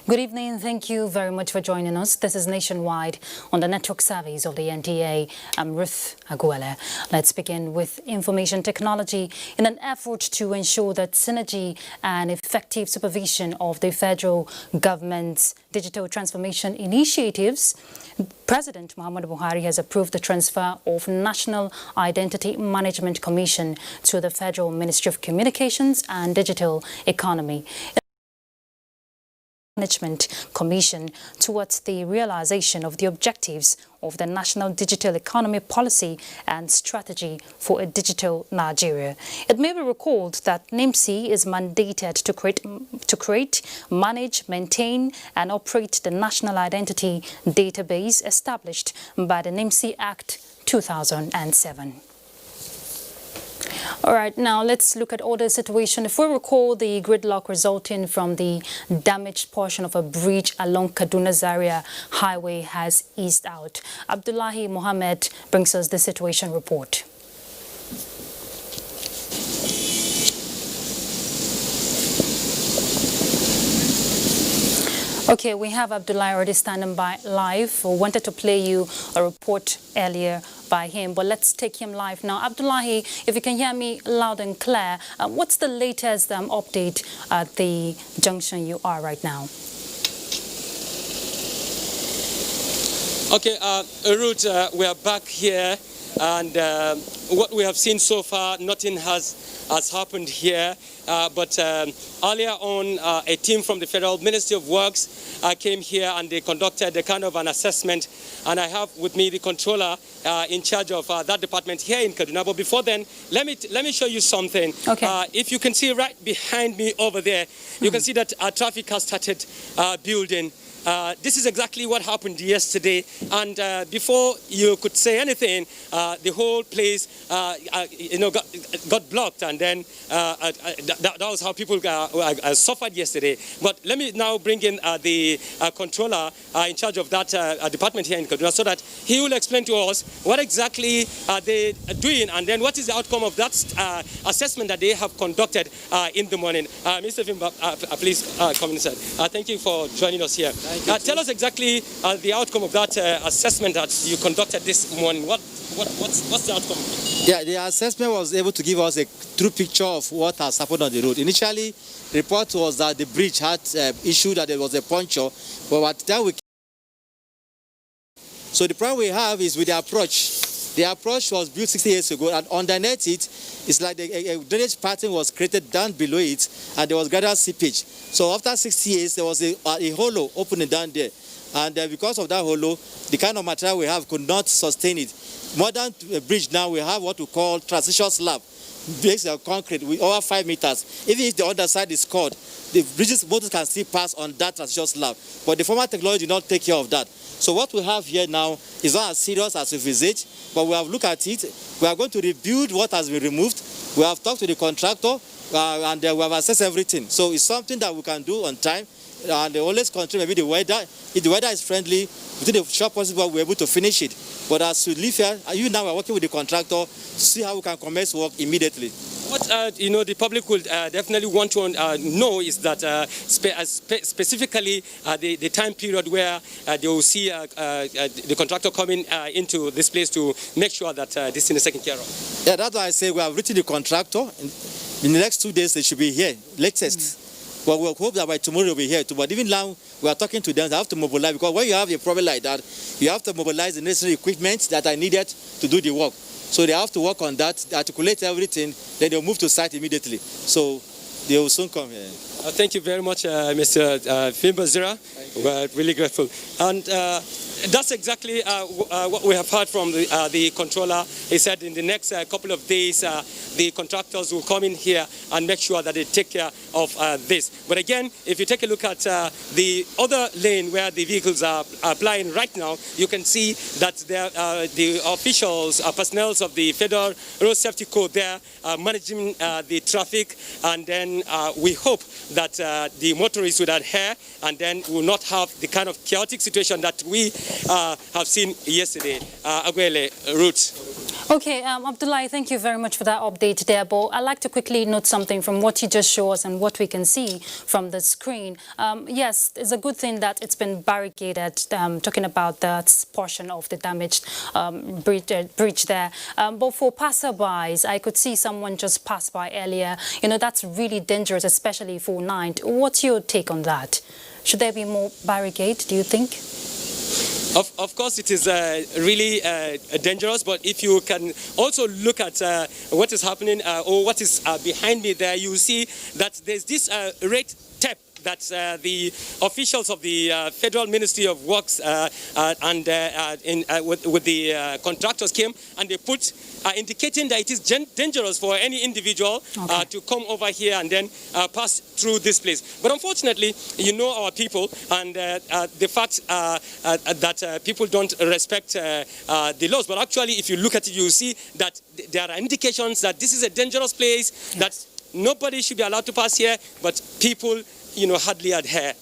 Good evening. Thank you very much for joining us. This is Nationwide on the network service of the NTA. I'm Ruth Aguele. Let's begin with information technology. In an effort to ensure that synergy and effective supervision of the federal government's digital transformation initiatives, President Muhammadu Buhari has approved the transfer of National Identity Management Commission to the Federal Ministry of Communications and Digital Economy. Management Commission towards the realization of the objectives of the National Digital Economy Policy and Strategy for a Digital Nigeria. It may be recalled that NIMC is mandated to create, manage, maintain and operate the National Identity Database established by the NIMC Act 2007. All right, now let's look at other situation. If we recall, the gridlock resulting from the damaged portion of a bridge along Kaduna Zaria Highway has eased out. Abdullahi Mohammed brings us the situation report. Okay, we have Abdullahi already standing by live. We wanted to play you a report earlier by him, but let's take him live now. Abdullahi, if you can hear me loud and clear, what's the latest update at the junction you are right now? Okay, Ruth, we are back here, and what we have seen so far, nothing has happened here. But earlier on, a team from the Federal Ministry of Works came here and they conducted a kind of an assessment. And I have with me the controller in charge of that department here in Kaduna. But before then, let me show you something. Okay. If you can see right behind me over there, you can see that traffic has started building. This is exactly what happened yesterday, and before you could say anything, the whole place, got blocked, and then that was how people suffered yesterday. But let me now bring in the controller in charge of that department here in Kaduna, so that he will explain to us what exactly are they doing, and then what is the outcome of that assessment that they have conducted in the morning. Mr. Fimba, please come inside. Thank you for joining us here. Tell us exactly the outcome of that assessment that you conducted this morning. What's the outcome? Yeah, the assessment was able to give us a true picture of what has happened on the road. Initially, the report was that the bridge had issue, that there was a puncture, but at that we. So the problem we have is with the approach. The approach was built 60 years ago, and underneath it, it's like a drainage pattern was created down below it, and there was gradual seepage. So after 60 years, there was a hollow opening down there. And because of that hollow, the kind of material we have could not sustain it. Modern bridge now, we have what we call transition slab, based on concrete with over 5 meters. Even if the underside is cut, the bridge's motors can still pass on that transition slab. But the former technology did not take care of that. So what we have here now is not as serious as we visit, but we have looked at it. We are going to rebuild what has been removed. We have talked to the contractor, and we have assessed everything. So it's something that we can do on time. And the always control maybe the weather. If the weather is friendly, within the short possible, we're able to finish it. But as we live here, you now are working with the contractor to see how we can commence work immediately. What the public will definitely want to know is that specifically the time period where they will see the contractor coming into this place to make sure that this thing is taken care of. Yeah, that's why I say we have written the contractor. In the next 2 days, they should be here, latest. But we hope that by tomorrow they'll be here too. But even now, we are talking to them. They have to mobilize, because when you have a problem like that, you have to mobilize the necessary equipment that are needed to do the work. So they have to work on that, articulate everything, then they'll move to site immediately. So they will soon come here. Thank you very much, Mr. Fimba Zira. We're really grateful. And that's exactly what we have heard from the controller. He said in the next couple of days, the contractors will come in here and make sure that they take care of this. But again, if you take a look at the other lane where the vehicles are applying right now, you can see that the officials, personnel of the Federal Road Safety Code there are managing the traffic, and then we hope that the motorists would adhere, and then will not have the kind of chaotic situation that we have seen yesterday. Aguele, Ruth. Okay, Abdullahi, thank you very much for that update there. But I'd like to quickly note something from what you just showed us and what we can see from the screen. Yes, it's a good thing that it's been barricaded, talking about that portion of the damaged bridge there. But for passerbys, I could see someone just pass by earlier. You know, that's really dangerous, especially for night. What's your take on that? Should there be more barricade, do you think? Of course, it is really dangerous, but if you can also look at what is happening or what is behind me there, you will see that there's this red tape that the officials of the Federal Ministry of Works and with the contractors came and they put indicating that it is dangerous for any individual to come over here and then pass through this place. But unfortunately, you know our people, and the fact that people don't respect the laws. But actually, if you look at it, you see that there are indications that this is a dangerous place, that nobody should be allowed to pass here, but people, you know, hardly adhere.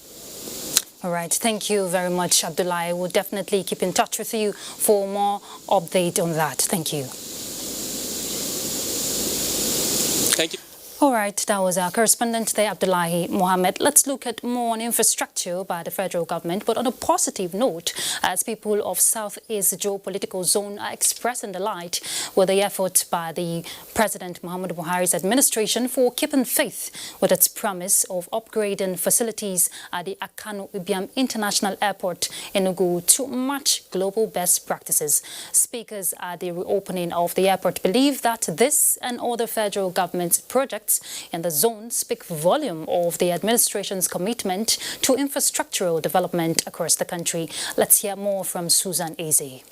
All right, thank you very much, Abdullahi. We'll definitely keep in touch with you for more update on that. Thank you. Thank you. All right, that was our correspondent today, Abdullahi Mohammed. Let's look at more on infrastructure by the federal government, but on a positive note, as people of Southeast geopolitical zone are expressing delight with the effort by the President Muhammadu Buhari's administration for keeping faith with its promise of upgrading facilities at the Akanu Ibiam International Airport in Enugu to match global best practices. Speakers at the reopening of the airport believe that this and other federal government projects in the zone speak volume of the administration's commitment to infrastructural development across the country. Let's hear more from Susan Eze.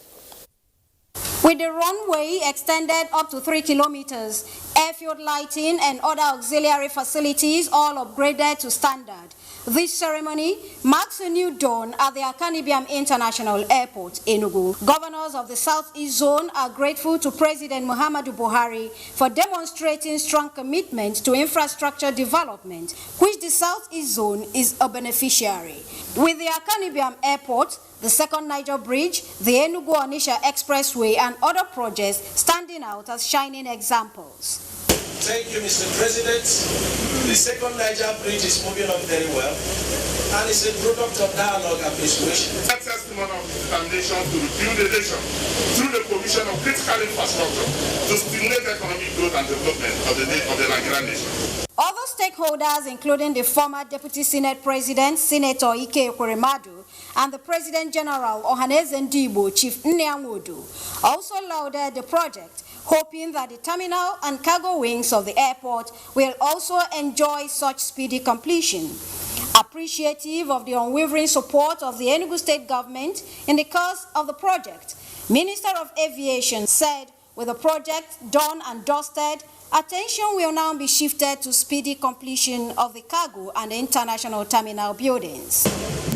With the runway extended up to 3 kilometers, airfield lighting and other auxiliary facilities all upgraded to standard, this ceremony marks a new dawn at the Akanu Ibiam International Airport, Enugu. Governors of the Southeast Zone are grateful to President Muhammadu Buhari for demonstrating strong commitment to infrastructure development, which the Southeast Zone is a beneficiary. With the Akanu Ibiam Airport, the second Niger Bridge, the Enugu-Onitsha Expressway, and other projects standing out as shining examples. Thank you, Mr. President. The second Niger Bridge is moving on very well, and it's a product of dialogue and persuasion. That testimony of determination to rebuild the nation through the provision of critical infrastructure to stimulate economic growth and development of the Nigerian nation. Other stakeholders, including the former Deputy Senate President, Senator Ike Ekweremadu, and the President General Ohaneze Ndigbo, Chief Nnianwodo, also lauded the project, hoping that the terminal and cargo wings of the airport will also enjoy such speedy completion. Appreciative of the unwavering support of the Enugu State government in the course of the project, Minister of Aviation said, with the project done and dusted, attention will now be shifted to speedy completion of the cargo and international terminal buildings.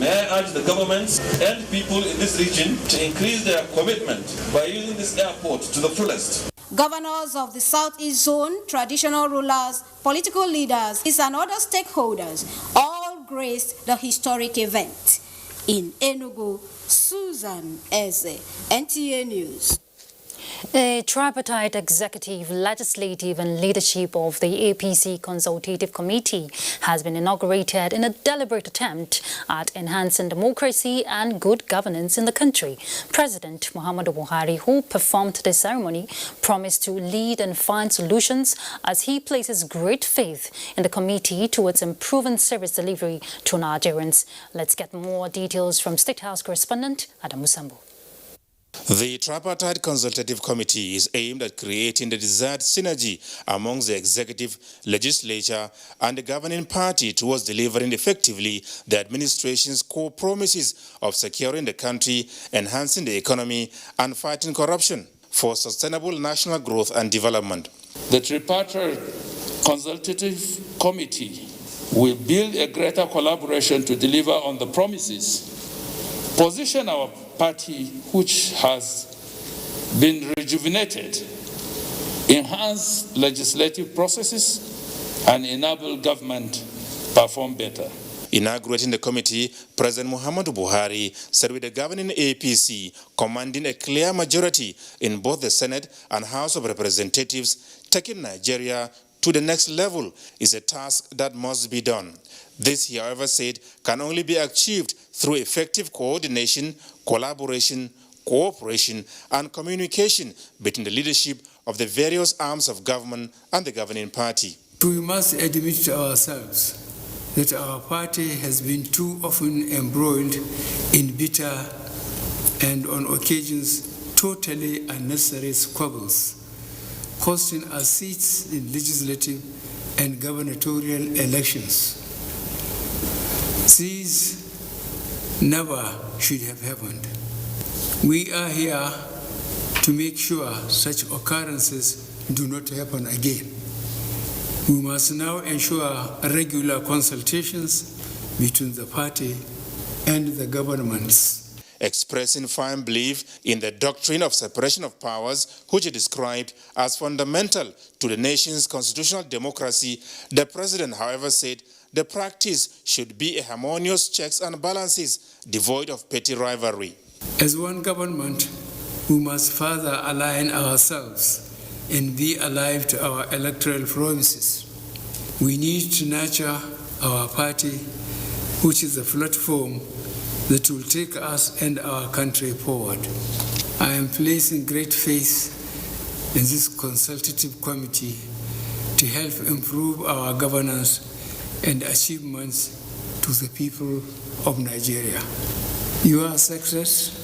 May I urge the governments and people in this region to increase their commitment by using this airport to the fullest. Governors of the Southeast Zone, traditional rulers, political leaders, and other stakeholders all graced the historic event. In Enugu, Susan Eze, NTA News. A tripartite executive, legislative and leadership of the APC Consultative Committee has been inaugurated in a deliberate attempt at enhancing democracy and good governance in the country. President Muhammadu Buhari, who performed the ceremony, promised to lead and find solutions as he places great faith in the committee towards improving service delivery to Nigerians. Let's get more details from State House correspondent Adam Musambo. The Tripartite Consultative Committee is aimed at creating the desired synergy amongst the executive, legislature, and the governing party towards delivering effectively the administration's core promises of securing the country, enhancing the economy, and fighting corruption. for sustainable national growth and development. The Tripartite Consultative Committee will build a greater collaboration to deliver on the promises, position our party, which has been rejuvenated, enhance legislative processes, and enable government perform better. Inaugurating the committee, President Muhammadu Buhari said with the governing APC commanding a clear majority in both the Senate and House of Representatives, taking Nigeria to the next level is a task that must be done. This, he however said, can only be achieved through effective coordination, collaboration, cooperation and communication between the leadership of the various arms of government and the governing party. We must admit to ourselves that our party has been too often embroiled in bitter and on occasions totally unnecessary squabbles, costing us seats in legislative and gubernatorial elections. These never should have happened. We are here to make sure such occurrences do not happen again. We must now ensure regular consultations between the party and the governments. Expressing firm belief in the doctrine of separation of powers, which he described as fundamental to the nation's constitutional democracy, the president, however, said the practice should be a harmonious checks and balances, devoid of petty rivalry. As one government, we must further align ourselves and be alive to our electoral promises. We need to nurture our party, which is a platform that will take us and our country forward. I am placing great faith in this consultative committee to help improve our governance and achievements to the people of Nigeria. Your success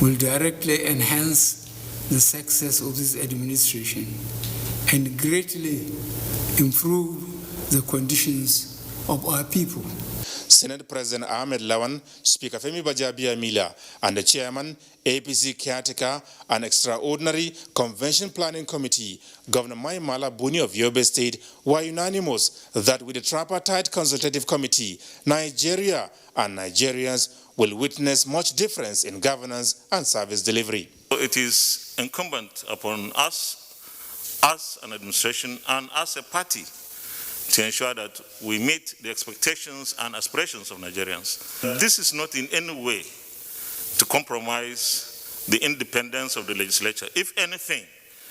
will directly enhance the success of this administration and greatly improve the conditions of our people. Senate President Ahmed Lawan, Speaker Femi Bajabiamila, and the Chairman, APC Caretaker and Extraordinary Convention Planning Committee, Governor Mai Mala Buni of Yobe State, were unanimous that with the Tripartite Consultative Committee, Nigeria and Nigerians will witness much difference in governance and service delivery. It is incumbent upon us, as an administration and as a party, to ensure that we meet the expectations and aspirations of Nigerians. This is not in any way to compromise the independence of the legislature. If anything,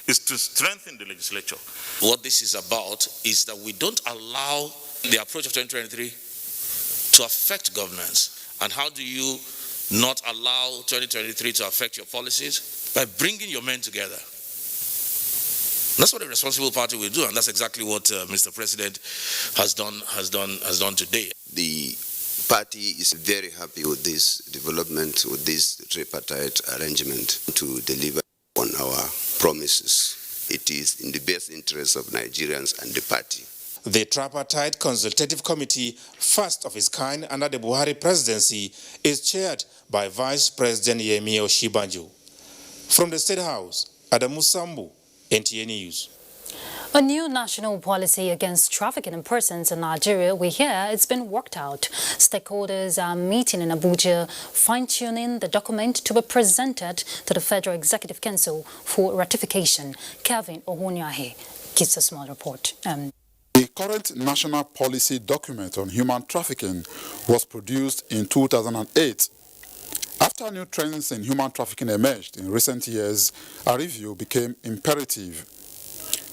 is to strengthen the legislature. What this is about is that we don't allow the approach of 2023 to affect governance. And how do you not allow 2023 to affect your policies? By bringing your men together. That's what a responsible party will do, and that's exactly what Mr. President has done today. The party is very happy with this development, with this tripartite arrangement to deliver on our promises. It is in the best interest of Nigerians and the party. The Tripartite Consultative Committee, first of its kind under the Buhari presidency, is chaired by Vice President Yemi Oshibanjo. From the State House, Adamu Sambu, NTA News. A new national policy against trafficking in persons in Nigeria, we hear it's been worked out. Stakeholders are meeting in Abuja, fine-tuning the document to be presented to the Federal Executive Council for ratification. Kevin Ohunyahe gives a small report. The current national policy document on human trafficking was produced in 2008. After new trends in human trafficking emerged in recent years, a review became imperative.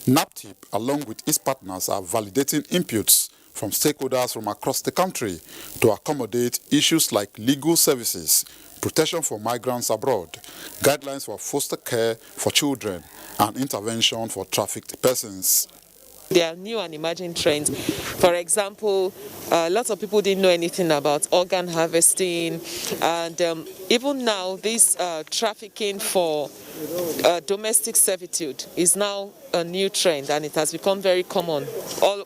NAPTIP, along with its partners, are validating inputs from stakeholders from across the country to accommodate issues like legal services, protection for migrants abroad, guidelines for foster care for children, and intervention for trafficked persons. There are new and emerging trends. For example, lots of people didn't know anything about organ harvesting, and even now this trafficking for domestic servitude is now a new trend, and it has become very common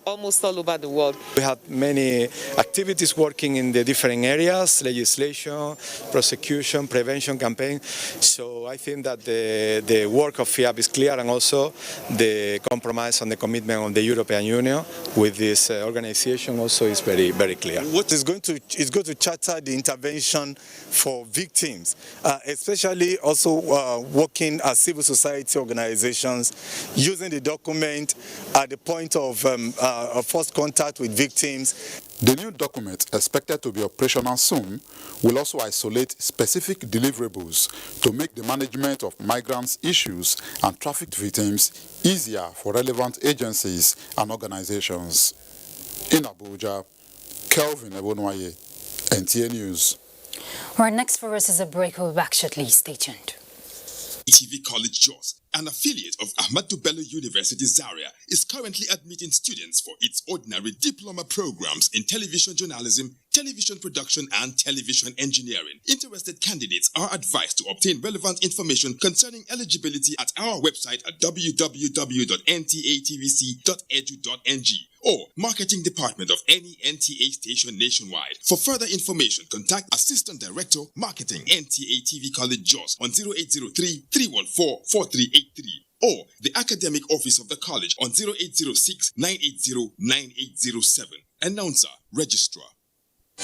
almost all over the world. We have many activities working in the different areas, legislation, prosecution, prevention campaign. So I think that the work of FIAB is clear, and also the compromise and the commitment of the European Union with this organization also is very, very clear. What is going to charter the intervention for victims, especially also working as civil society organizations, using the document at the point of first contact with victims. The new document, expected to be operational soon, will also isolate specific deliverables to make the management of migrants' issues and trafficked victims easier for relevant agencies and organizations. In Abuja, Kelvin Ebonwaye, NTA News. Right, next for us is a break. We'll be back shortly. Stay tuned. TV College Jos, an affiliate of Ahmadu Bello University Zaria, is currently admitting students for its ordinary diploma programs in television journalism, television production, and television engineering. Interested candidates are advised to obtain relevant information concerning eligibility at our website at www.ntatvc.edu.ng or marketing department of any NTA station nationwide. For further information, contact Assistant Director, Marketing, NTA TV College Jos on 0803-314-4383 or the Academic Office of the College on 0806-980-9807. Announcer, Registrar. A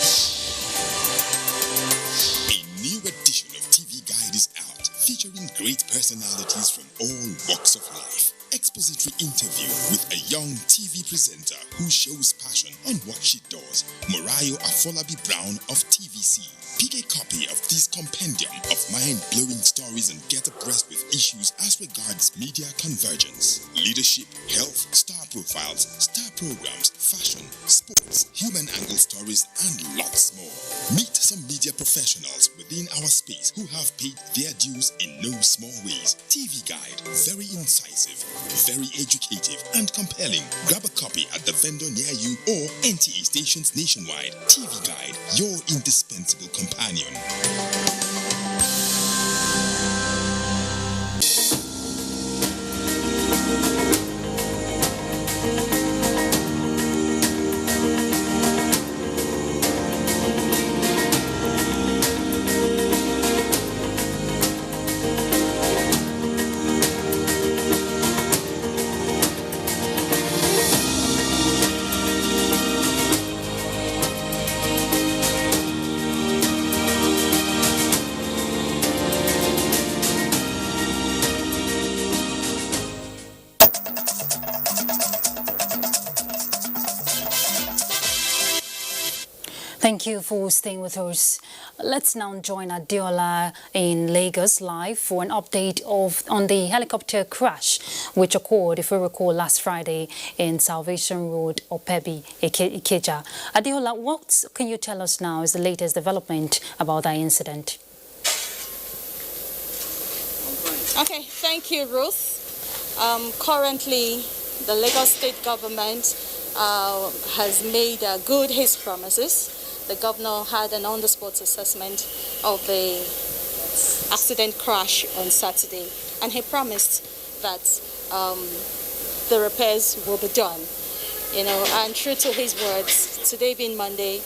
new edition of TV Guide is out, featuring great personalities from all walks of life. Expository interview with a young TV presenter who shows passion on what she does, Morayo Afolabi Brown of TVC. Pick a copy of this compendium of mind-blowing stories and get abreast with issues as regards media convergence, leadership, health, star profiles, star programs, fashion, sports, human angle stories, and lots more. Meet some media professionals within our space who have paid their dues in no small ways. TV Guide, very incisive, very educative, and compelling. Grab a copy at the vendor near you or NTA stations nationwide. TV Guide, your indispensable companion. Thank you for staying with us. Let's now join Adiola in Lagos live for an update on the helicopter crash which occurred, if we recall, last Friday in Salvation Road, Opebi, Ikeja. Adiola, what can you tell us now is the latest development about that incident? Okay, thank you, Ruth. Currently, the Lagos State government has made good his promises. The governor had an on-the-spot assessment of the accident crash on Saturday, and he promised that the repairs will be done. And true to his words, today being Monday,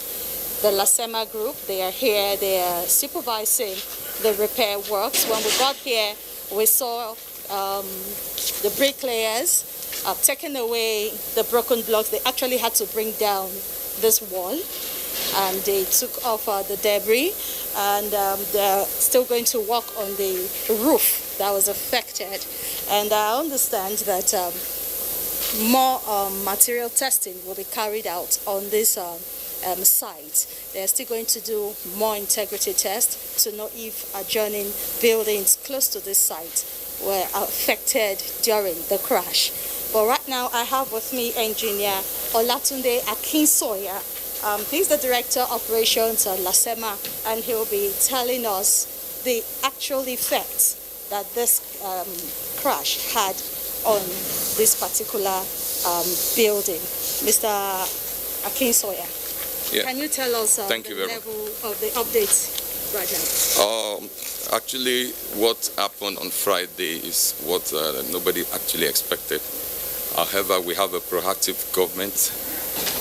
the Lasema group, they are here, they are supervising the repair works. When we got here, we saw the bricklayers taking away the broken blocks. They actually had to bring down this wall, and they took off the debris, and they're still going to work on the roof that was affected. And I understand that more material testing will be carried out on this site. They're still going to do more integrity tests to know if adjoining buildings close to this site were affected during the crash. But right now I have with me engineer Olatunde Akinsoya. He's the Director of Operations at Lasema, and he'll be telling us the actual effects that this crash had on this particular building. Mr. Akinsoya, can you tell us the level of the updates right now? Actually, what happened on Friday is what nobody actually expected. However, we have a proactive government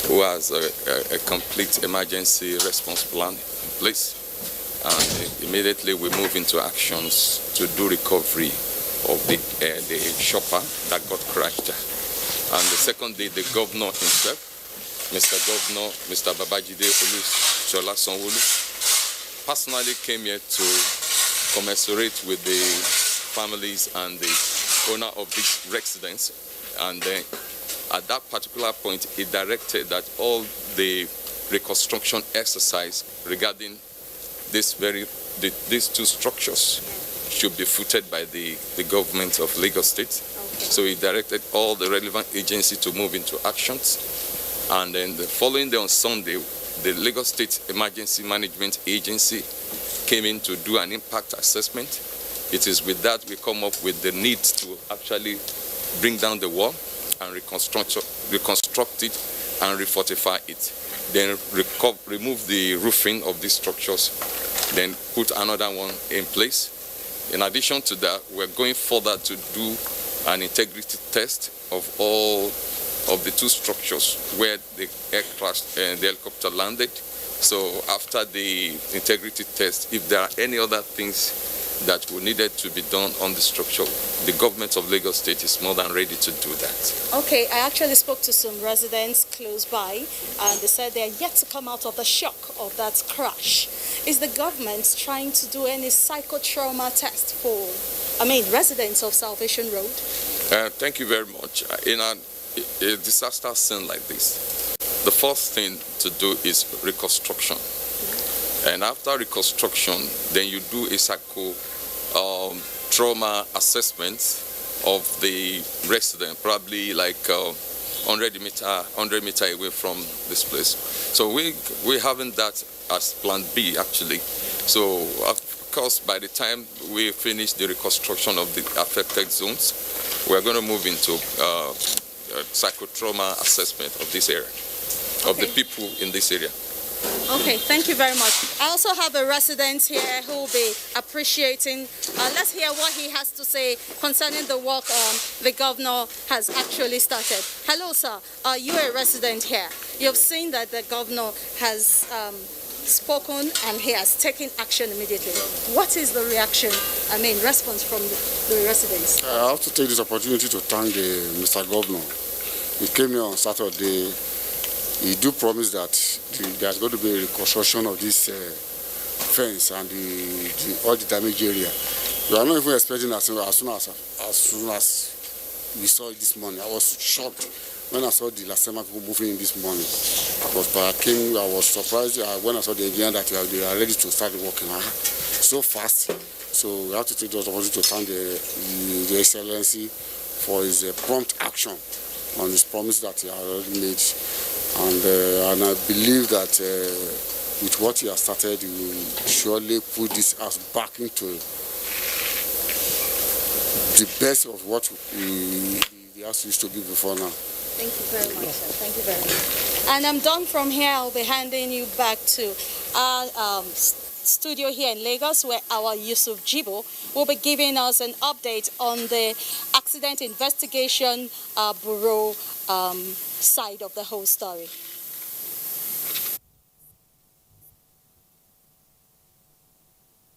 who has a complete emergency response plan in place. And immediately we move into actions to do recovery of the shopper that got crashed. And the second day, the governor himself, Mr. Governor, Mr. Babajide Olusola Sanwo-Olu, personally came here to commiserate with the families and the owner of this residence. And then at that particular point, he directed that all the reconstruction exercise regarding these two structures should be footed by the government of Lagos State. So he directed all the relevant agencies to move into actions. And then the following day on Sunday, the Lagos State Emergency Management Agency came in to do an impact assessment. It is with that we come up with the need to actually bring down the wall and reconstruct it and refortify it. Then remove the roofing of these structures, then put another one in place. In addition to that, we're going further to do an integrity test of all of the two structures where the aircraft and the helicopter landed. So after the integrity test, if there are any other things that were needed to be done on the structure, the government of Lagos State is more than ready to do that. Okay, I actually spoke to some residents close by, and they said they are yet to come out of the shock of that crash. Is the government trying to do any psychotrauma test for, residents of Salvation Road? Thank you very much. In a disaster scene like this, the first thing to do is reconstruction. And after reconstruction, then you do a trauma assessment of the resident, probably like 100 meter away from this place. So we're having that as plan B, actually. So of course, by the time we finish the reconstruction of the affected zones, we're going to move into psychotrauma assessment of this area, of the people in this area. Okay, thank you very much. I also have a resident here who will be appreciating. Let's hear what he has to say concerning the work the governor has actually started. Hello, sir. You're a resident here. You've seen that the governor has spoken and he has taken action immediately. What is the reaction, response from the residents? I have to take this opportunity to thank Mr. Governor. He came here on Saturday. He do promise that there's going to be a reconstruction of this fence and all the damaged area. We are not even expecting as soon as we saw it this morning. I was shocked when I saw the Lasema people moving in this morning. I was surprised when I saw the engineer that they are ready to start working so fast. So we have to take the opportunity to thank the Excellency for his prompt action on his promise that he already made. And I believe that with what he has started, he will surely put this house back into the best of what the house used to be before now. Thank you very much, sir. Thank you very much. And I'm done from here. I'll be handing you back to our studio here in Lagos, where our Yusuf Jibo will be giving us an update on the Accident Investigation Bureau side of the whole story.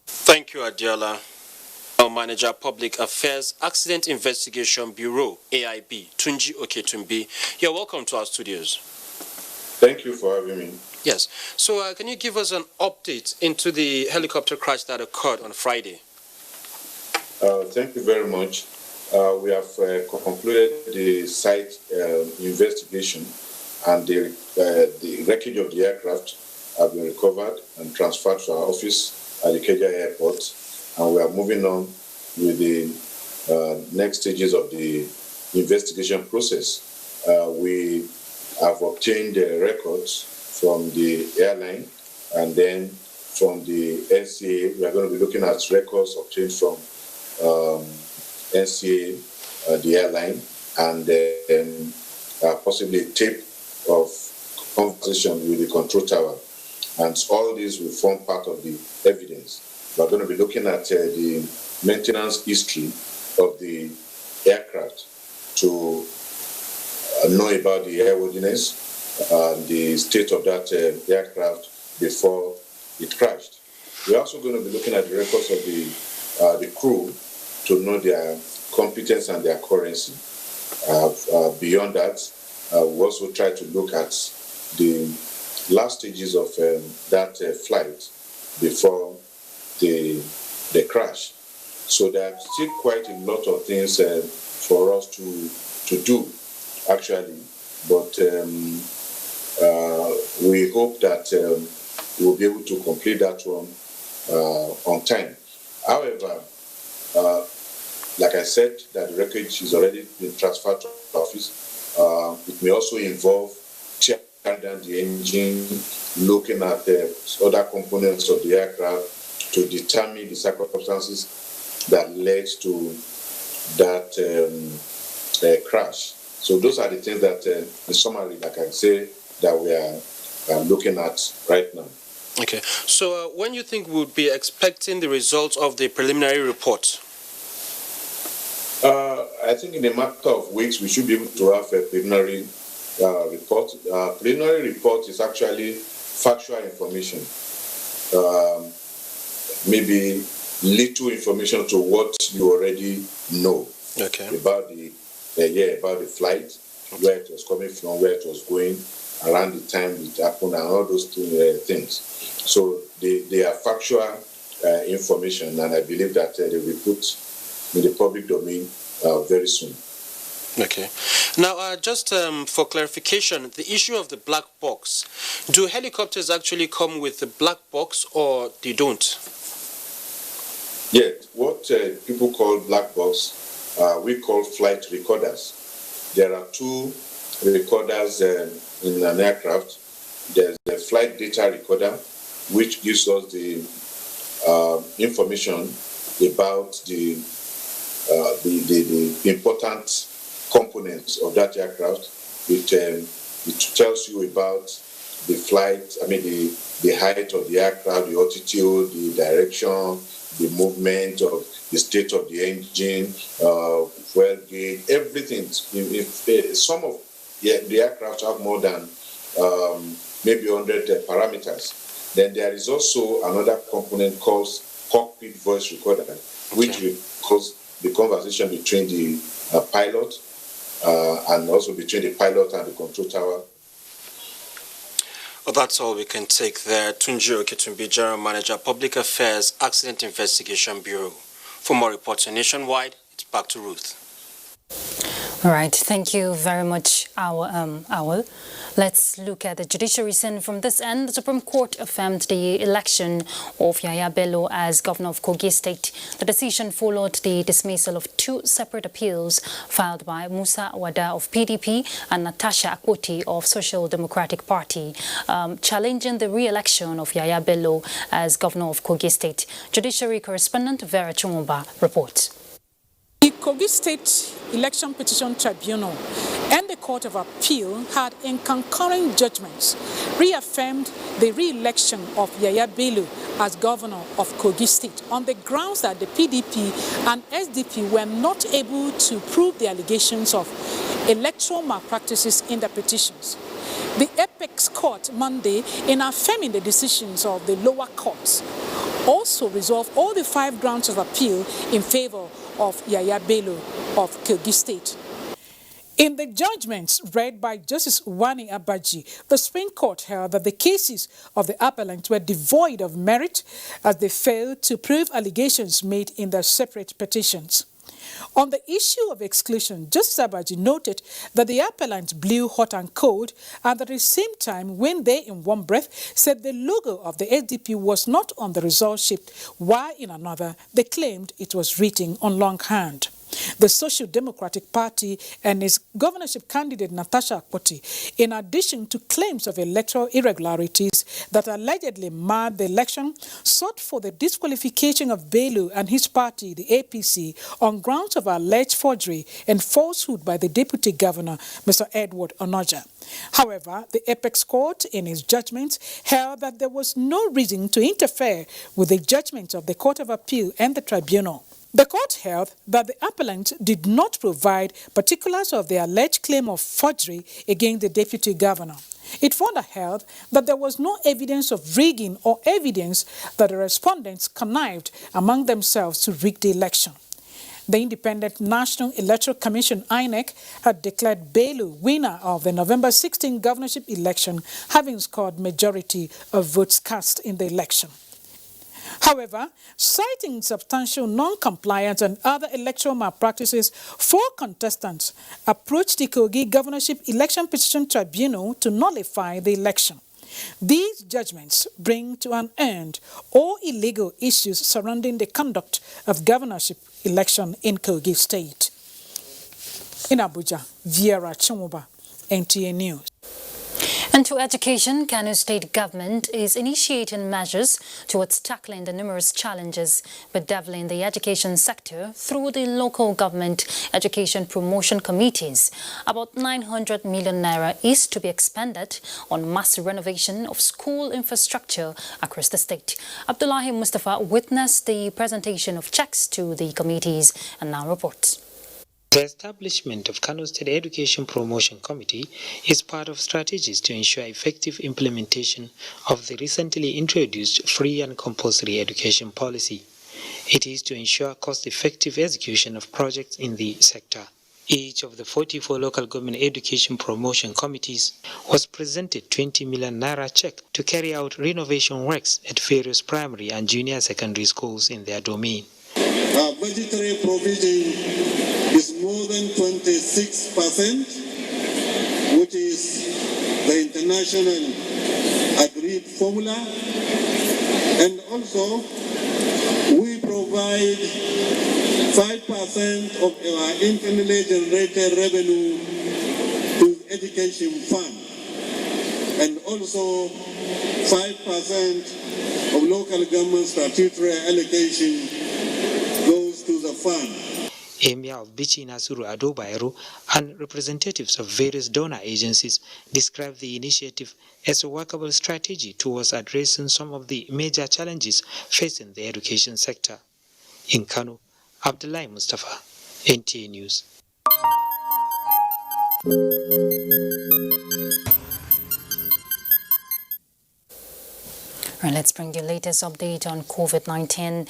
Thank you, Adiola. Our Manager Public Affairs Accident Investigation Bureau, AIB, Tunji Oketumbi. You're welcome to our studios. Thank you for having me. Yes. So can you give us an update into the helicopter crash that occurred on Friday? Thank you very much. We have concluded the site investigation, and the wreckage of the aircraft have been recovered and transferred to our office at the Ikeja Airport, and we are moving on with the next stages of the investigation process. We have obtained records from the airline, and then from the NCA, we are going to be looking at records obtained from NCA, the airline, and possibly tape of conversation with the control tower. And all these will form part of the evidence. We're going to be looking at the maintenance history of the aircraft to know about the airworthiness and the state of that aircraft before it crashed. We're also going to be looking at the records of the crew to know their competence and their currency. Beyond that, we also try to look at the last stages of that flight before the crash. So there are still quite a lot of things for us to do, actually. But we hope that we'll be able to complete that one on time. However, like I said, that the wreckage has already been transferred to the office. It may also involve checking down the engine, looking at the other components of the aircraft to determine the circumstances that led to that crash. So those are the things that, in summary, like I say, that we are looking at right now. Okay. So when you think we would be expecting the results of the preliminary report? I think in a matter of weeks, we should be able to have a preliminary report. Preliminary report is actually factual information, maybe little information to what you already know about about the flight, where it was coming from, where it was going, around the time it happened, and all those things. So they are factual information, and I believe that they will be put in the public domain very soon. Okay. Now, just for clarification, the issue of the black box, do helicopters actually come with the black box or they don't? Yeah, what people call black box, we call flight recorders. There are two recorders in an aircraft. There's the flight data recorder, which gives us the information about the important components of that aircraft. It tells you about the flight, the height of the aircraft, the altitude, the direction, the movement of the state of the engine, fuel gauge, everything. If some of the aircraft have more than maybe 100 parameters, then there is also another component called cockpit voice recorder, which records the conversation between the pilot and also between the pilot and the control tower. Well, that's all we can take there. Tunji Oketunbi, General Manager, Public Affairs, Accident Investigation Bureau. For more reports on Nationwide, it's back to Ruth. All right, thank you very much, Awal. Let's look at the judiciary scene from this end. The Supreme Court affirmed the election of Yahaya Bello as governor of Kogi State. The decision followed the dismissal of two separate appeals filed by Musa Wada of PDP and Natasha Akpoti of Social Democratic Party, challenging the re-election of Yahaya Bello as governor of Kogi State. Judiciary correspondent Vera Chumumba reports. The Kogi State Election Petition Tribunal and the Court of Appeal had, in concurrent judgments, reaffirmed the re-election of Yahaya Bello as governor of Kogi State on the grounds that the PDP and SDP were not able to prove the allegations of electoral malpractices in the petitions. The Apex Court Monday, in affirming the decisions of the lower courts, also resolved all the 5 grounds of appeal in favor of Yahaya Bello of Kogi State. In the judgments read by Justice Wani Abaji, the Supreme Court held that the cases of the appellant were devoid of merit as they failed to prove allegations made in their separate petitions. On the issue of exclusion, Justice Abaji noted that the appellant blew hot and cold, and at the same time, when they in one breath said the logo of the SDP was not on the result sheet, while in another they claimed it was written on longhand. The Social Democratic Party and its governorship candidate Natasha Akpoti, in addition to claims of electoral irregularities that allegedly marred the election, sought for the disqualification of Bello and his party, the APC, on grounds of alleged forgery and falsehood by the Deputy Governor, Mr. Edward Onoja. However, the Apex Court, in its judgment, held that there was no reason to interfere with the judgment of the Court of Appeal and the tribunal. The court held that the appellant did not provide particulars of the alleged claim of forgery against the deputy governor. It further held that there was no evidence of rigging or evidence that the respondents connived among themselves to rig the election. The Independent National Electoral Commission, INEC, had declared Bello winner of the November 16 governorship election, having scored majority of votes cast in the election. However, citing substantial non-compliance and other electoral malpractices, 4 contestants approached the Kogi Governorship Election Petition Tribunal to nullify the election. These judgments bring to an end all illegal issues surrounding the conduct of governorship election in Kogi State. In Abuja, Viera Chumuba, NTA News. And to education, Kano State Government is initiating measures towards tackling the numerous challenges bedeviling the education sector through the local government education promotion committees. About 900 million naira is to be expended on mass renovation of school infrastructure across the state. Abdullahi Mustafa witnessed the presentation of checks to the committees and now reports. The establishment of Kano State Education Promotion Committee is part of strategies to ensure effective implementation of the recently introduced free and compulsory education policy. It is to ensure cost-effective execution of projects in the sector. Each of the 44 local government education promotion committees was presented 20 million naira check to carry out renovation works at various primary and junior secondary schools in their domain. Our budgetary provision is more than 26%, which is the international agreed formula. And also, we provide 5% of our internally generated revenue to education fund. And also, 5% of local government statutory allocation goes to the fund. Emir of Bichi Nasuru Ado Bayero and representatives of various donor agencies described the initiative as a workable strategy towards addressing some of the major challenges facing the education sector. In Kano, Abdullahi Mustafa, NTA News. Right, let's bring you the latest update on COVID-19.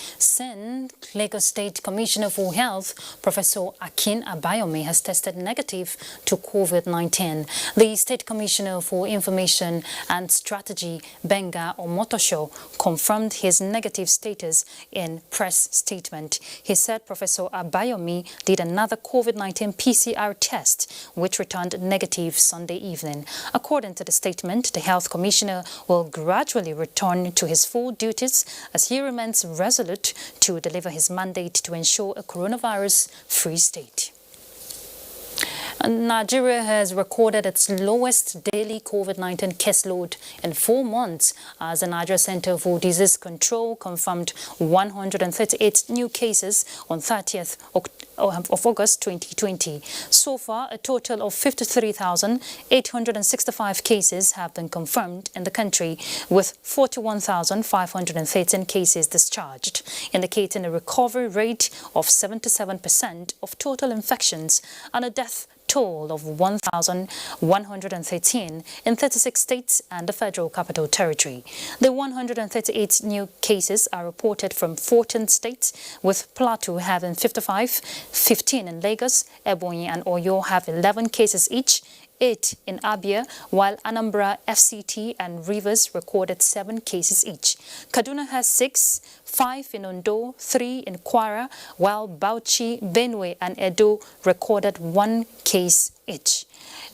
Lagos State Commissioner for Health, Professor Akin Abayomi, has tested negative to COVID-19. The State Commissioner for Information and Strategy, Benga Omotosho, confirmed his negative status in press statement. He said Professor Abayomi did another COVID-19 PCR test, which returned negative Sunday evening. According to the statement, the Health Commissioner will gradually return to his full duties as he remains resolute to deliver his mandate to ensure a coronavirus-free state. Nigeria has recorded its lowest daily COVID-19 caseload in 4 months as the Nigeria Center for Disease Control confirmed 138 new cases on 30th of August 2020. So far, a total of 53,865 cases have been confirmed in the country, with 41,513 cases discharged, indicating a recovery rate of 77% of total infections and a death toll of 1,113 in 36 states and the Federal Capital Territory. The 138 new cases are reported from 14 states, with Plateau having 55, 15 in Lagos, Ebonyi and Oyo have 11 cases each, 8 in Abia, while Anambra, FCT and Rivers recorded 7 cases each. Kaduna has 6, 5 in Ondo, 3 in Kwara, while Bauchi, Benue and Edo recorded 1 case each.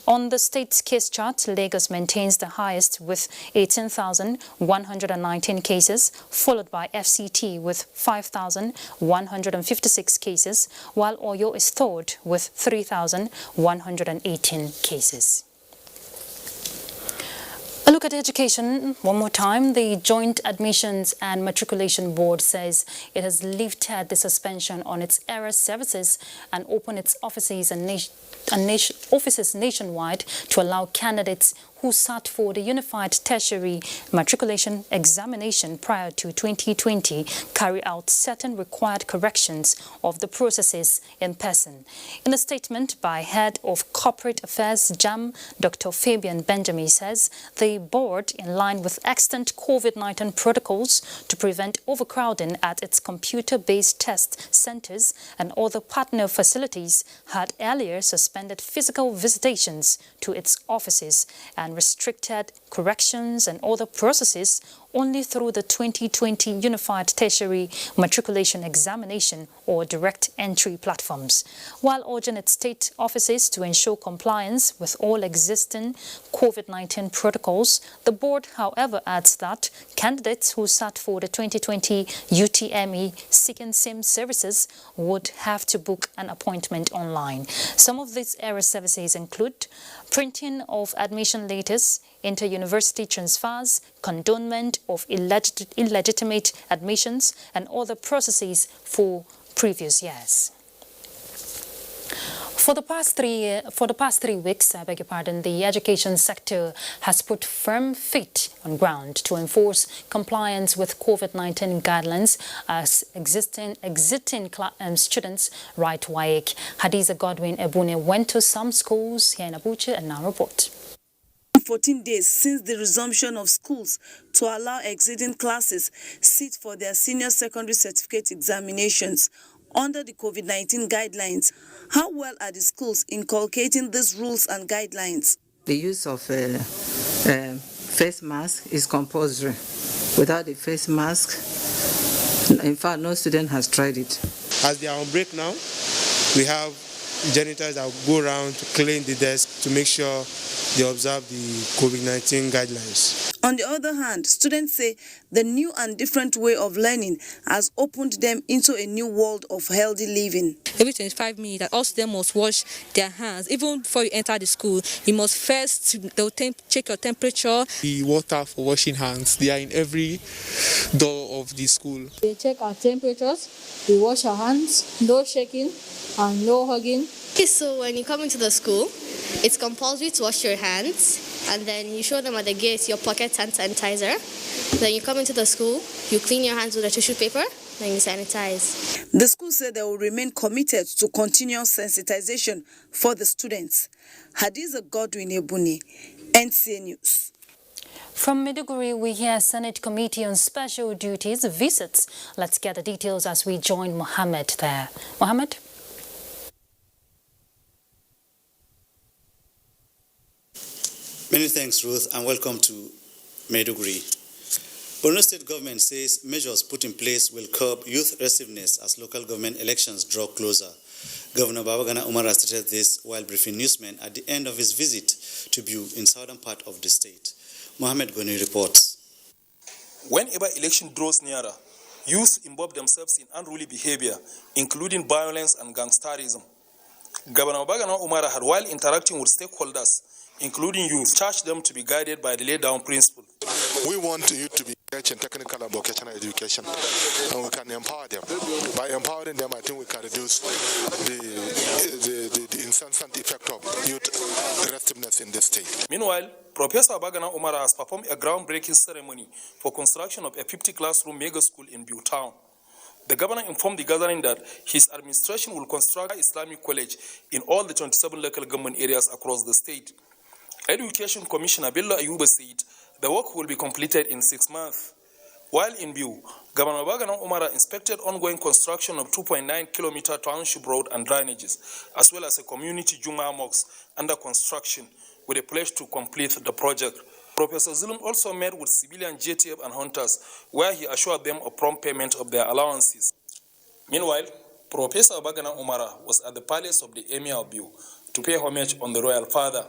On the state's case chart, Lagos maintains the highest with 18,119 cases, followed by FCT with 5,156 cases, while Oyo is third with 3,118 cases. A look at education one more time. The Joint Admissions and Matriculation Board says it has lifted the suspension on its error services and opened its offices offices nationwide to allow candidates who sat for the Unified Tertiary Matriculation Examination prior to 2020 carry out certain required corrections of the processes in person. In a statement by Head of Corporate Affairs JAM, Dr. Fabian Benjamin says the board, in line with extant COVID-19 protocols to prevent overcrowding at its computer-based test centers and other partner facilities, had earlier suspended physical visitations to its offices and restricted corrections and other processes only through the 2020 Unified Tertiary Matriculation Examination or direct entry platforms, while urging its state offices to ensure compliance with all existing COVID-19 protocols. The board, however, adds that candidates who sat for the 2020 UTME seeking same services would have to book an appointment online. Some of these error services include printing of admission letters, inter-university transfers, condonement of illegitimate admissions, and other processes for previous years. For the past 3 weeks, the education sector has put firm feet on ground to enforce compliance with COVID-19 guidelines as exiting students right WAEC. Hadiza Godwin Ebune went to some schools here in Abuja and now report. 14 days since the resumption of schools to allow exiting classes sit for their senior secondary certificate examinations under the COVID-19 guidelines. How well are the schools inculcating these rules and guidelines? The use of face mask is compulsory. Without the face mask, in fact, no student has tried it. As they are on break now, we have janitors that will go around to clean the desk to make sure they observe the COVID-19 guidelines. On the other hand, students say the new and different way of learning has opened them into a new world of healthy living. Every 25 minutes, all students must wash their hands. Even before you enter the school, you must first check your temperature. The water for washing hands, they are in every door of the school. We check our temperatures, we wash our hands, no shaking and no hugging. Okay, so when you come into the school, it's compulsory to wash your hands, and then you show them at the gate your pocket hand sanitizer. Then you come into the school, you clean your hands with a tissue paper, then you sanitize. The school said they will remain committed to continuous sensitization for the students. Hadiza Godwin Ebune, NCA News. From Maiduguri, we hear Senate Committee on Special Duties visits. Let's get the details as we join Mohammed there. Mohammed? Many thanks, Ruth, and welcome to Maiduguri. Borno State government says measures put in place will curb youth restiveness as local government elections draw closer. Governor Babagana Umara stated this while briefing newsmen at the end of his visit to Biu in southern part of the state. Mohammed Goni reports. Whenever election draws nearer, youth involve themselves in unruly behavior, including violence and gangsterism. Governor Babagana Umara had, while interacting with stakeholders, including youth, charged them to be guided by the laid-down principle. We want youth to be engaged in technical and vocational education, and we can empower them. By empowering them, I think we can reduce the incessant effect of youth restiveness in this state. Meanwhile, Professor Babagana Umara has performed a groundbreaking ceremony for construction of a 50-classroom mega school in Biu town. The governor informed the gathering that his administration will construct an Islamic college in all the 27 local government areas across the state. Education Commissioner Bello Ayuba said the work will be completed in 6 months. While in Biu, Governor Babagana Umara inspected ongoing construction of 2.9-kilometer township road and drainages, as well as a community Juma mosque under construction, with a pledge to complete the project. Professor Zulum also met with civilian JTF and hunters, where he assured them of prompt payment of their allowances. Meanwhile, Professor Babagana Umara was at the palace of the Emir of Biu to pay homage on the royal father.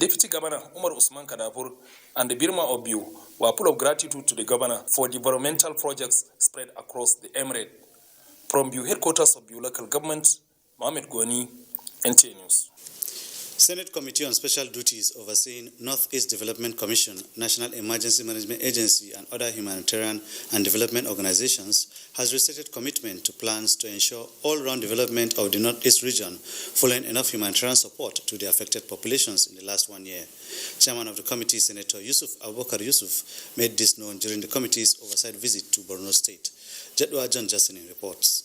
Deputy Governor Umar Usman Kadapur and the Birma of Biu were full of gratitude to the governor for developmental projects spread across the emirate. From Biu headquarters of Biu local government, Mohamed Goni, NTA News. Senate Committee on Special Duties overseeing Northeast Development Commission, National Emergency Management Agency, and other humanitarian and development organizations has restated commitment to plans to ensure all-round development of the Northeast region following enough humanitarian support to the affected populations in the last 1 year. Chairman of the committee, Senator Yusuf Abubakar Yusuf, made this known during the committee's oversight visit to Borno State. Jedwa John Justine reports.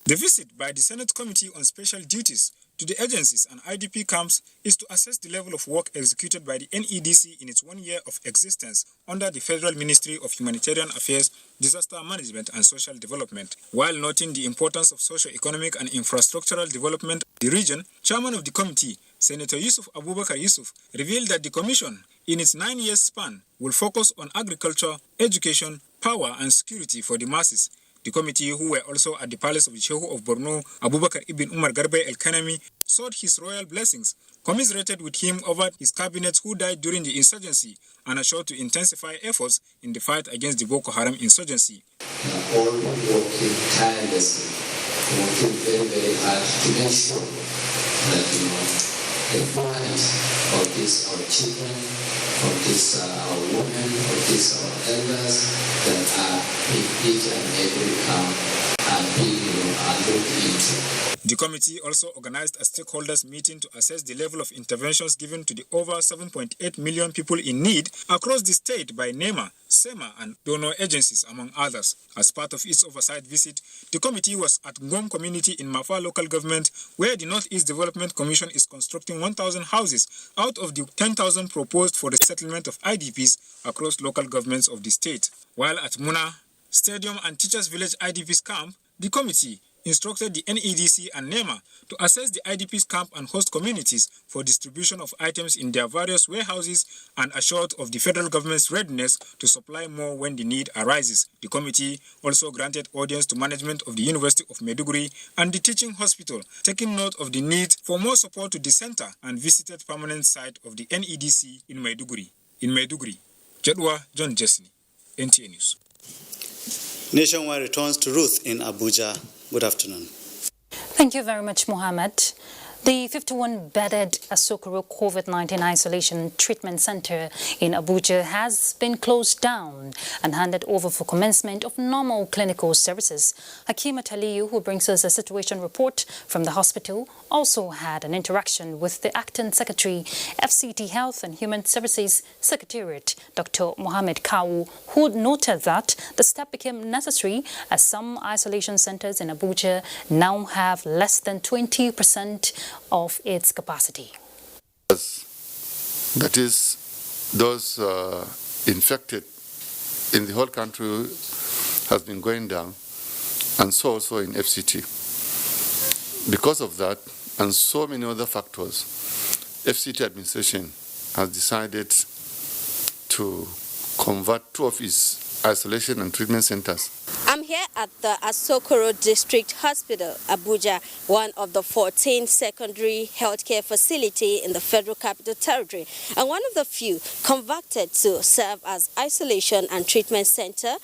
The visit by the Senate Committee on Special Duties to the agencies and IDP camps is to assess the level of work executed by the NEDC in its 1 year of existence under the Federal Ministry of Humanitarian Affairs, Disaster Management and Social Development. While noting the importance of socio-economic and infrastructural development of the region, Chairman of the committee, Senator Yusuf Abubakar Yusuf, revealed that the Commission, in its 9-year span, will focus on agriculture, education, power and security for the masses. The committee, who were also at the palace of the Shehu of Borno, Abubakar Ibn Umar Garba El-Kanami, sought his royal blessings, commiserated with him over his cabinet who died during the insurgency, and assured to intensify efforts in the fight against the Boko Haram insurgency. All working tirelessly, working very, very hard to make sure that the fight of these our children, of these our women, of these our elders that are in each and every camp are being looked into. The committee also organized a stakeholders meeting to assess the level of interventions given to the over 7.8 million people in need across the state by NEMA, SEMA and donor agencies, among others. As part of its oversight visit, the committee was at Ngom community in Mafa local government, where the Northeast Development Commission is constructing 1,000 houses out of the 10,000 proposed for the settlement of IDPs across local governments of the state. While at Muna Stadium and Teachers Village IDPs camp, the committee instructed the NEDC and NEMA to assess the IDPs camp and host communities for distribution of items in their various warehouses and assured of the federal government's readiness to supply more when the need arises. The committee also granted audience to management of the University of Maiduguri and the teaching hospital, taking note of the need for more support to the center, and visited permanent site of the NEDC in Maiduguri. Jedwa John Jessini, NTA News. Nationwide returns to Ruth in Abuja. Good afternoon. Thank you very much, Mohammed. The 51-bedded Asokoro COVID-19 Isolation Treatment Center in Abuja has been closed down and handed over for commencement of normal clinical services. Hakima Taliu, who brings us a situation report from the hospital, also had an interaction with the Acting Secretary, FCT Health and Human Services Secretariat, Dr. Mohammed Kawu, who noted that the step became necessary as some isolation centers in Abuja now have less than 20% of its capacity. That is, those infected in the whole country has been going down, and so also in FCT. Because of that, and so many other factors, FCT administration has decided to convert 2 of its isolation and treatment centers. I'm here at the Asokoro District Hospital, Abuja, one of the 14 secondary healthcare facilities in the Federal Capital Territory, and one of the few converted to serve as isolation and treatment center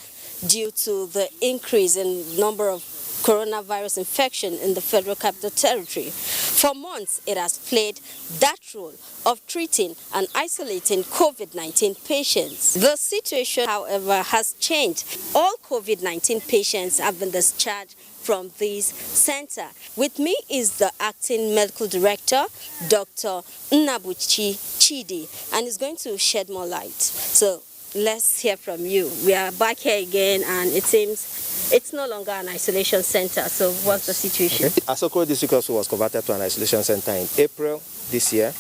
due to the increase in number of coronavirus infection in the Federal Capital Territory. For months, it has played that role of treating and isolating COVID-19 patients. The situation, however, has changed. All COVID-19 patients have been discharged from this center. With me is the acting medical director, Dr. Nnabuchi Chidi, and he's going to shed more light. So let's hear from you. We are back here again, and it seems it's no longer an isolation center. So what's the situation? Okay. Asokoro District also was converted to an isolation center in April this year,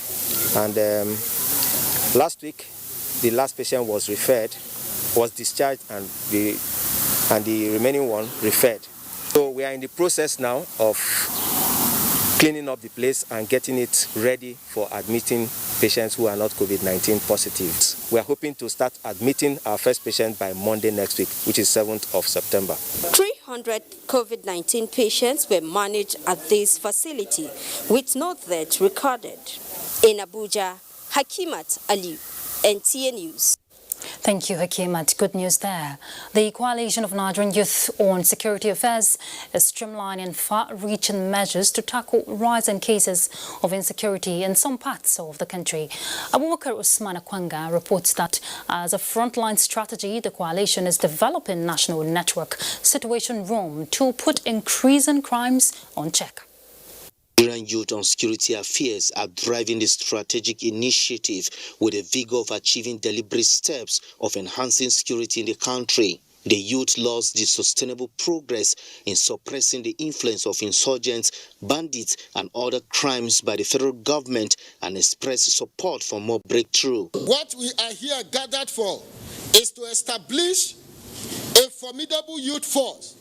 and last week the last patient was discharged, and the remaining one referred. So we are in the process now of cleaning up the place and getting it ready for admitting patients who are not COVID-19 positive. We are hoping to start admitting our first patient by Monday next week, which is 7th of September. 300 COVID-19 patients were managed at this facility with no death recorded. In Abuja, Hakimat Aliu, NTA News. Thank you, Hakimat. Good news there. The Coalition of Nigerian Youth on Security Affairs is streamlining far-reaching measures to tackle rising cases of insecurity in some parts of the country. Abubakar Usman Akwanga reports that as a frontline strategy, the coalition is developing national network situation room to put increasing crimes on check. Nigerian Youth on Security Affairs are driving the strategic initiative with a vigor of achieving deliberate steps of enhancing security in the country. The youth lost the sustainable progress in suppressing the influence of insurgents, bandits, and other crimes by the federal government and expressed support for more breakthrough. What we are here gathered for is to establish a formidable youth force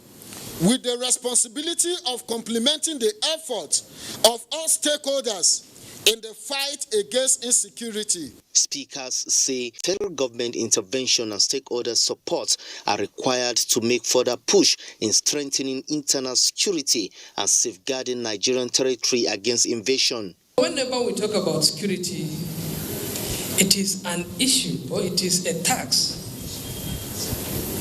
with the responsibility of complementing the efforts of all stakeholders in the fight against insecurity. Speakers say federal government intervention and stakeholder support are required to make further push in strengthening internal security and safeguarding Nigerian territory against invasion. Whenever we talk about security, it is an issue or it is a task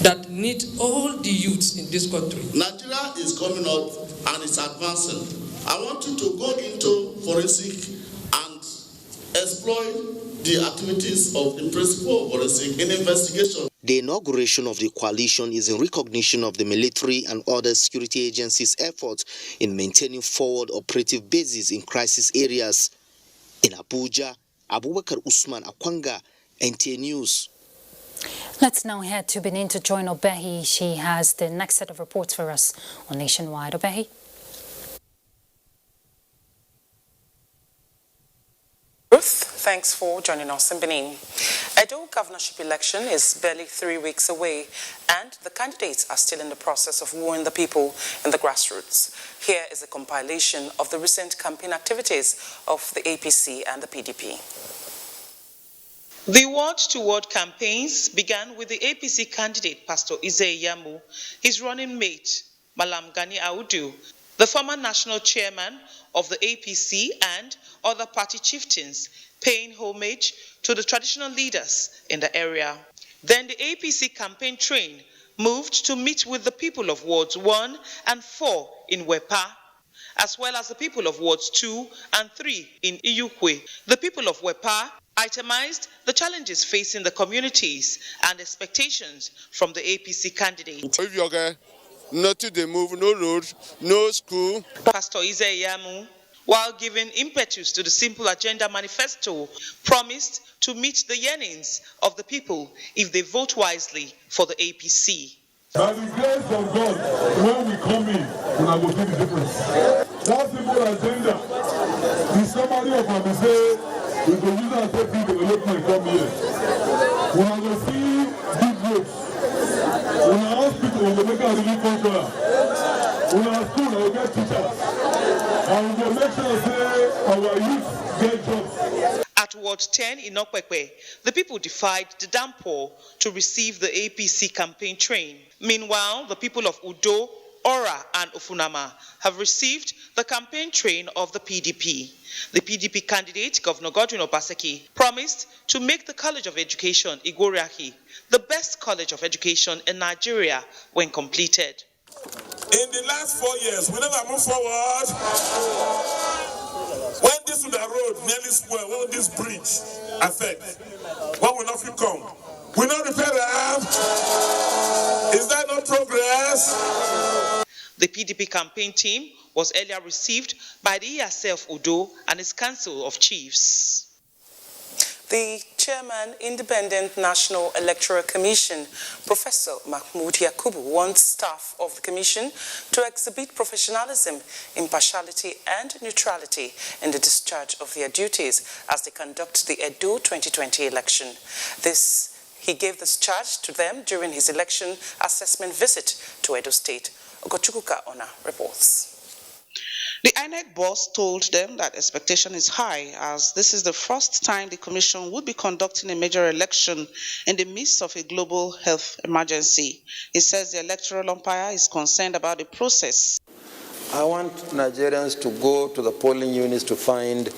that needs all the youths in this country. Nigeria is coming up and it's advancing. I want you to go into forensic and exploit the activities of the principal of forensic in investigation. The inauguration of the coalition is in recognition of the military and other security agencies' efforts in maintaining forward operative bases in crisis areas. In Abuja, Abubakar Usman Akwanga, NTA News. Let's now head to Benin to join Obehi. She has the next set of reports for us on Nationwide. Obehi. Ruth, thanks for joining us in Benin. Edo governorship election is barely 3 weeks away, and the candidates are still in the process of wooing the people in the grassroots. Here is a compilation of the recent campaign activities of the APC and the PDP. The word-to-word campaigns began with the APC candidate, Pastor Ize Yamu, his running mate, Malam Gani Audu, the former national chairman of the APC, and other party chieftains, paying homage to the traditional leaders in the area. Then the APC campaign train moved to meet with the people of Wards 1 and 4 in Wepa, as well as the people of Wards 2 and 3 in Iyukwe. The people of Wepa itemized the challenges facing the communities and expectations from the APC candidate. Nothing they move, no road, no school. Pastor Ize Yamu, while giving impetus to the Simple Agenda Manifesto, promised to meet the yearnings of the people if they vote wisely for the APC. By the grace of God, when we come in, we are going to see the difference. That Simple Agenda, the summary of what we say, we will use our safety development come here. We are going to see big roads. We are hospital, we will make our relief functional. We are school, we will get teachers. And we will make sure say our youth get jobs. At Ward 10 in Okpekpe, the people defied the downpour to receive the APC campaign train. Meanwhile, the people of Udo, Ora, and Ofunama have received the campaign train of the PDP. The PDP candidate, Governor Godwin Obaseki, promised to make the College of Education, Igoriahi, the best college of education in Nigeria when completed. In the last 4 years, whenever I move forward, when this road nearly spoiled, when this bridge affect, what will not come? We not repair them. Is that not progress? The PDP campaign team was earlier received by the ESL of Udo and its Council of Chiefs. The Chairman, Independent National Electoral Commission, Professor Mahmoud Yakubu, wants staff of the Commission to exhibit professionalism, impartiality, and neutrality in the discharge of their duties as they conduct the Edo 2020 election. He gave this charge to them during his election assessment visit to Edo State. Ogochukuka Ona reports. The INEC boss told them that expectation is high, as this is the first time the commission would be conducting a major election in the midst of a global health emergency. He says the electoral umpire is concerned about the process. I want Nigerians to go to the polling units to find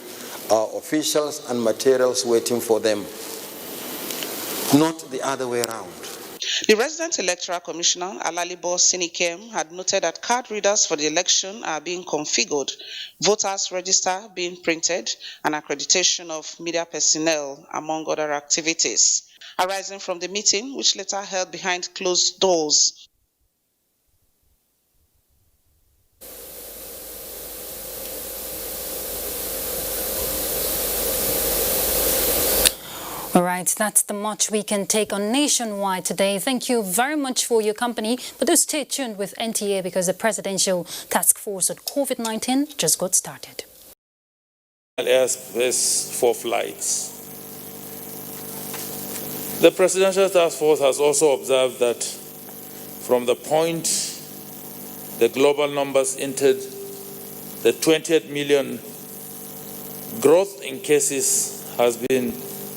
are officials and materials waiting for them, not the other way around. The resident electoral commissioner, Alalibo Sinikem, had noted that card readers for the election are being configured, voters' register being printed, and accreditation of media personnel, among other activities. Arising from the meeting, which later held behind closed doors, All right, that's the much we can take on Nationwide today. Thank you very much for your company. But do stay tuned with NTA because the Presidential Task Force on COVID-19 just got started. Airspace for flights. The Presidential Task Force has also observed that from the point the global numbers entered the 28 million, growth in cases has been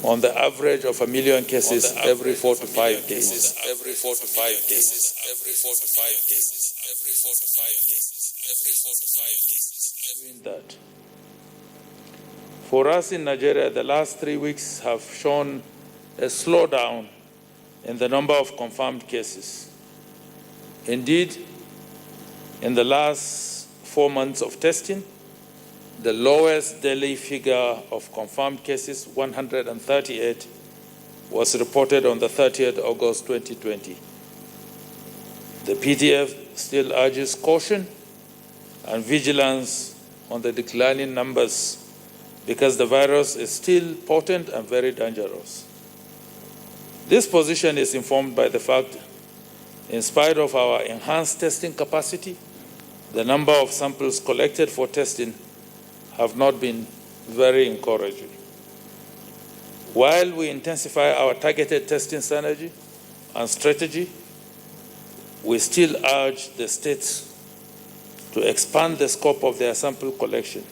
on the average of 1 million cases every 4 to 5 days. Every 4 to 5 days. Every 4 to 5 days. Every 4 to 5 days. Every 4 to 5 days. Doing that. For us in Nigeria, the last 3 weeks have shown a slowdown in the number of confirmed cases. Indeed, in the last 4 months of testing, the lowest daily figure of confirmed cases, 138, was reported on the 30th August 2020. The PTF still urges caution and vigilance on the declining numbers because the virus is still potent and very dangerous. This position is informed by the fact, in spite of our enhanced testing capacity, the number of samples collected for testing have not been very encouraging. While we intensify our targeted testing synergy and strategy, we still urge the states to expand the scope of their sample collection.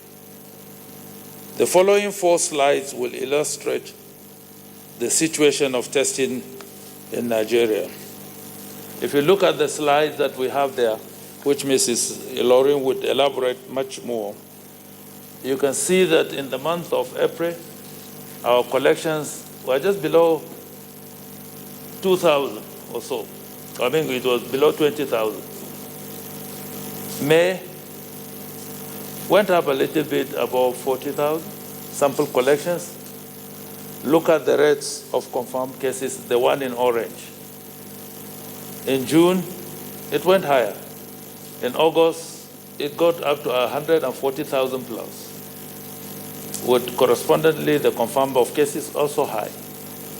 The following 4 slides will illustrate the situation of testing in Nigeria. If you look at the slides that we have there, which Mrs. Ilorin would elaborate much more, you can see that in the month of April, our collections were just below 2,000 or so. I mean, it was below 20,000. May went up a little bit above 40,000 sample collections. Look at the rates of confirmed cases, the one in orange. In June, it went higher. In August, it got up to 140,000 plus, with correspondingly the confirmed of cases also high.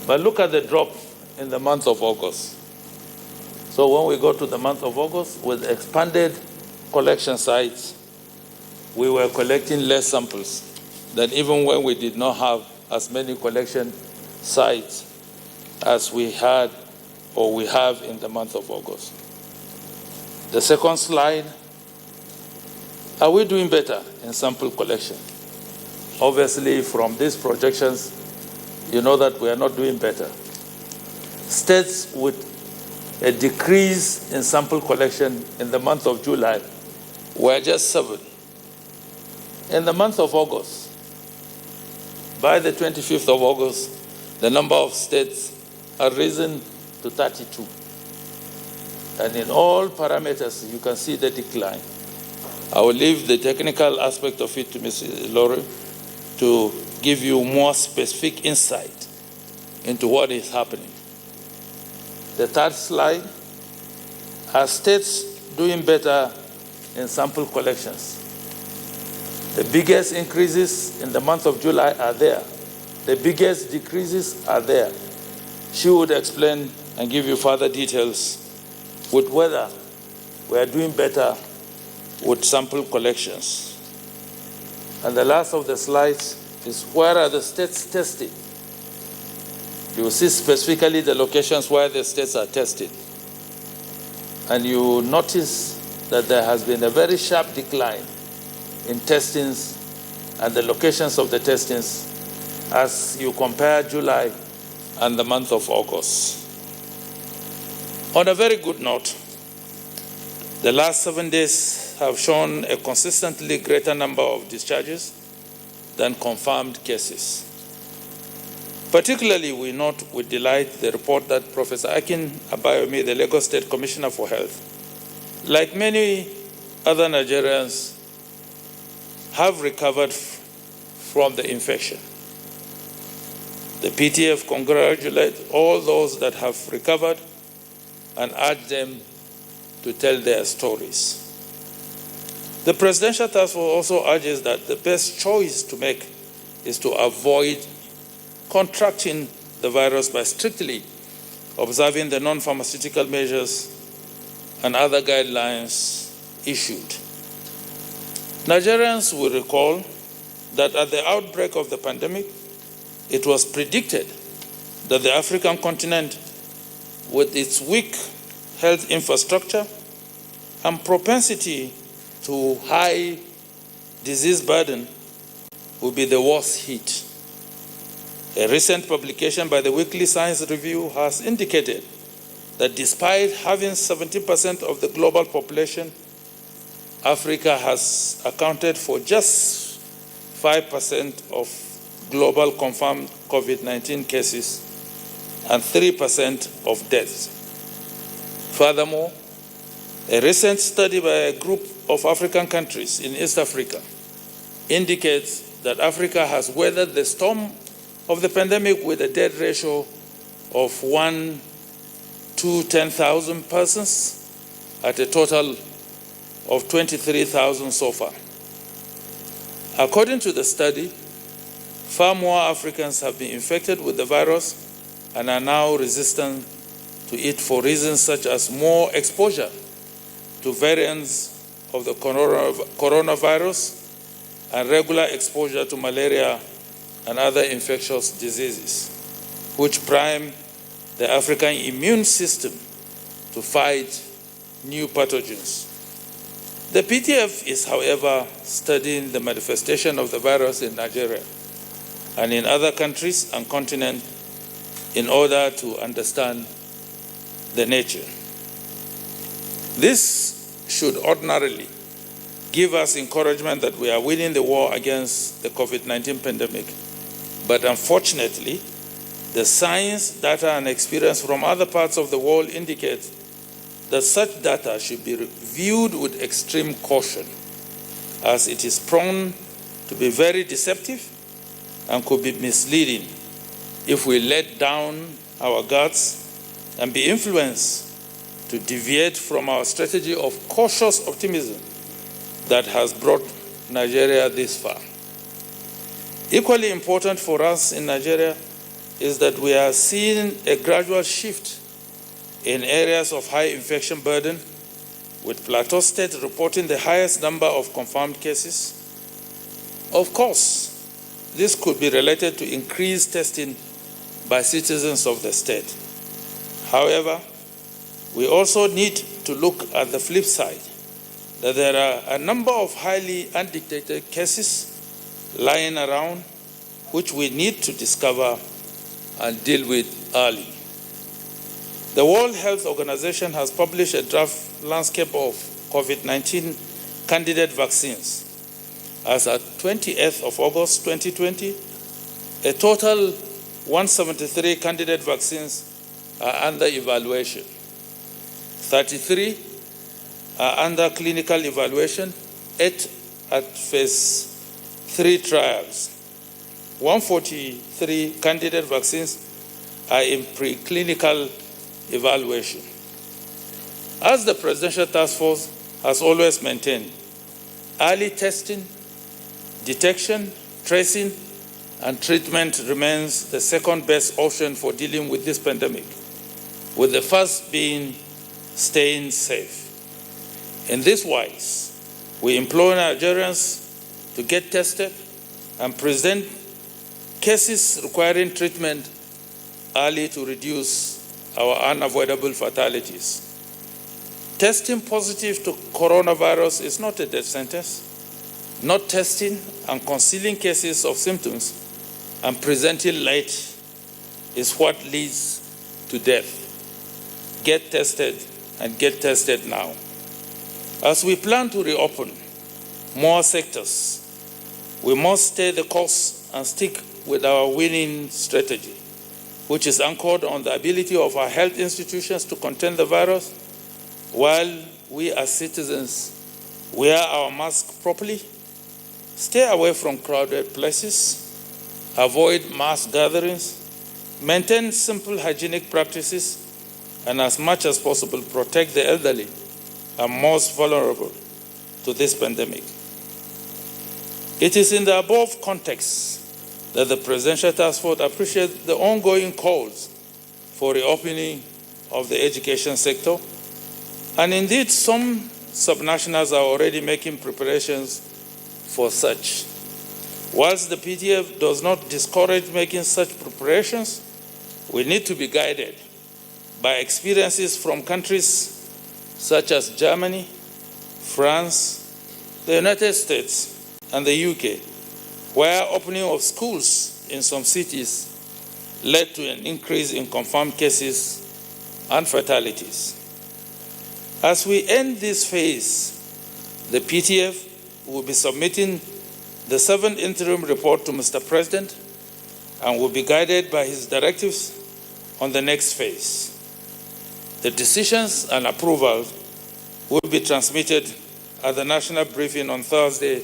But look at the drop in the month of August. So when we go to the month of August, with expanded collection sites, we were collecting less samples than even when we did not have as many collection sites as we had or we have in the month of August. The second slide, are we doing better in sample collection? Obviously, from these projections, you know that we are not doing better. States with a decrease in sample collection in the month of July were just 7. In the month of August, by the 25th of August, the number of states had risen to 32. And in all parameters, you can see the decline. I will leave the technical aspect of it to Ms. Lori to give you more specific insight into what is happening. The third slide, are states doing better in sample collections? The biggest increases in the month of July are there. The biggest decreases are there. She would explain and give you further details with whether we are doing better with sample collections. And the last of the slides is where are the states tested? You will see specifically the locations where the states are tested. And you notice that there has been a very sharp decline in testings and the locations of the testings as you compare July and the month of August. On a very good note, the last 7 days have shown a consistently greater number of discharges than confirmed cases. Particularly, we note with delight the report that Professor Akin Abayomi, the Lagos State Commissioner for Health, like many other Nigerians, have recovered from the infection. The PTF congratulates all those that have recovered and urge them to tell their stories. The Presidential Task Force also urges that the best choice to make is to avoid contracting the virus by strictly observing the non-pharmaceutical measures and other guidelines issued. Nigerians will recall that at the outbreak of the pandemic, it was predicted that the African continent, with its weak health infrastructure and propensity to high disease burden, will be the worst hit. A recent publication by the Weekly Science Review has indicated that despite having 70% of the global population, Africa has accounted for just 5% of global confirmed COVID-19 cases and 3% of deaths. Furthermore, a recent study by a group of African countries in East Africa indicates that Africa has weathered the storm of the pandemic with a death ratio of 1 to 10,000 persons at a total of 23,000 so far. According to the study, far more Africans have been infected with the virus and are now resistant to it for reasons such as more exposure to variants of the coronavirus and regular exposure to malaria and other infectious diseases, which prime the African immune system to fight new pathogens. The PTF is, however, studying the manifestation of the virus in Nigeria and in other countries and continents in order to understand the nature. This should ordinarily give us encouragement that we are winning the war against the COVID-19 pandemic. But unfortunately, the science, data, and experience from other parts of the world indicates that such data should be viewed with extreme caution, as it is prone to be very deceptive and could be misleading if we let down our guards and be influenced to deviate from our strategy of cautious optimism that has brought Nigeria this far. Equally important for us in Nigeria is that we are seeing a gradual shift in areas of high infection burden, with Plateau State reporting the highest number of confirmed cases. Of course, this could be related to increased testing by citizens of the state. However, we also need to look at the flip side, that there are a number of highly undetected cases lying around, which we need to discover and deal with early. The World Health Organization has published a draft landscape of COVID-19 candidate vaccines. As at 28th of August 2020, a total 173 candidate vaccines are under evaluation. 33 are under clinical evaluation, 8 at phase 3 trials. 143 candidate vaccines are in preclinical evaluation. As the Presidential Task Force has always maintained, early testing, detection, tracing, and treatment remains the second best option for dealing with this pandemic, with the first being staying safe. In this wise, we implore Nigerians to get tested and present cases requiring treatment early to reduce our unavoidable fatalities. Testing positive to coronavirus is not a death sentence. Not testing and concealing cases of symptoms and presenting late is what leads to death. Get tested and get tested now. As we plan to reopen more sectors, We must stay the course and stick with our winning strategy, which is anchored on the ability of our health institutions to contain the virus, while we as citizens wear our mask properly, stay away from crowded places, avoid mass gatherings, maintain simple hygienic practices, and as much as possible protect the elderly and most vulnerable to this pandemic. It is in the above context that the Presidential Task Force appreciates the ongoing calls for reopening of the education sector, and indeed some subnationals are already making preparations for such. Whilst the PTF does not discourage making such preparations, we need to be guided by experiences from countries such as Germany, France, the United States, and the UK, where opening of schools in some cities led to an increase in confirmed cases and fatalities. As we end this phase, the PTF will be submitting the 7th interim report to Mr. President and will be guided by his directives on the next phase. The decisions and approvals will be transmitted at the national briefing on Thursday,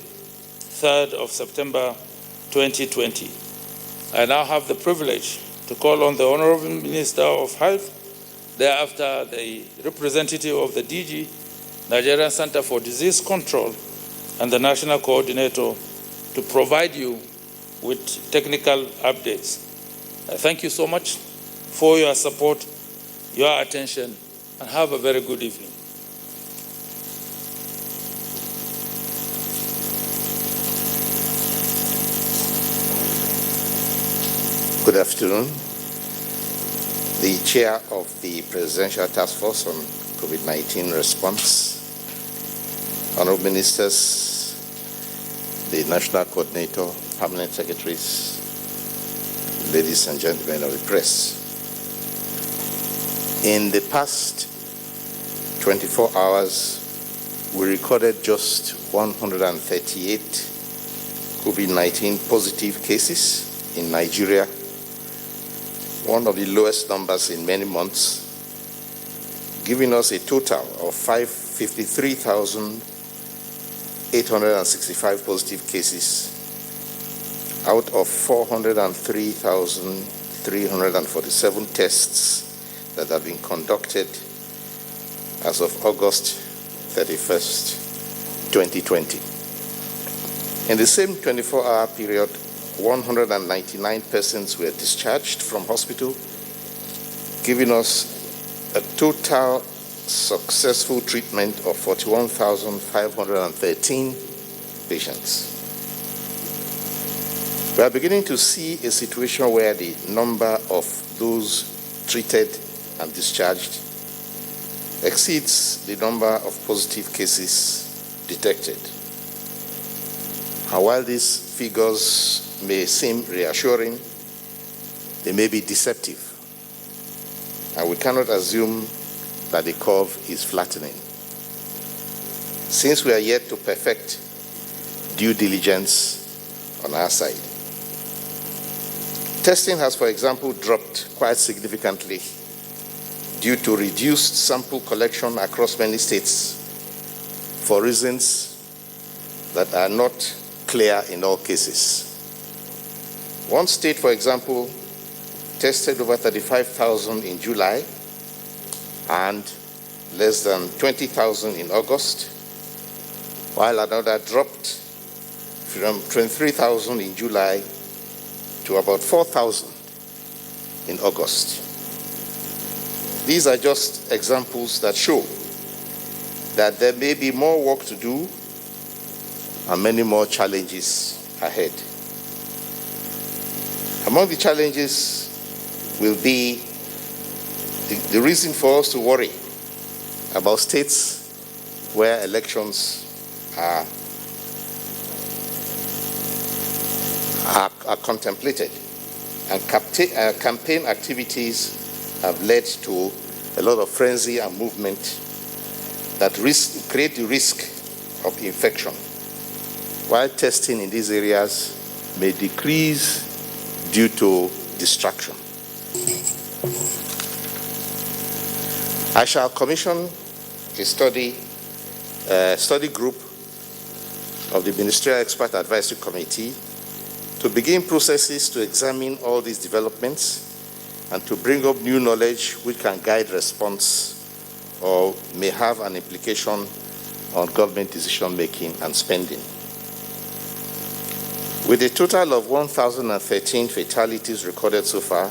3rd of September 2020. I now have the privilege to call on the Honorable Minister of Health, thereafter the representative of the DG, Nigerian Center for Disease Control, and the National Coordinator to provide you with technical updates. I thank you so much for your support, your attention, and have a very good evening. Good afternoon. The Chair of the Presidential Task Force on COVID-19 Response, Honorable Ministers, the National Coordinator, Permanent Secretaries, ladies and gentlemen of the press. In the past 24 hours, we recorded just 138 COVID-19 positive cases in Nigeria, one of the lowest numbers in many months, giving us a total of 553,865 positive cases out of 403,347 tests that have been conducted as of August 31st, 2020. In the same 24-hour period, 199 persons were discharged from hospital, giving us a total successful treatment of 41,513 patients. We are beginning to see a situation where the number of those treated and discharged exceeds the number of positive cases detected. And while these figures may seem reassuring, they may be deceptive, and we cannot assume that the curve is flattening, since we are yet to perfect due diligence on our side. Testing has, for example, dropped quite significantly due to reduced sample collection across many states for reasons that are not clear in all cases. One state, for example, tested over 35,000 in July and less than 20,000 in August, while another dropped from 23,000 in July to about 4,000 in August. These are just examples that show that there may be more work to do and many more challenges ahead. Among the challenges will be the reason for us to worry about states where elections are contemplated, and campaign activities have led to a lot of frenzy and movement that create the risk of infection, while testing in these areas may decrease due to distraction. I shall commission a study group of the Ministerial Expert Advisory Committee to begin processes to examine all these developments and to bring up new knowledge which can guide response or may have an implication on government decision-making and spending. With a total of 1,013 fatalities recorded so far,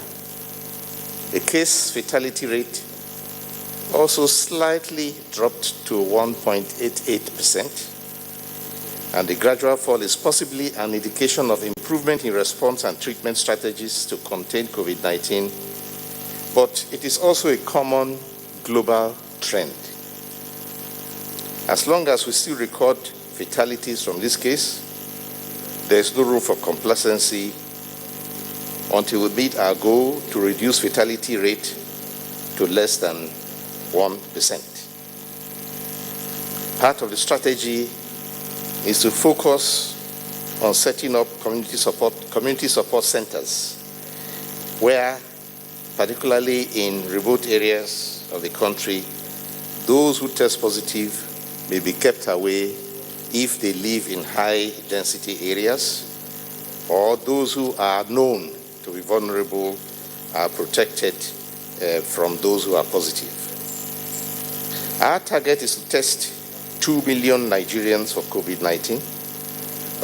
the case fatality rate also slightly dropped to 1.88%, and the gradual fall is possibly an indication of improvement in response and treatment strategies to contain COVID-19, but it is also a common global trend. As long as we still record fatalities from this case, there is no room for complacency until we meet our goal to reduce fatality rate to less than 1%. Part of the strategy is to focus on setting up community support centers where, particularly in remote areas of the country, those who test positive may be kept away if they live in high-density areas, or those who are known to be vulnerable are protected from those who are positive. Our target is to test 2 million Nigerians for COVID-19,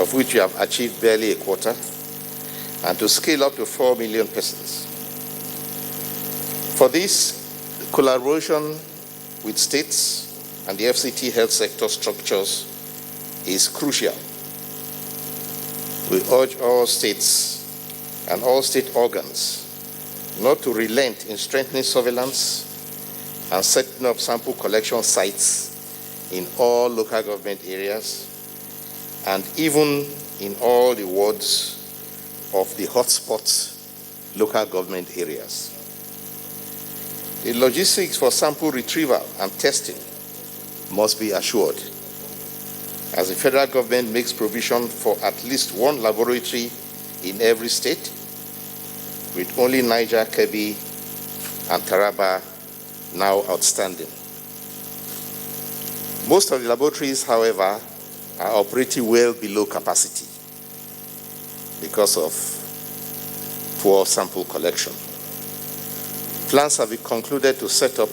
of which we have achieved barely a quarter, and to scale up to 4 million persons. For this, collaboration with states and the FCT health sector structures is crucial. We urge all states and all state organs not to relent in strengthening surveillance and setting up sample collection sites in all local government areas and even in all the wards of the hotspots local government areas. The logistics for sample retrieval and testing must be assured, as the federal government makes provision for at least one laboratory in every state, with only Niger, Kebbi, and Taraba now outstanding. Most of the laboratories, however, are operating well below capacity because of poor sample collection. Plans have been concluded to set up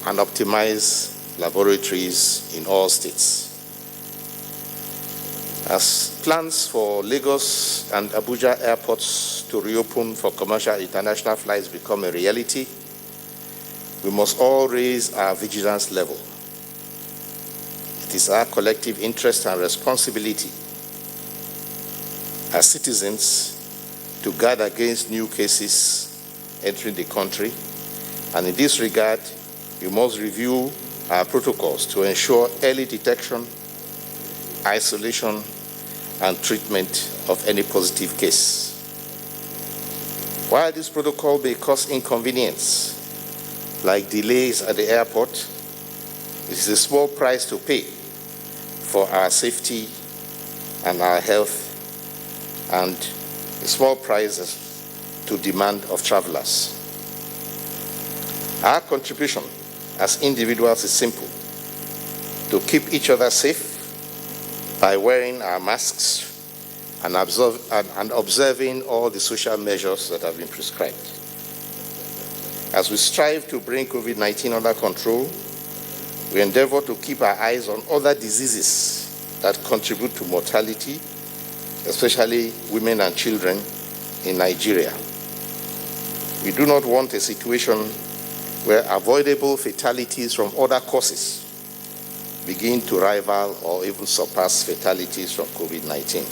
and optimize laboratories in all states. As plans for Lagos and Abuja airports to reopen for commercial international flights become a reality, we must all raise our vigilance level. It is our collective interest and responsibility as citizens to guard against new cases entering the country, and in this regard, we must review our protocols to ensure early detection, isolation, and treatment of any positive case. While this protocol may cause inconvenience, like delays at the airport, it is a small price to pay for our safety and our health, and a small price to demand of travelers. Our contribution as individuals is simple: to keep each other safe by wearing our masks and observing all the social measures that have been prescribed. As we strive to bring COVID-19 under control, we endeavor to keep our eyes on other diseases that contribute to mortality, especially women and children in Nigeria. We do not want a situation where avoidable fatalities from other causes begin to rival or even surpass fatalities from COVID-19.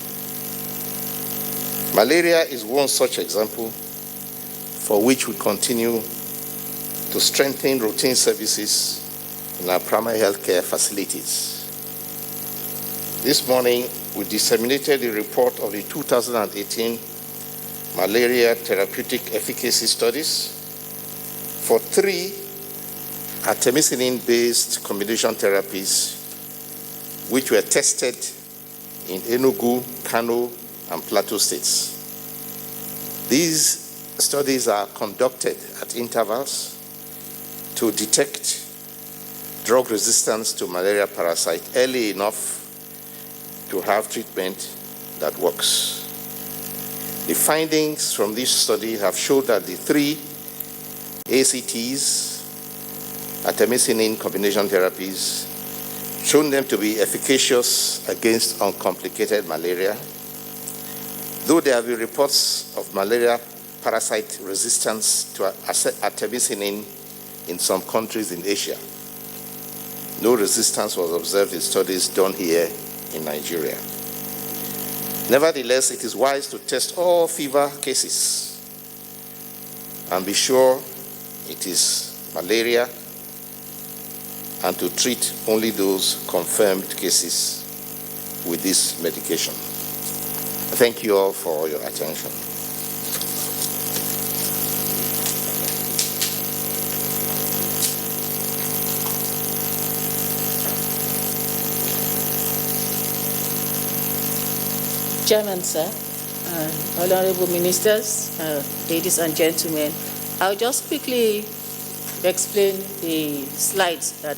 Malaria is one such example for which we continue to strengthen routine services in our primary health care facilities. This morning, we disseminated the report of the 2018 malaria therapeutic efficacy studies for 3 artemisinin-based combination therapies which were tested in Enugu, Kano, and Plateau states. These studies are conducted at intervals to detect drug resistance to malaria parasite early enough to have treatment that works. The findings from this study have shown that the 3 ACTs, artemisinin combination therapies, shown them to be efficacious against uncomplicated malaria, though there have been reports of malaria parasite resistance to artemisinin in some countries in Asia. No resistance was observed in studies done here in Nigeria. Nevertheless, it is wise to test all fever cases and be sure it is malaria, and to treat only those confirmed cases with this medication. Thank you all for your attention. Chairman, sir, honorable ministers, ladies and gentlemen, I'll just quickly explain the slides that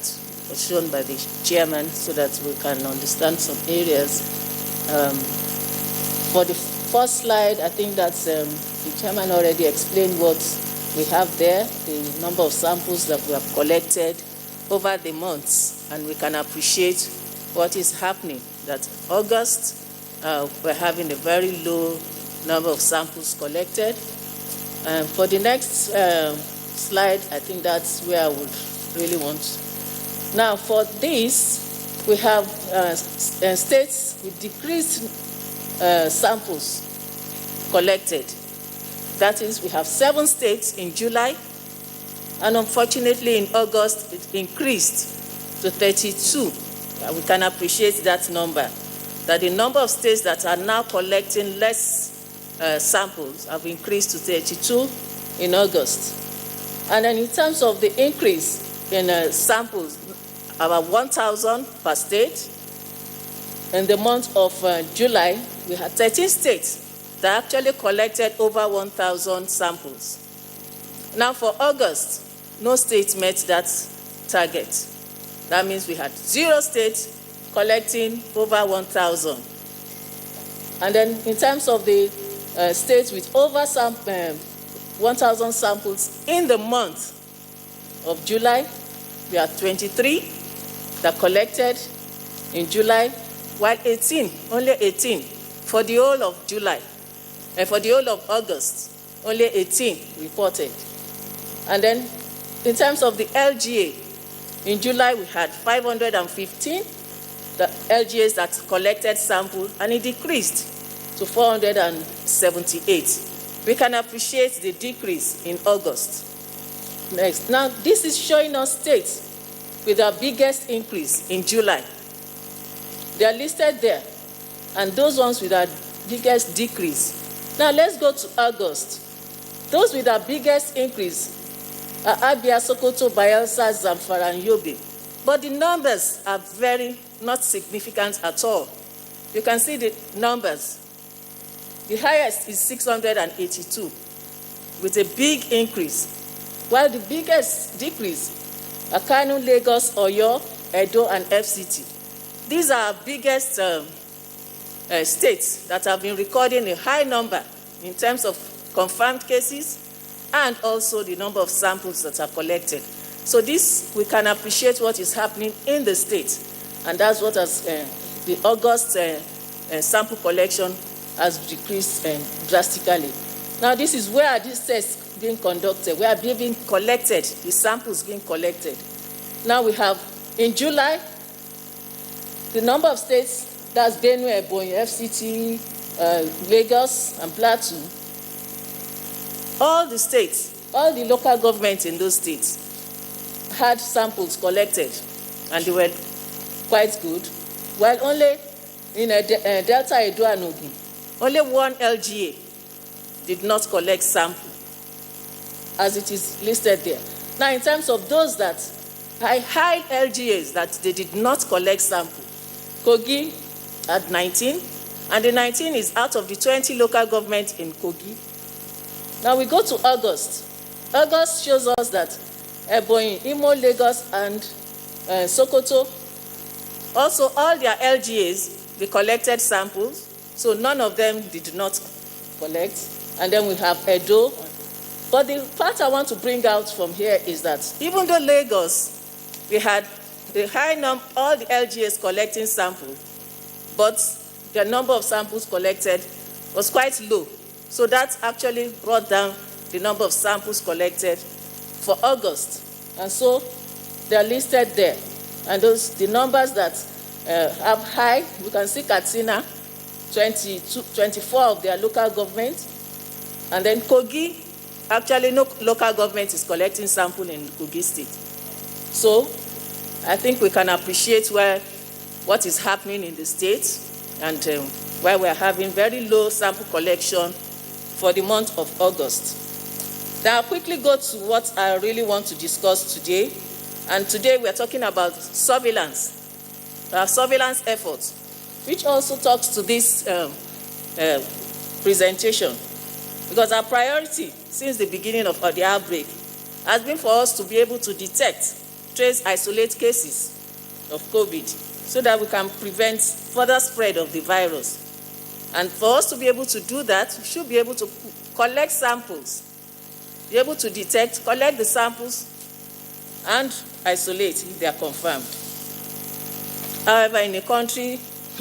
was shown by the chairman so that we can understand some areas. For the first slide, I think that the chairman already explained what we have there, the number of samples that we have collected over the months, and we can appreciate what is happening. That August, we're having a very low number of samples collected. For the next slide, I think that's where I would really want. Now, for this, we have states with decreased samples collected. That is, we have 7 states in July, and unfortunately in August, it increased to 32. We can appreciate that number, that the number of states that are now collecting less samples have increased to 32 in August. And then in terms of the increase in samples, about 1,000 per state. In the month of July, we had 13 states that actually collected over 1,000 samples. Now for August, no state met that target. That means we had 0 states collecting over 1,000. And then in terms of the states with over 1,000 samples in the month of July, we have 23 that collected in July, while only 18 for the whole of July. And for the whole of August, only 18 reported. And then in terms of the LGA, in July we had 515 the LGAs that collected samples, and it decreased to 478. We can appreciate the decrease in August. Next. Now, this is showing us states with our biggest increase in July. They are listed there, and those ones with our biggest decrease. Now, let's go to August. Those with our biggest increase are Abia, Sokoto, Bayelsa, Zamfara, and Yobe. But the numbers are very not significant at all. You can see the numbers. The highest is 682, with a big increase, while the biggest decrease are Kano, Lagos, Oyo, Edo, and FCT. These are our biggest states that have been recording a high number in terms of confirmed cases and also the number of samples that are collected. So this, we can appreciate what is happening in the state, and that's what has the August sample collection has decreased drastically. Now, this is where this test being conducted, where being collected, the samples being collected. Now we have, in July, the number of states, that's Benue, Ebonyi, FCT, Lagos, and Plateau. All the states, all the local governments in those states had samples collected, and they were quite good, while only in Delta, Edo, and Ogun, only one LGA did not collect sample, as it is listed there. Now, in terms of those high LGAs that they did not collect sample, Kogi had 19, and the 19 is out of the 20 local governments in Kogi. Now we go to August. August shows us that Ebonyi, Imo, Lagos, and Sokoto, also all their LGAs, they collected samples, so none of them did not collect. And then we have Edo. But the part I want to bring out from here is that even though Lagos, we had the high number, all the LGAs collecting samples, but the number of samples collected was quite low. So that actually brought down the number of samples collected for August. And so they're listed there. And the numbers that have high, you can see Katsina, 24 of their local government. And then Kogi, actually no local government is collecting sample in Kogi State. So I think we can appreciate what is happening in the state and why we're having very low sample collection for the month of August. Now I'll quickly go to what I really want to discuss today. And today we're talking about surveillance, surveillance efforts, which also talks to this presentation. Because our priority since the beginning of the outbreak has been for us to be able to detect, trace, isolate cases of COVID so that we can prevent further spread of the virus. And for us to be able to do that, we should be able to collect samples, be able to detect, collect the samples, and isolate if they are confirmed. However, in a country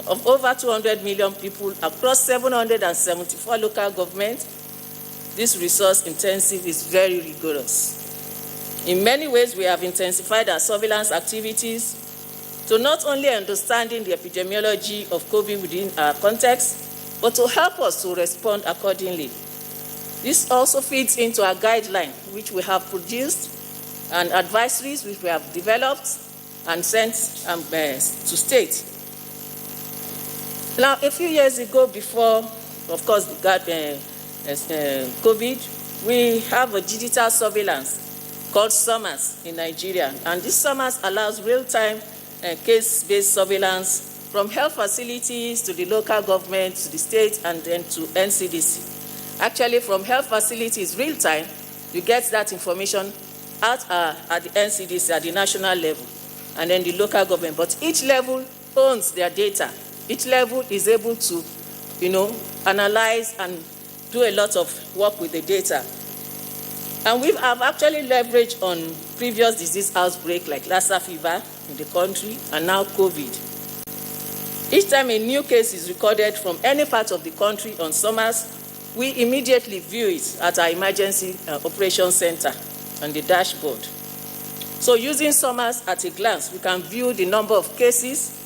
of over 200 million people across 774 local governments, this resource intensive is very rigorous. In many ways, we have intensified our surveillance activities to not only understanding the epidemiology of COVID within our context, but to help us to respond accordingly. This also feeds into our guideline, which we have produced, and advisories which we have developed and sent to state. Now, a few years ago, before, of course, COVID, we have a digital surveillance called SOMAS in Nigeria. And this SOMAS allows real-time case-based surveillance from health facilities to the local government, to the state, and then to NCDC. Actually, from health facilities, real-time, you get that information out at the NCDC, at the national level, and then the local government. But each level owns their data. Each level is able to, analyze and do a lot of work with the data. And we have actually leveraged on previous disease outbreak like Lassa fever in the country and now COVID. Each time a new case is recorded from any part of the country on SOMAS, we immediately view it at our emergency operations center on the dashboard. So using SOMAS at a glance, we can view the number of cases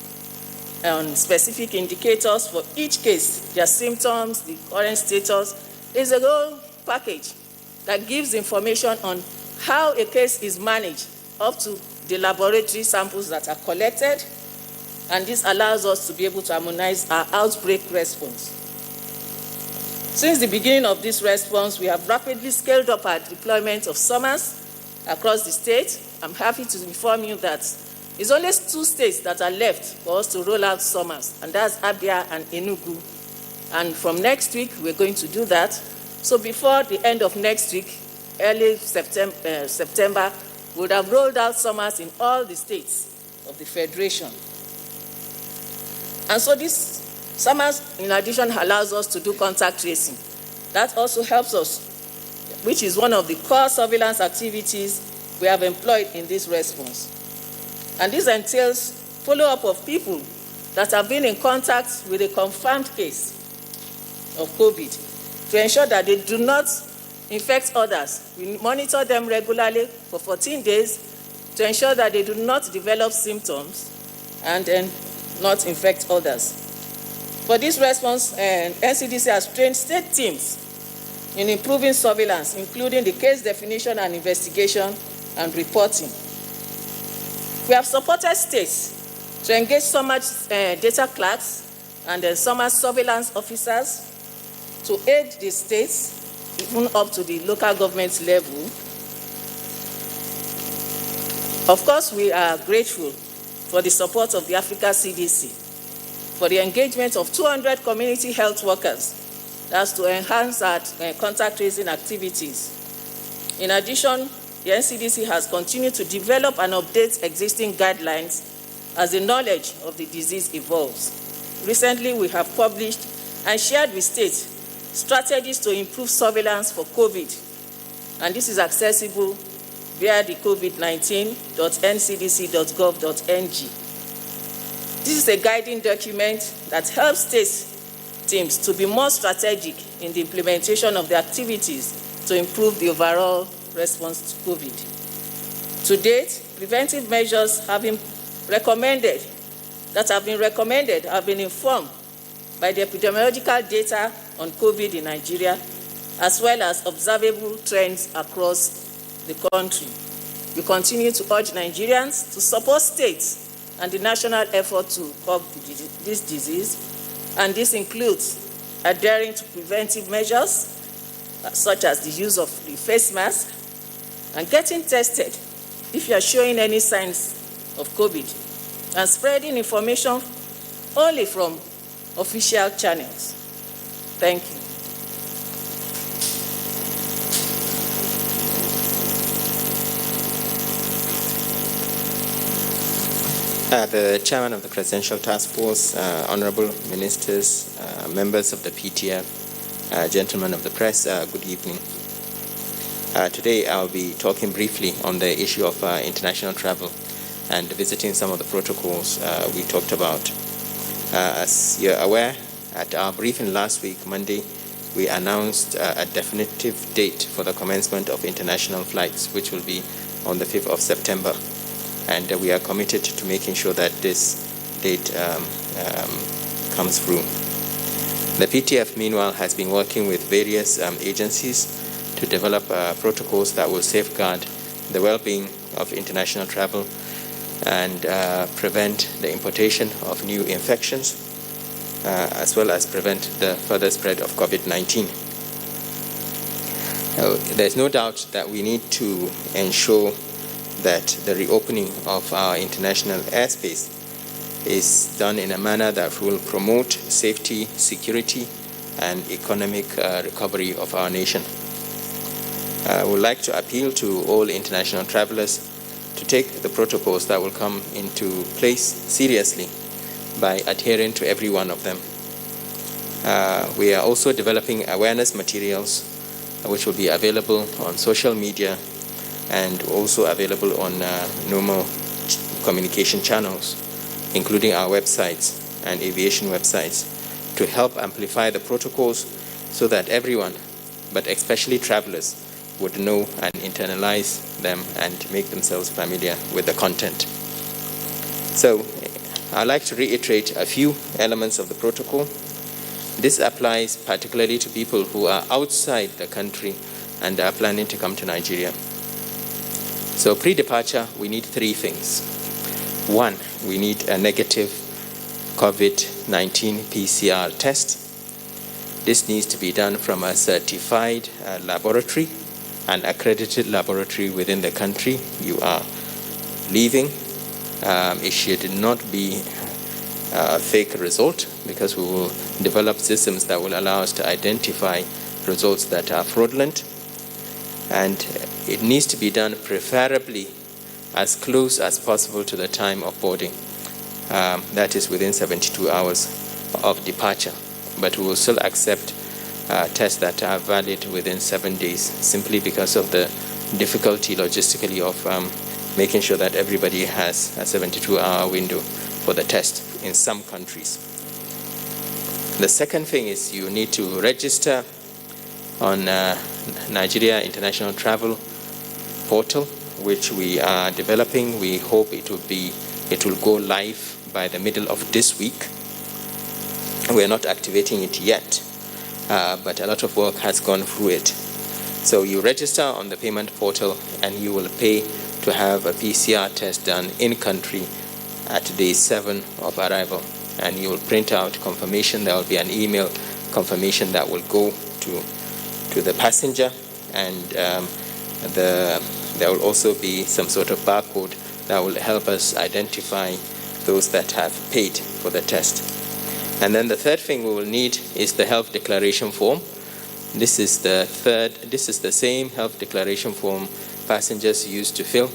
and specific indicators for each case, their symptoms, the current status. There's a whole package that gives information on how a case is managed up to the laboratory samples that are collected, and this allows us to be able to harmonize our outbreak response. Since the beginning of this response, we have rapidly scaled up our deployment of SOMAS across the state. I'm happy to inform you that it's only 2 states that are left for us to roll out SOMAS, and that's Abia and Enugu. And from next week, we're going to do that. So before the end of next week, early September, we would have rolled out SOMAS in all the states of the Federation. And so this SOMAS, in addition, allows us to do contact tracing. That also helps us, which is one of the core surveillance activities we have employed in this response. And this entails follow-up of people that have been in contact with a confirmed case of COVID to ensure that they do not infect others. We monitor them regularly for 14 days to ensure that they do not develop symptoms and then not infect others. For this response, NCDC has trained state teams in improving surveillance, including the case definition and investigation and reporting. We have supported states to engage SOMAS data clerks and SOMAS surveillance officers to aid the states, even up to the local government level. Of course, we are grateful for the support of the Africa CDC. for the engagement of 200 community health workers. That's to enhance our contact tracing activities. In addition, the NCDC has continued to develop and update existing guidelines as the knowledge of the disease evolves. Recently, we have published and shared with states strategies to improve surveillance for COVID, and this is accessible via the covid19.ncdc.gov.ng. This is a guiding document that helps states teams to be more strategic in the implementation of the activities to improve the overall response to COVID. To date, preventive measures have been recommended have been informed by the epidemiological data on COVID in Nigeria, as well as observable trends across the country. We continue to urge Nigerians to support states and the national effort to curb this disease, and this includes adhering to preventive measures such as the use of the face mask and getting tested if you are showing any signs of COVID, and spreading information only from official channels. Thank you. The Chairman of the Presidential Task Force, Honorable Ministers, members of the PTF, gentlemen of the press, good evening. Today I'll be talking briefly on the issue of international travel and visiting some of the protocols we talked about. As you're aware, at our briefing last week, Monday, we announced a definitive date for the commencement of international flights, which will be on the 5th of September. And we are committed to making sure that this date comes through. The PTF, meanwhile, has been working with various agencies to develop protocols that will safeguard the well-being of international travel and prevent the importation of new infections, as well as prevent the further spread of COVID-19. There's no doubt that we need to ensure that the reopening of our international airspace is done in a manner that will promote safety, security, and economic recovery of our nation. I would like to appeal to all international travelers to take the protocols that will come into place seriously by adhering to every one of them. We are also developing awareness materials which will be available on social media and also available on normal communication channels, including our websites and aviation websites, to help amplify the protocols so that everyone, but especially travelers, would know and internalize them and make themselves familiar with the content. So I'd like to reiterate a few elements of the protocol. This applies particularly to people who are outside the country and are planning to come to Nigeria. So pre-departure, we need three things. One, we need a negative COVID-19 PCR test. This needs to be done from a certified laboratory, an accredited laboratory within the country you are leaving. It should not be a fake result, because we will develop systems that will allow us to identify results that are fraudulent. And it needs to be done preferably as close as possible to the time of boarding. That is within 72 hours of departure. But we will still accept tests that are valid within 7 days, simply because of the difficulty logistically of making sure that everybody has a 72-hour window for the test in some countries. The second thing is you need to register on Nigeria International Travel Portal, which we are developing. We hope it will go live by the middle of this week. We are not activating it yet, but a lot of work has gone through it. So you register on the payment portal and you will pay to have a PCR test done in country at day 7 of arrival. And you will print out confirmation. There will be an email confirmation that will go to the passenger, and there will also be some sort of barcode that will help us identify those that have paid for the test. And then the third thing we will need is the health declaration form. This is the same health declaration form passengers used to fill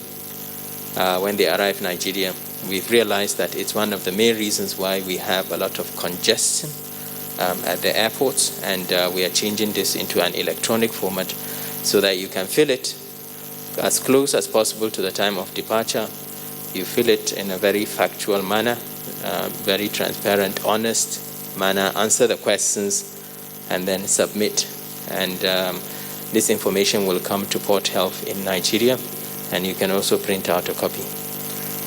when they arrive in Nigeria. We've realized that it's one of the main reasons why we have a lot of congestion at the airports, and we are changing this into an electronic format so that you can fill it as close as possible to the time of departure. You fill it in a very factual manner, very transparent, honest manner, answer the questions, and then submit. And this information will come to Port Health in Nigeria, and you can also print out a copy.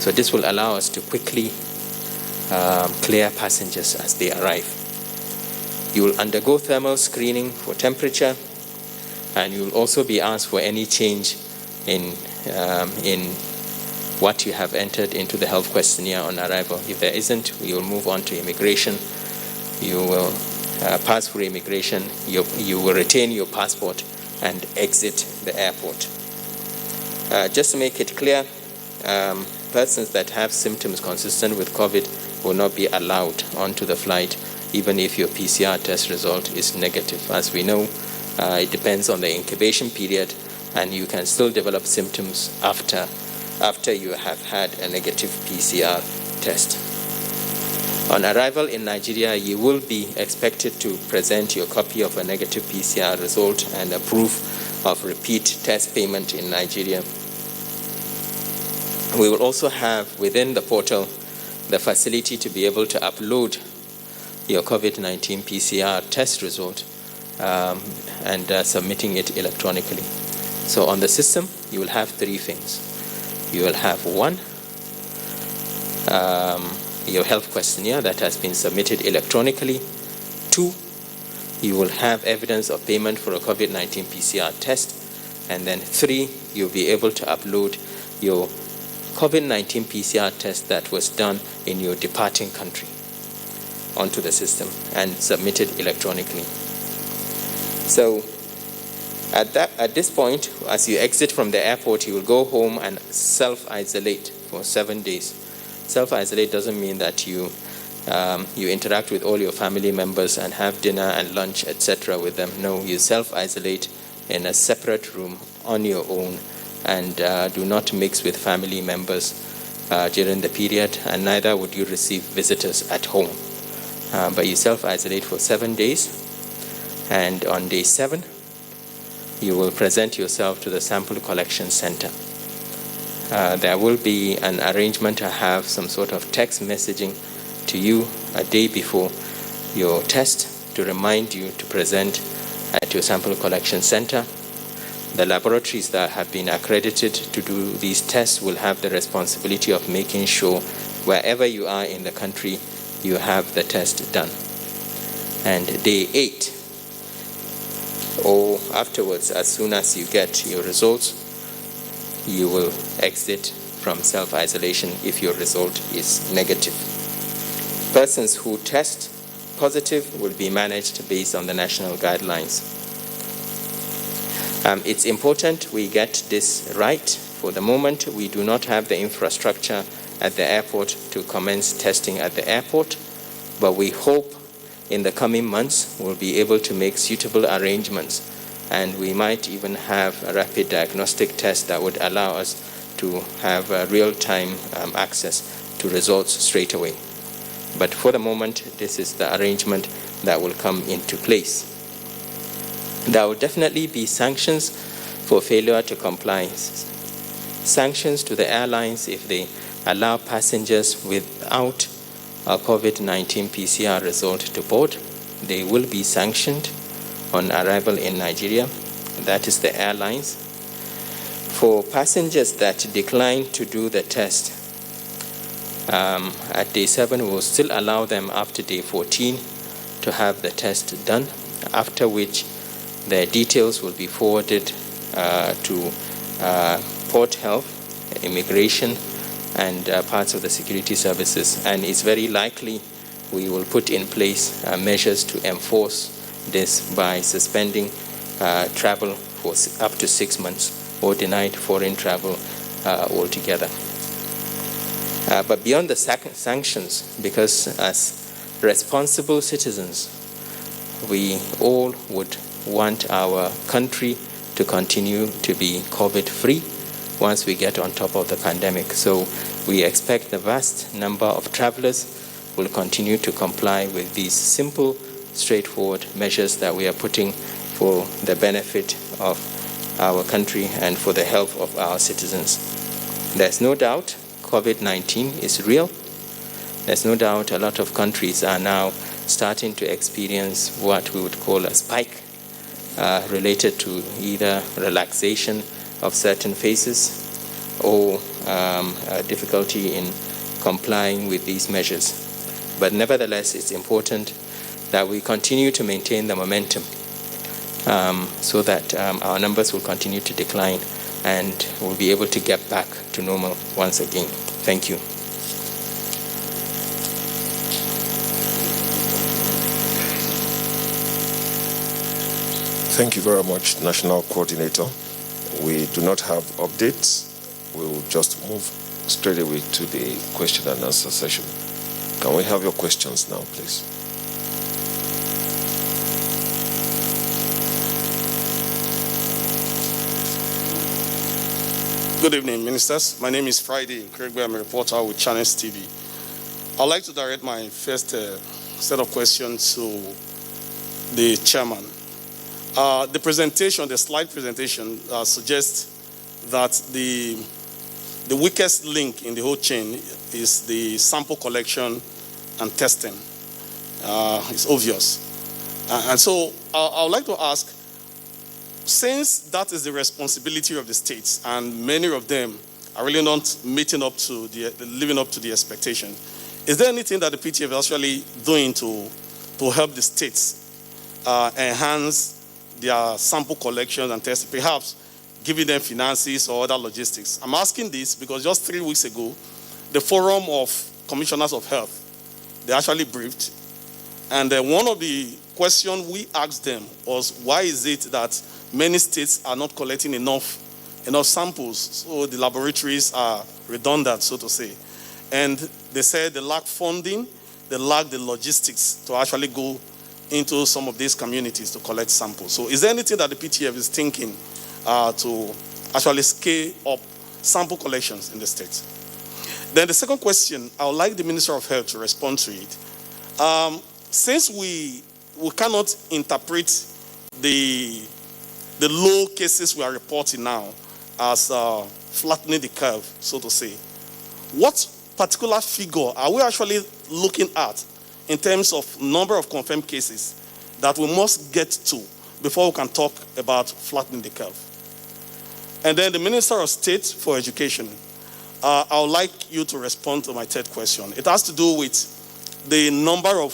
So this will allow us to quickly clear passengers as they arrive. You will undergo thermal screening for temperature, and you will also be asked for any change in what you have entered into the health questionnaire on arrival. If there isn't, we will move on to immigration. You will pass through immigration. You will retain your passport and exit the airport. Just to make it clear, persons that have symptoms consistent with COVID will not be allowed onto the flight, even if your PCR test result is negative. As we know, it depends on the incubation period, and you can still develop symptoms after you have had a negative PCR test. On arrival in Nigeria, you will be expected to present your copy of a negative PCR result and a proof of repeat test payment in Nigeria. We will also have within the portal the facility to be able to upload your COVID-19 PCR test result and submitting it electronically. So on the system, you will have three things. You will have one, your health questionnaire that has been submitted electronically. Two, you will have evidence of payment for a COVID-19 PCR test. And then three, you'll be able to upload your COVID-19 PCR test that was done in your departing country onto the system and submitted electronically. So at this point, as you exit from the airport, you will go home and self-isolate for 7 days. Self-isolate doesn't mean that you interact with all your family members and have dinner and lunch, etc. with them. No, you self-isolate in a separate room on your own, and do not mix with family members during the period, and neither would you receive visitors at home. But you self-isolate for 7 days, and on day 7, you will present yourself to the sample collection center. There will be an arrangement to have some sort of text messaging to you a day before your test to remind you to present at your sample collection center. The laboratories that have been accredited to do these tests will have the responsibility of making sure wherever you are in the country, you have the test done. And day 8, or afterwards, as soon as you get your results, you will exit from self-isolation if your result is negative. Persons who test positive will be managed based on the national guidelines. It's important we get this right. For the moment, we do not have the infrastructure at the airport to commence testing at the airport, but we hope in the coming months we'll be able to make suitable arrangements, and we might even have a rapid diagnostic test that would allow us to have real-time access to results straight away. But for the moment, this is the arrangement that will come into place. There will definitely be sanctions for failure to comply. Sanctions to the airlines if they allow passengers without a COVID-19 PCR result to board. They will be sanctioned on arrival in Nigeria. That is the airlines. For passengers that decline to do the test, at day 7, we'll still allow them after day 14 to have the test done, after which their details will be forwarded to Port Health, Immigration, and parts of the security services. And it's very likely we will put in place measures to enforce this by suspending travel for up to 6 months or denied foreign travel altogether. But beyond the sanctions, because as responsible citizens, we all would want our country to continue to be COVID-free once we get on top of the pandemic. So we expect the vast number of travelers will continue to comply with these simple, straightforward measures that we are putting for the benefit of our country and for the health of our citizens. There's no doubt COVID-19 is real. There's no doubt a lot of countries are now starting to experience what we would call a spike related to either relaxation of certain phases or difficulty in complying with these measures. But nevertheless, it's important that we continue to maintain the momentum so that our numbers will continue to decline and we'll be able to get back to normal once again. Thank you. Thank you very much, National Coordinator. We do not have updates. We will just move straight away to the question and answer session. Can we have your questions now, please? Good evening, ministers. My name is Friday Craigway. I'm a reporter with Channels TV. I'd like to direct my first set of questions to the chairman. The presentation, the slide presentation, suggests that the weakest link in the whole chain is the sample collection and testing. It's obvious. And so I would like to ask, since that is the responsibility of the states and many of them are really not living up to the expectation, is there anything that the PTF is actually doing to help the states enhance their sample collections and testing, perhaps giving them finances or other logistics? I'm asking this because just 3 weeks ago, the Forum of Commissioners of Health, they actually briefed, and one of the questions we asked them was, why is it that many states are not collecting enough samples, so the laboratories are redundant, so to say? And they said they lack funding, they lack the logistics to actually go into some of these communities to collect samples. So is there anything that the PTF is thinking to actually scale up sample collections in the states? Then the second question, I would like the Minister of Health to respond to it. Since we cannot interpret the low cases we are reporting now as flattening the curve, so to say, what particular figure are we actually looking at in terms of number of confirmed cases that we must get to before we can talk about flattening the curve? And then the Minister of State for Education, I would like you to respond to my third question. It has to do with the number of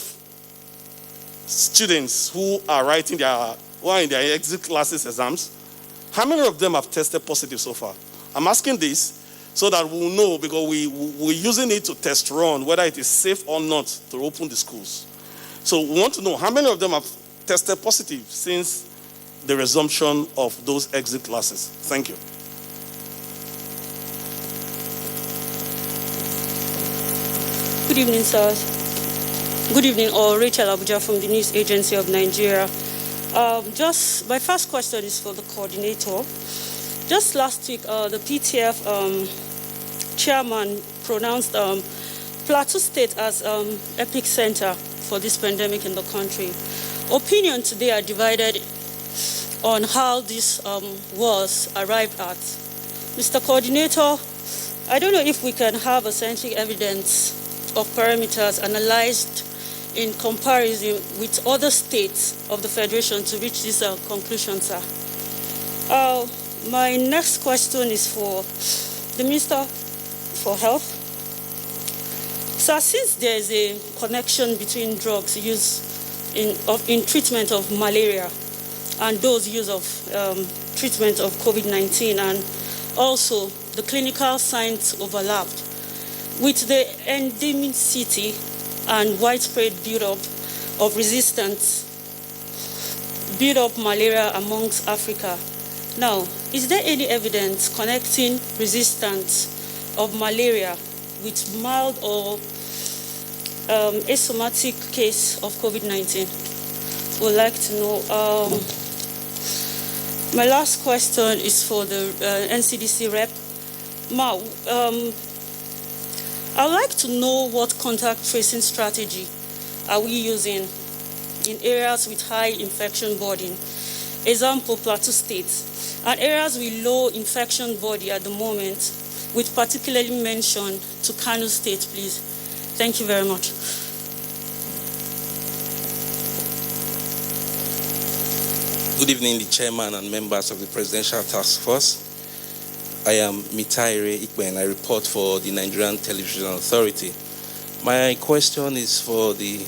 students who are in their exit classes exams. How many of them have tested positive so far? I'm asking this so that we'll know, because we're using it to test run whether it is safe or not to open the schools. So we want to know how many of them have tested positive since the resumption of those exit classes. Thank you. Good evening, sirs. Good evening, all. Rachel Abuja from the News Agency of Nigeria. My first question is for the coordinator. Just last week, the PTF chairman pronounced Plateau State as epicenter for this pandemic in the country. Opinions today are divided on how this was arrived at. Mr. Coordinator, I don't know if we can have authentic evidence of parameters analyzed in comparison with other states of the Federation to reach this conclusion, sir. My next question is for the Minister for Health. Sir, since there is a connection between drugs used in treatment of malaria and those used of treatment of COVID-19, and also the clinical signs overlapped, with the endemicity and widespread build-up of resistance, build-up malaria amongst Africa. Now, is there any evidence connecting resistance of malaria with mild or asymptomatic case of COVID-19. Would like to know. My last question is for the NCDC rep. Ma, I'd like to know what contact tracing strategy are we using in areas with high infection burden, example Plateau State, and areas with low infection burden at the moment, with particularly mention to Kano State, please. Thank you very much. Good evening, the chairman and members of the Presidential Task Force. I am Mitaire Ikpe and I report for the Nigerian Television Authority. My question is for the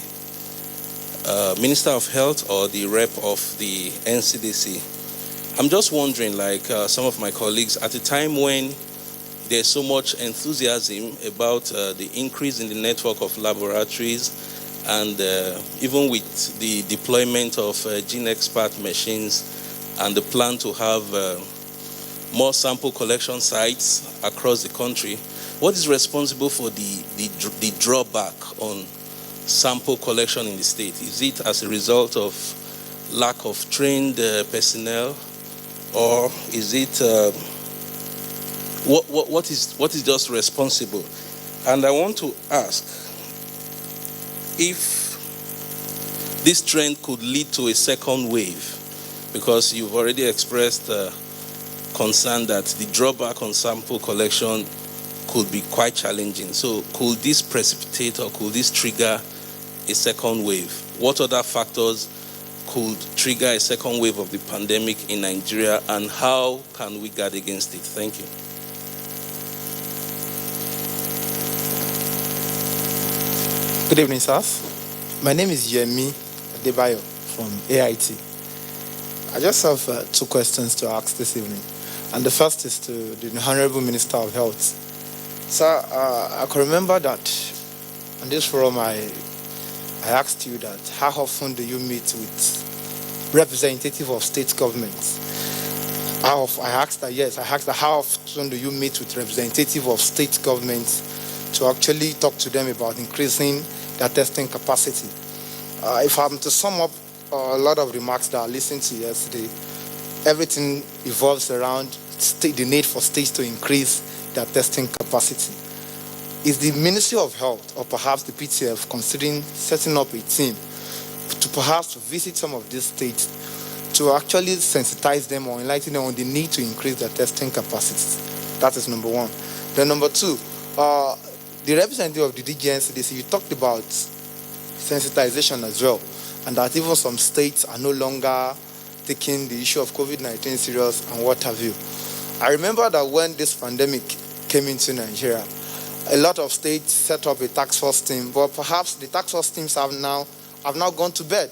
Minister of Health or the rep of the NCDC. I'm just wondering, like some of my colleagues, at a time when there's so much enthusiasm about the increase in the network of laboratories and even with the deployment of gene expert machines and the plan to have more sample collection sites across the country, what is responsible for the drawback on sample collection in the state? Is it as a result of lack of trained personnel, or is it what is just responsible? And I want to ask if this trend could lead to a second wave, because you've already expressed concern that the drawback on sample collection could be quite challenging. So could this precipitate or could this trigger a second wave? What other factors could trigger a second wave of the pandemic in Nigeria, and how can we guard against it? Thank you. Good evening, sirs. My name is Yemi Adebayo from AIT. I just have two questions to ask this evening. And the first is to the Honorable Minister of Health. Sir, I can remember that on this forum I asked you that how often do you meet with representative of state governments? I asked that how often do you meet with representative of state governments to actually talk to them about increasing their testing capacity? If I'm to sum up a lot of remarks that I listened to yesterday, everything evolves around the need for states to increase their testing capacity. Is the Ministry of Health or perhaps the PTF considering setting up a team to perhaps visit some of these states to actually sensitize them or enlighten them on the need to increase their testing capacity? That is number one. Then number two, the representative of the DGNCDC, you talked about sensitization as well, and that even some states are no longer taking the issue of COVID-19 serious and what have you. I remember that when this pandemic came into Nigeria, a lot of states set up a task force team, but perhaps the task force teams have now gone to bed,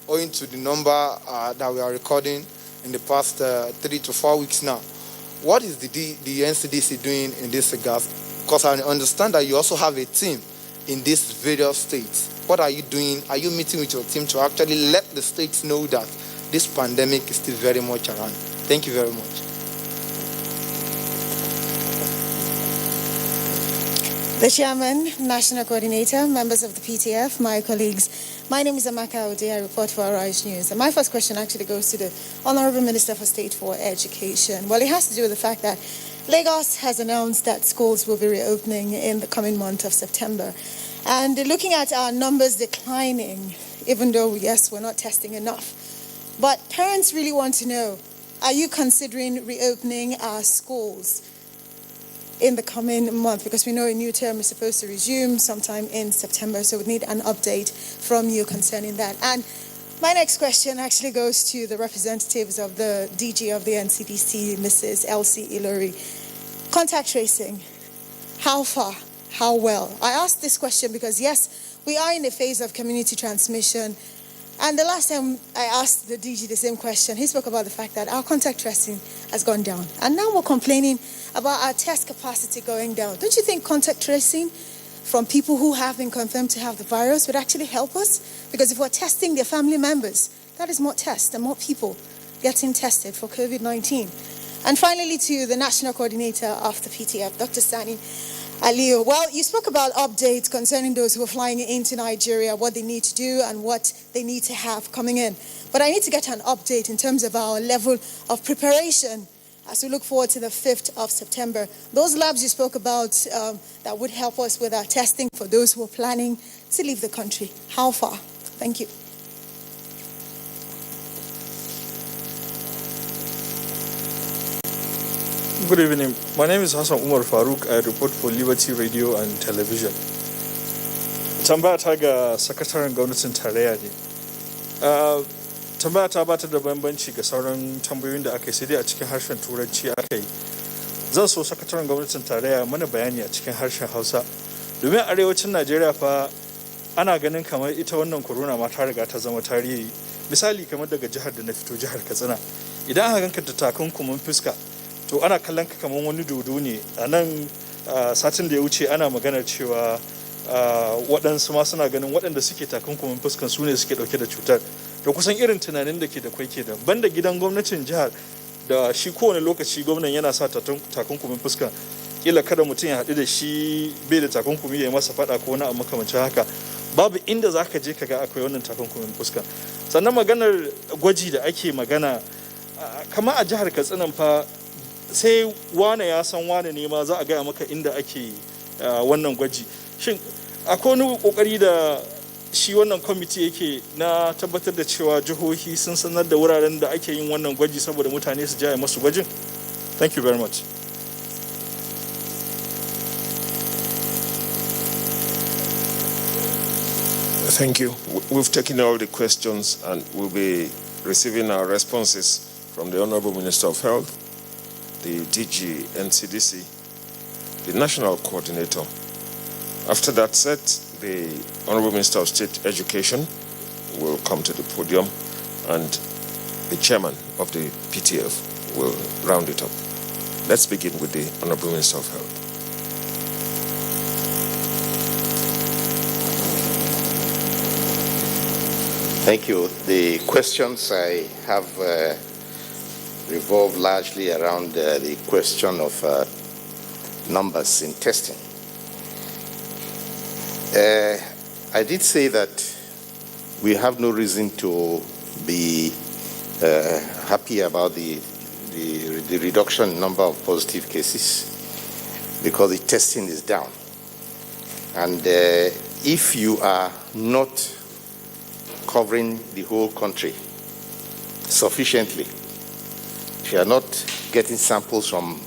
owing to the number that we are recording in the past 3 to 4 weeks now. What is the NCDC doing in this regard? Because I understand that you also have a team in these various states. What are you doing? Are you meeting with your team to actually let the states know that this pandemic is still very much around? Thank you very much. The Chairman, National Coordinator, members of the PTF, my colleagues, my name is Amaka Ode. I report for Arise News. And my first question actually goes to the Honorable Minister for State for Education. Well, it has to do with the fact that Lagos has announced that schools will be reopening in the coming month of September. And looking at our numbers declining, even though, yes, we're not testing enough. But parents really want to know, are you considering reopening our schools in the coming month? Because we know a new term is supposed to resume sometime in September, so we need an update from you concerning that. And my next question actually goes to the representatives of the DG of the NCDC, Mrs. Elsie Ilori. Contact tracing, how far, how well? I asked this question because, yes, we are in a phase of community transmission. And the last time I asked the DG the same question, he spoke about the fact that our contact tracing has gone down. And now we're complaining about our test capacity going down. Don't you think contact tracing from people who have been confirmed to have the virus would actually help us? Because if we're testing their family members, that is more tests and more people getting tested for COVID-19. And finally, to the National Coordinator of the PTF, Dr. Sani, Aliyu, well, you spoke about updates concerning those who are flying into Nigeria, what they need to do and what they need to have coming in. But I need to get an update in terms of our level of preparation as we look forward to the 5th of September. Those labs you spoke about that would help us with our testing for those who are planning to leave the country. How far? Thank you. Good evening. My name is Hassan Umar Farouk. I report for Liberty Radio and Television. Tambaya ta ga sakataren gwamnatin tarayya ne. Tambaya ta bata da bambanci ga sauran tambayoyin da aka yi sai dai a cikin harshen Turanci aka yi. Zan so sakataren gwamnatin tarayya mana bayani a cikin harshen Hausa. Domin arewacin Najeriya fa ana ganin kamar ita wannan corona ma ta riga ta zama tarihi. Misali kamar daga jihar da na fito, jihar Katsina. Idan aka ganka da takunkumin fuska, to ana kallon ka kamar wani dodo ne. A nan satin da ya wuce ana maganar cewa waɗansu ma suna ganin waɗanda suke takunkumin fuskan su ne suke ɗauke da cutar. To kusan irin tunanin da ke da kwai kenan. Banda gidan gwamnatin jihar da shi kowane lokaci gwamnan yana sa takunkumin fuskan. Kila kada mutum ya haɗu da shi bai da takunkumi ya yi masa faɗa ko wani abu makamancin haka. Babu inda za ka je ka ga akwai wannan takunkumin fuskan. Sannan maganar gwaji da ake magana kama a jihar Katsina fa sai wane ya san wane ne ma za a gaya maka inda ake wannan gwaji. Shin akwai wani kokari da shi wannan kwamiti yake na tabbatar da cewa jihohi sun sanar da wuraren da ake yin wannan gwaji saboda mutane su jaya masu gwajin? Thank you very much. Thank you. We've taken all the questions and we'll be receiving our responses from the Honorable Minister of Health, the DG NCDC, the National Coordinator. After that set, the Honorable Minister of State Education will come to the podium and the Chairman of the PTF will round it up. Let's begin with the Honorable Minister of Health. Thank you. The questions I have revolve largely around the question of numbers in testing. I did say that we have no reason to be happy about the reduction in number of positive cases because the testing is down. And if you are not covering the whole country sufficiently, if you are not getting samples from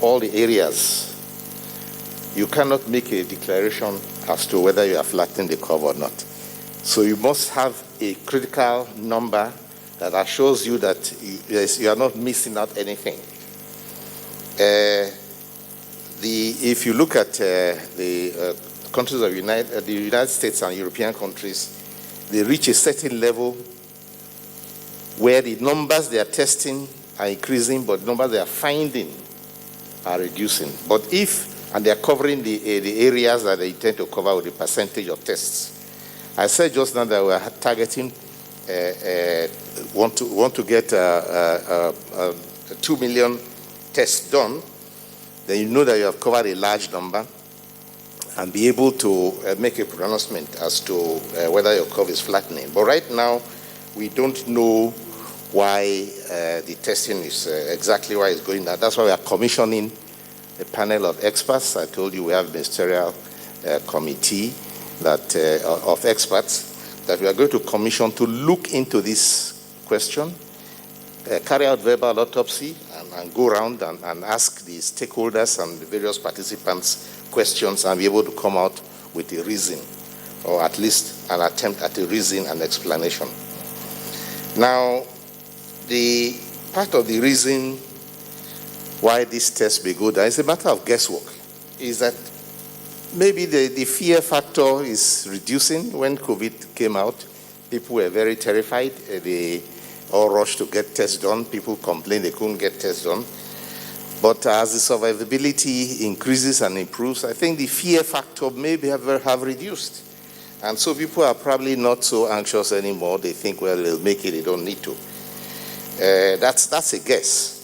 all the areas, you cannot make a declaration as to whether you are flattening the curve or not. So you must have a critical number that assures you that you are not missing out anything. If you look at the countries of the United States and European countries, they reach a certain level where the numbers they are testing are increasing, but the numbers they are finding are reducing. But and they are covering the areas that they intend to cover with the percentage of tests. I said just now that we are targeting, want to get 2 million tests done, then you know that you have covered a large number and be able to make a pronouncement as to whether your curve is flattening. But right now, we don't know why the testing is exactly why it's going down. That's why we are commissioning a panel of experts. I told you we have a ministerial committee of experts that we are going to commission to look into this question, carry out verbal autopsy, and go around and ask the stakeholders and the various participants questions and be able to come out with a reason, or at least an attempt at a reason and explanation. Now, the part of the reason why this test may go down is a matter of guesswork, is that maybe the fear factor is reducing. When COVID came out, people were very terrified. They all rushed to get tests done. People complained they couldn't get tests done. But as the survivability increases and improves, I think the fear factor may have reduced. And so people are probably not so anxious anymore. They think, well, they'll make it, they don't need to. That's a guess.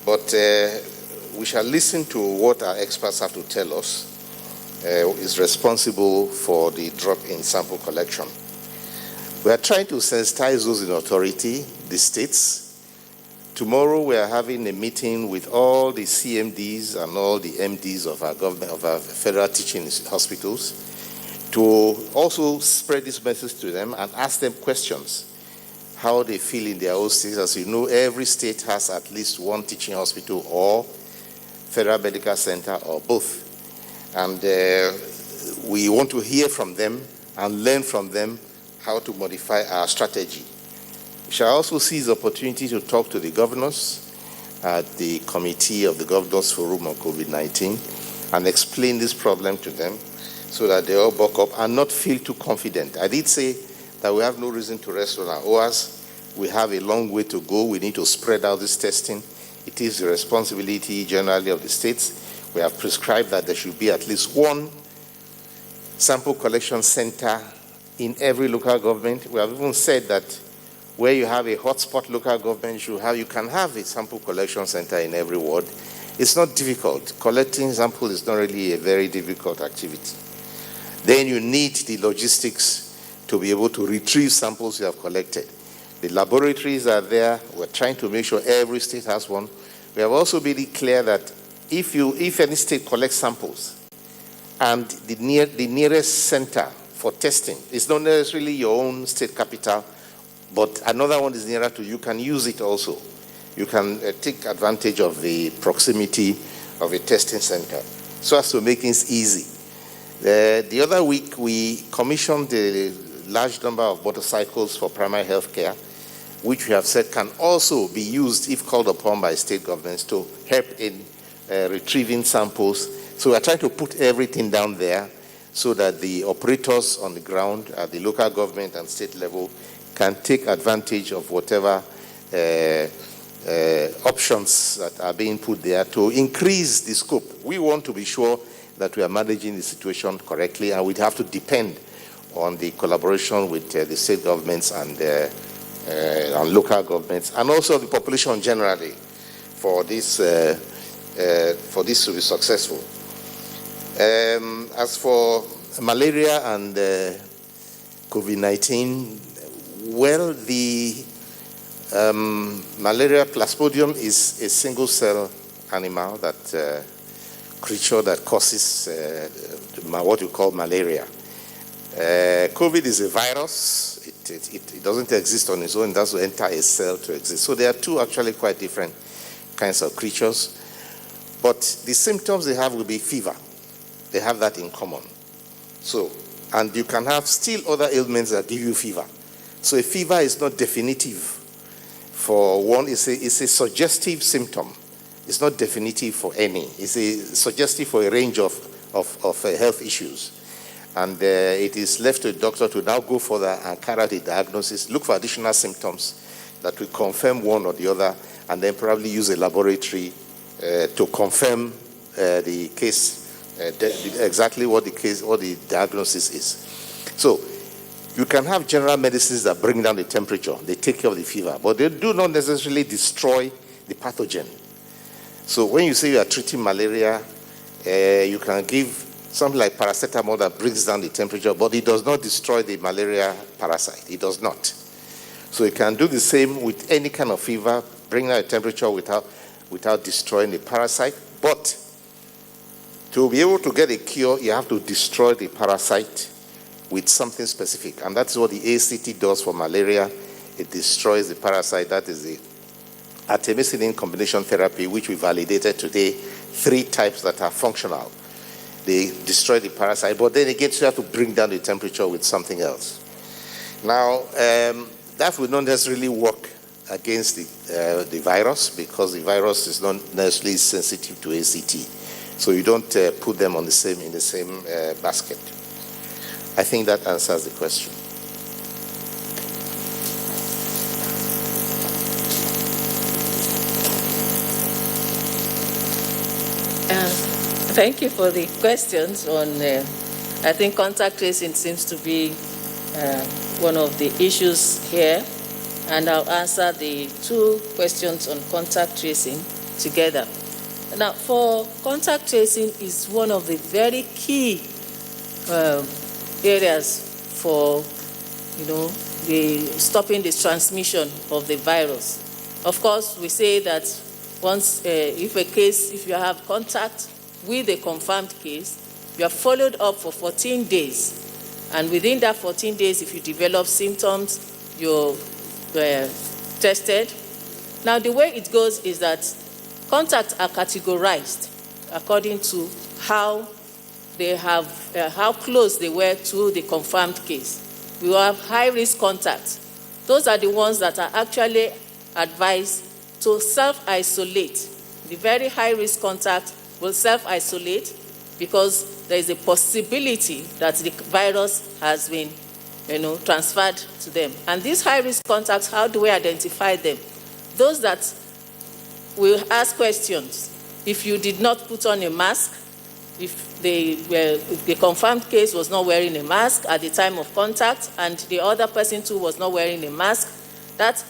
But we shall listen to what our experts have to tell us is responsible for the drop in sample collection. We are trying to sensitize those in authority, the states. Tomorrow we are having a meeting with all the CMDs and all the MDs of our government, of our federal teaching hospitals, to also spread this message to them and ask them questions, how they feel in their own states. As you know, every state has at least one teaching hospital or federal medical center or both. And we want to hear from them and learn from them how to modify our strategy. We shall also seize the opportunity to talk to the governors at the Committee of the Governors Forum on COVID-19 and explain this problem to them so that they all buck up and not feel too confident. I did say that we have no reason to rest on our oars. We have a long way to go. We need to spread out this testing. It is the responsibility generally of the states. We have prescribed that there should be at least one sample collection center in every local government. We have even said that where you have a hotspot local government, you can have a sample collection center in every ward. It's not difficult. Collecting samples is not really a very difficult activity. Then you need the logistics to be able to retrieve samples you have collected. The laboratories are there. We're trying to make sure every state has one. We have also made it clear that if any state collects samples and the nearest center for testing is not necessarily your own state capital, but another one is nearer to you, can use it also. You can take advantage of the proximity of a testing center so as to make things easy. The other week, we commissioned a large number of motorcycles for primary health care, which we have said can also be used, if called upon by state governments, to help in retrieving samples. So we are trying to put everything down there so that the operators on the ground at the local government and state level can take advantage of whatever options that are being put there to increase the scope. We want to be sure that we are managing the situation correctly, and we'd have to depend on the collaboration with the state governments and local governments, and also the population generally, for this to be successful. As for malaria and COVID-19, well, the malaria Plasmodium is a single-cell animal, that creature that causes what you call malaria. COVID is a virus. It doesn't exist on its own. It has to enter a cell to exist. So there are two actually quite different kinds of creatures. But the symptoms they have will be fever. They have that in common. So, and you can have still other ailments that give you fever. So a fever is not definitive for one. It's a suggestive symptom. It's not definitive for any. It's a suggestive for a range of health issues. And it is left to the doctor to now go further and carry out a diagnosis, look for additional symptoms that will confirm one or the other, and then probably use a laboratory to confirm the case, exactly what the diagnosis is. So you can have general medicines that bring down the temperature. They take care of the fever, but they do not necessarily destroy the pathogen. So when you say you are treating malaria, you can give something like paracetamol that brings down the temperature, but it does not destroy the malaria parasite. It does not. So you can do the same with any kind of fever, bring down the temperature without destroying the parasite. But to be able to get a cure, you have to destroy the parasite with something specific. And that's what the ACT does for malaria. It destroys the parasite. That is the artemisinin combination therapy, which we validated today, 3 types that are functional. They destroy the parasite, but then again, you have to bring down the temperature with something else. Now, that will not necessarily work against the virus, because the virus is not necessarily sensitive to ACT. So you don't put them in the same basket. I think that answers the question. Thank you for the questions on, I think contact tracing seems to be one of the issues here, and I'll answer the 2 questions on contact tracing together. Now, for contact tracing is one of the very key areas for, stopping the transmission of the virus. Of course, we say that once, if you have contact with a confirmed case, you are followed up for 14 days. And within that 14 days, if you develop symptoms, you're tested. Now, the way it goes is that contacts are categorized according to how close they were to the confirmed case. We will have high-risk contacts. Those are the ones that are actually advised to self-isolate. The very high-risk contact will self-isolate because there is a possibility that the virus has been, transferred to them. And these high-risk contacts, how do we identify them? Those that will ask questions. If you did not put on a mask, if the confirmed case was not wearing a mask at the time of contact, and the other person too was not wearing a mask, that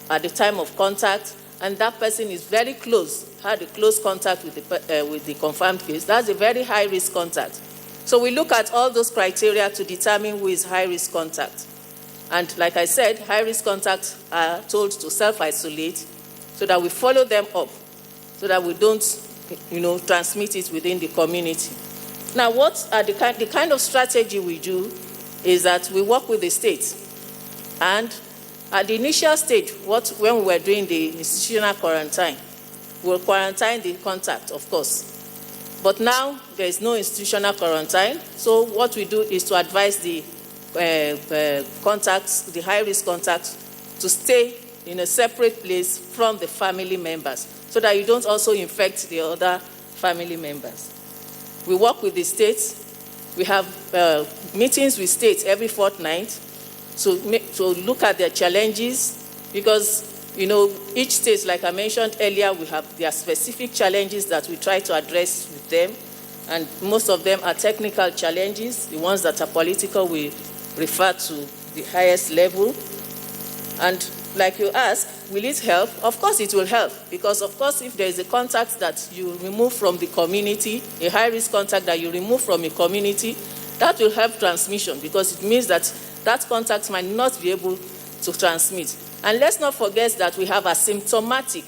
at the time of contact, and that person is very close, had a close contact with the confirmed case, that's a very high-risk contact. So we look at all those criteria to determine who is high-risk contact. And like I said, high-risk contacts are told to self-isolate so that we follow them up, so that we don't, transmit it within the community. Now, what are the kind of strategy we do is that we work with the state. And at the initial stage, when we were doing the institutional quarantine, we'll quarantine the contact, of course. But now there is no institutional quarantine. So what we do is to advise the contacts, the high-risk contacts, to stay in a separate place from the family members, so that you don't also infect the other family members. We work with the states. We have meetings with states every fortnight to look at their challenges, because each state, like I mentioned earlier, we have their specific challenges that we try to address with them, and most of them are technical challenges. The ones that are political, we refer to the highest level. And like you ask, will it help? Of course it will help, because of course if there is a contact that you remove from the community, a high-risk contact that you remove from a community, that will help transmission, because it means that that contact might not be able to transmit. And let's not forget that we have asymptomatic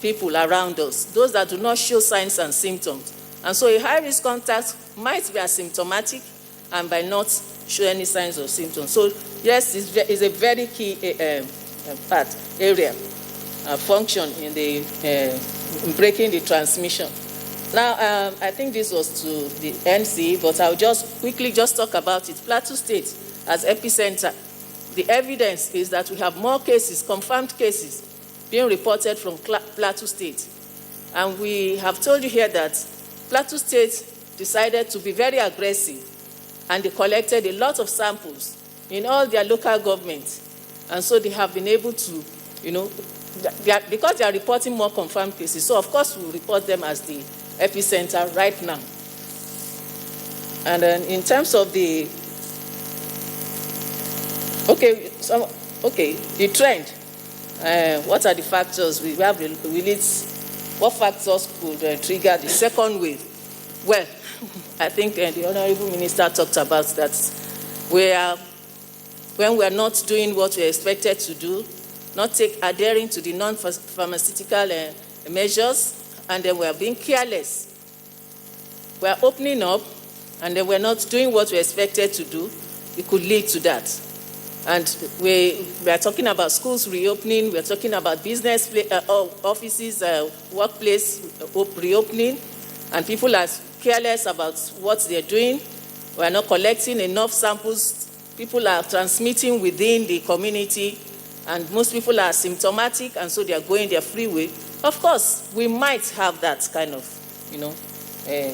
people around us, those that do not show signs and symptoms. And so a high-risk contact might be asymptomatic and by not show any signs or symptoms. So yes, it's a very key function in breaking the transmission. Now, I think this was to the NC, but I'll just quickly talk about it. Plateau State as epicenter. The evidence is that we have more cases, confirmed cases, being reported from Plateau State. And we have told you here that Plateau State decided to be very aggressive, and they collected a lot of samples in all their local governments. And so they have been able to, because they are reporting more confirmed cases, so of course we report them as the epicenter right now. And then in terms of the, the trend, what are the factors? What factors could trigger the second wave? Well, I think the Honorable Minister talked about that. When we are not doing what we are expected to do, not adhering to the non-pharmaceutical measures, and then we are being careless. We are opening up, and then we are not doing what we are expected to do, it could lead to that. And we are talking about schools reopening, we are talking about business offices, workplace reopening, and people are careless about what they are doing. We are not collecting enough samples. People are transmitting within the community, and most people are symptomatic, and so they are going their free way. Of course, we might have that kind of,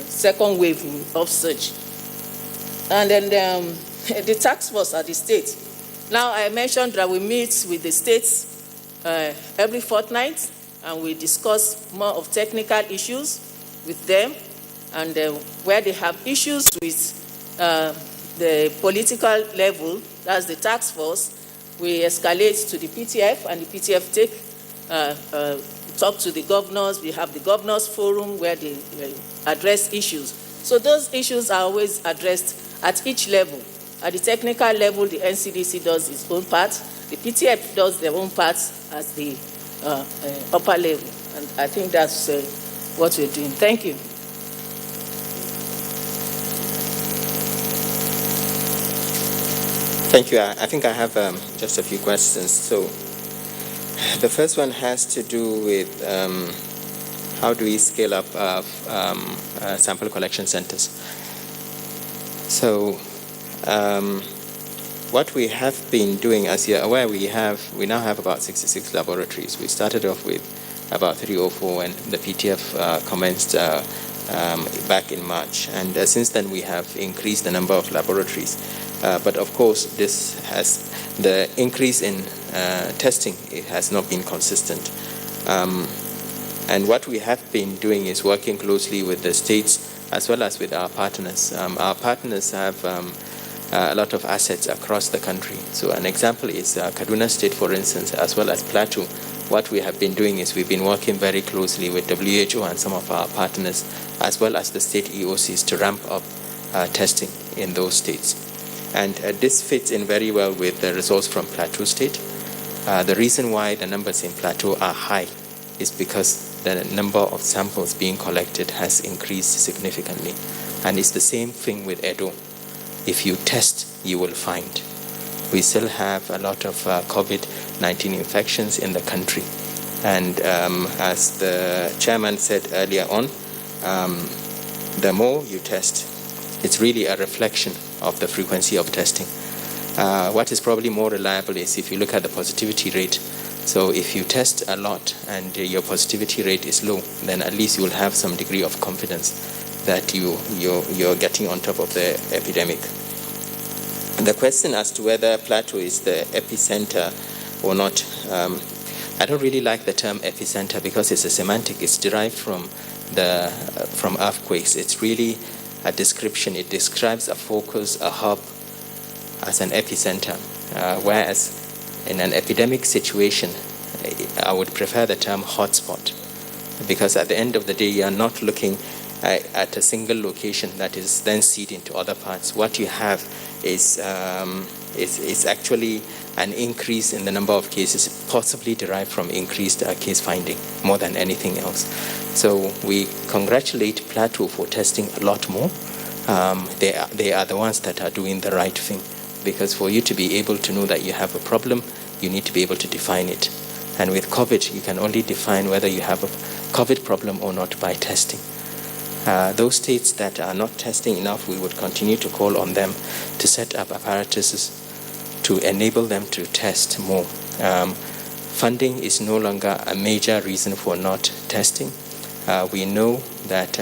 second wave of surge. And then the task force at the state. Now, I mentioned that we meet with the states every fortnight, and we discuss more of technical issues with them, and where they have issues with the political level, that's the task force, we escalate to the PTF, and the PTF take talk to the governors. We have the governors forum where they address issues. So those issues are always addressed at each level. At the technical level, the NCDC does its own part. The PTF does their own part at the upper level. And I think that's what we're doing. Thank you. Thank you. I think I have just a few questions. So the first one has to do with how do we scale up sample collection centers. So what we have been doing, as you're aware, we now have about 66 laboratories. We started off with about 3 or 4 when the PTF commenced back in March. And since then, we have increased the number of laboratories. But of course, the increase in testing, it has not been consistent. And what we have been doing is working closely with the states as well as with our partners. Our partners have a lot of assets across the country. So an example is Kaduna State, for instance, as well as Plateau. What we have been doing is we've been working very closely with WHO and some of our partners, as well as the state EOCs, to ramp up testing in those states. And this fits in very well with the results from Plateau State. The reason why the numbers in Plateau are high is because the number of samples being collected has increased significantly. And it's the same thing with Edo. If you test, you will find. We still have a lot of COVID-19 infections in the country. And as the chairman said earlier on, the more you test, it's really a reflection of the frequency of testing. What is probably more reliable is if you look at the positivity rate. So if you test a lot and your positivity rate is low, then at least you will have some degree of confidence that you're getting on top of the epidemic. The question as to whether Plateau is the epicenter or not, I don't really like the term epicenter because it's a semantic. It's derived from earthquakes. It's really a description. It describes a focus, a hub, as an epicenter, whereas in an epidemic situation, I would prefer the term hotspot, because at the end of the day, you are not looking at a single location that is then seed into other parts. What you have is actually an increase in the number of cases, possibly derived from increased case finding more than anything else. So we congratulate Plateau for testing a lot more. They are the ones that are doing the right thing, because for you to be able to know that you have a problem, you need to be able to define it. And with COVID, you can only define whether you have a COVID problem or not by testing. Those states that are not testing enough, we would continue to call on them to set up apparatuses to enable them to test more. Funding is no longer a major reason for not testing. We know that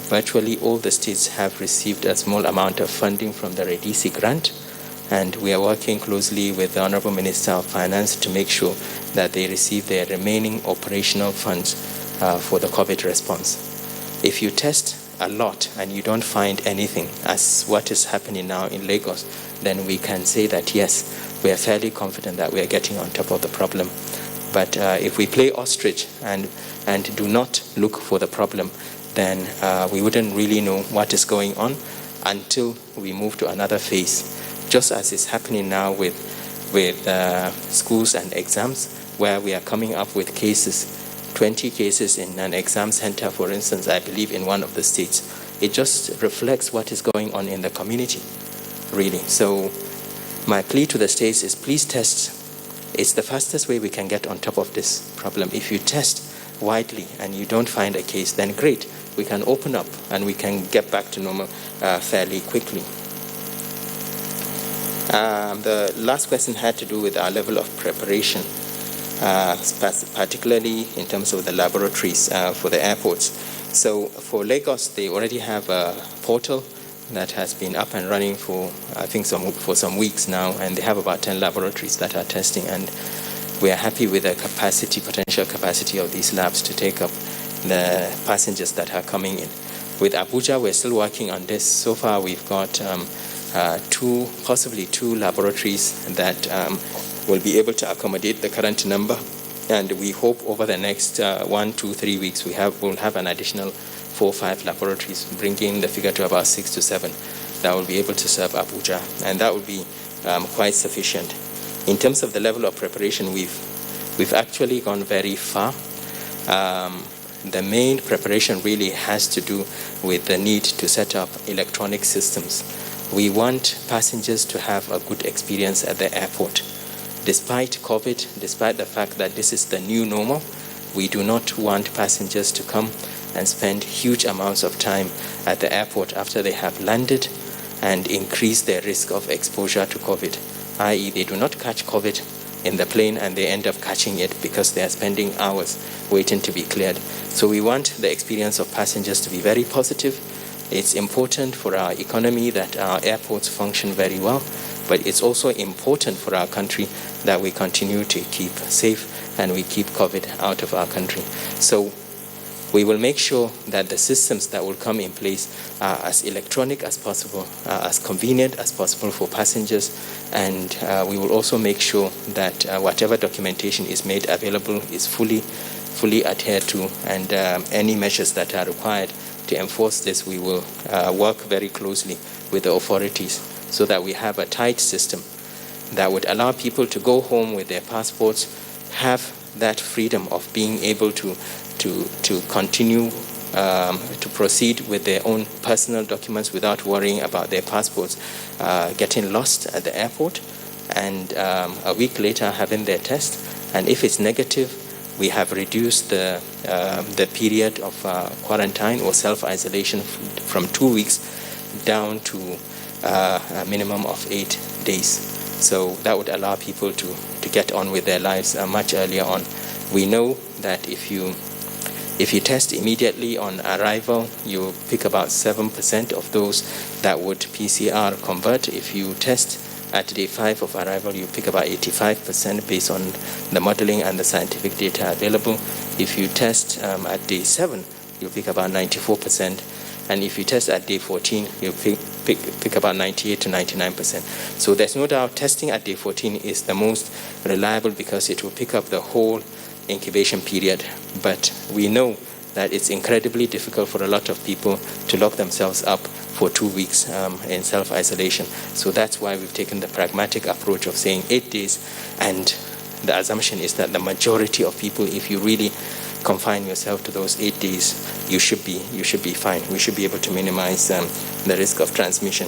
virtually all the states have received a small amount of funding from the REDISI grant, and we are working closely with the Honorable Minister of Finance to make sure that they receive their remaining operational funds for the COVID response. If you test a lot and you don't find anything, as what is happening now in Lagos, then we can say that yes, we are fairly confident that we are getting on top of the problem. But if we play ostrich and do not look for the problem, then we wouldn't really know what is going on until we move to another phase. Just as is happening now with schools and exams, where we are coming up with cases, 20 cases in an exam center, for instance, I believe in one of the states. It just reflects what is going on in the community, really. So my plea to the states is please test. It's the fastest way we can get on top of this problem. If you test widely and you don't find a case, then great. We can open up and we can get back to normal fairly quickly. The last question had to do with our level of preparation, particularly in terms of the laboratories for the airports. So for Lagos, they already have a portal that has been up and running for, I think, for some weeks now, and they have about 10 laboratories that are testing, and we are happy with the potential capacity of these labs to take up the passengers that are coming in. With Abuja, we're still working on this. So far, we've got possibly two laboratories that will be able to accommodate the current number And we hope over the next 1, 2, 3 weeks we'll have an additional 4 or 5 laboratories, bringing the figure to about 6 to 7 that will be able to serve Abuja, and that will be quite sufficient. In terms of the level of preparation, we've actually gone very far. The main preparation really has to do with the need to set up electronic systems. We want passengers to have a good experience at the airport. Despite COVID, despite the fact that this is the new normal, we do not want passengers to come and spend huge amounts of time at the airport after they have landed and increase their risk of exposure to COVID, i.e. they do not catch COVID in the plane and they end up catching it because they are spending hours waiting to be cleared. So we want the experience of passengers to be very positive. It's important for our economy that our airports function very well, but it's also important for our country that we continue to keep safe and we keep COVID out of our country. So we will make sure that the systems that will come in place are as electronic as possible, as convenient as possible for passengers, and we will also make sure that whatever documentation is made available is fully adhered to, and any measures that are required to enforce this, we will work very closely with the authorities so that we have a tight system that would allow people to go home with their passports, have that freedom of being able to continue to proceed with their own personal documents without worrying about their passports getting lost at the airport, and a week later having their test. And if it's negative, we have reduced the period of quarantine or self-isolation from 2 weeks down to a minimum of 8 days. So that would allow people to get on with their lives much earlier on. We know that if you test immediately on arrival, you pick about 7% of those that would PCR convert. If you test at day 5 of arrival, you pick about 85% based on the modeling and the scientific data available. If you test at day 7, you pick about 94%. And if you test at day 14, you pick about 98 to 99%. So there's no doubt testing at day 14 is the most reliable because it will pick up the whole incubation period. But we know that it's incredibly difficult for a lot of people to lock themselves up for 2 weeks in self-isolation. So that's why we've taken the pragmatic approach of saying 8 days, and the assumption is that the majority of people, if you really confine yourself to those 8 days, you should be fine. We should be able to minimize the risk of transmission.